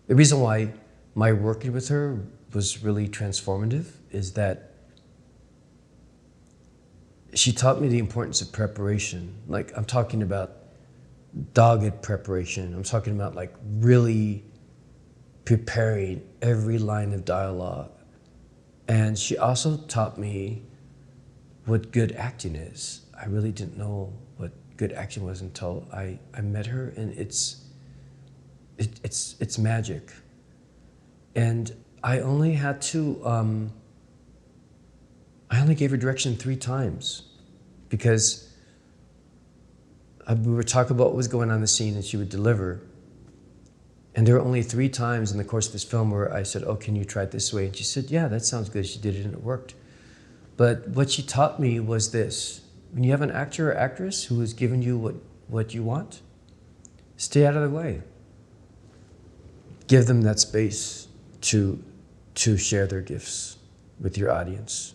the reason why my working with her was really transformative is that she taught me the importance of preparation. Like, I'm talking about dogged preparation. I'm talking about like really preparing every line of dialogue. And she also taught me what good acting is. I really didn't know what good acting was until I met her, and it's magic. And I only had to, I only gave her direction 3 times because we were talking about what was going on in the scene and she would deliver. And there were only 3 times in the course of this film where I said, oh, can you try it this way? And she said, yeah, that sounds good. She did it and it worked. But what she taught me was this: when you have an actor or actress who is giving you what you want, stay out of their way. Give them that space to share their gifts with your audience.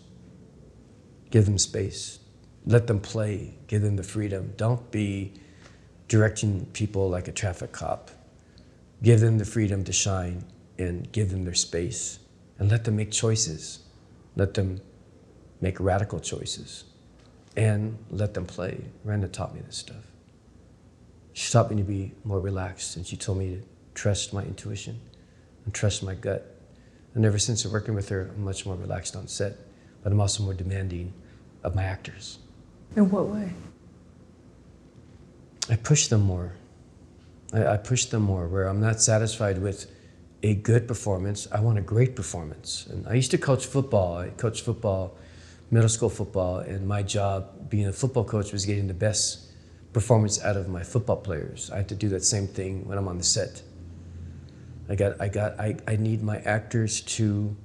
Give them space. Let them play. Give them the freedom. Don't be directing people like a traffic cop. Give them the freedom to shine and give them their space and let them make choices. Let them make radical choices and let them play. Rena taught me this stuff. She taught me to be more relaxed, and she told me to trust my intuition and trust my gut. And ever since working with her, I'm much more relaxed on set, but I'm also more demanding of my actors. In what way? I push them more. I push them more, where I'm not satisfied with a good performance. I want a great performance. And I used to coach football. I coached football, middle school football, and my job being a football coach was getting the best performance out of my football players. I had to do that same thing when I'm on the set. I need my actors to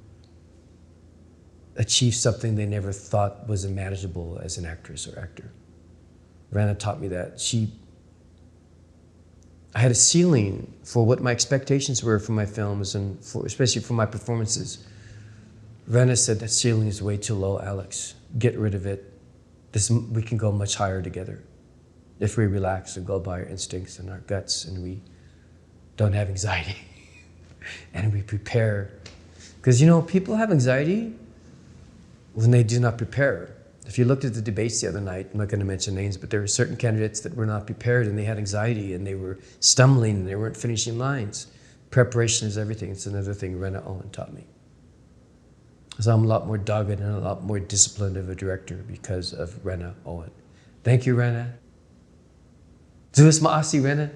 achieve something they never thought was manageable as an actress or actor. Rana taught me that. I had a ceiling for what my expectations were for my films and especially for my performances. Rana said, that ceiling is way too low, Alex. Get rid of it. We can go much higher together if we relax and go by our instincts and our guts and we don't have anxiety and we prepare. Because people have anxiety when they do not prepare. If you looked at the debates the other night, I'm not going to mention names, but there were certain candidates that were not prepared and they had anxiety and they were stumbling and they weren't finishing lines. Preparation is everything. It's another thing Rena Owen taught me. So I'm a lot more dogged and a lot more disciplined of a director because of Rena Owen. Thank you, Rena. Zeus Maasi, Rena.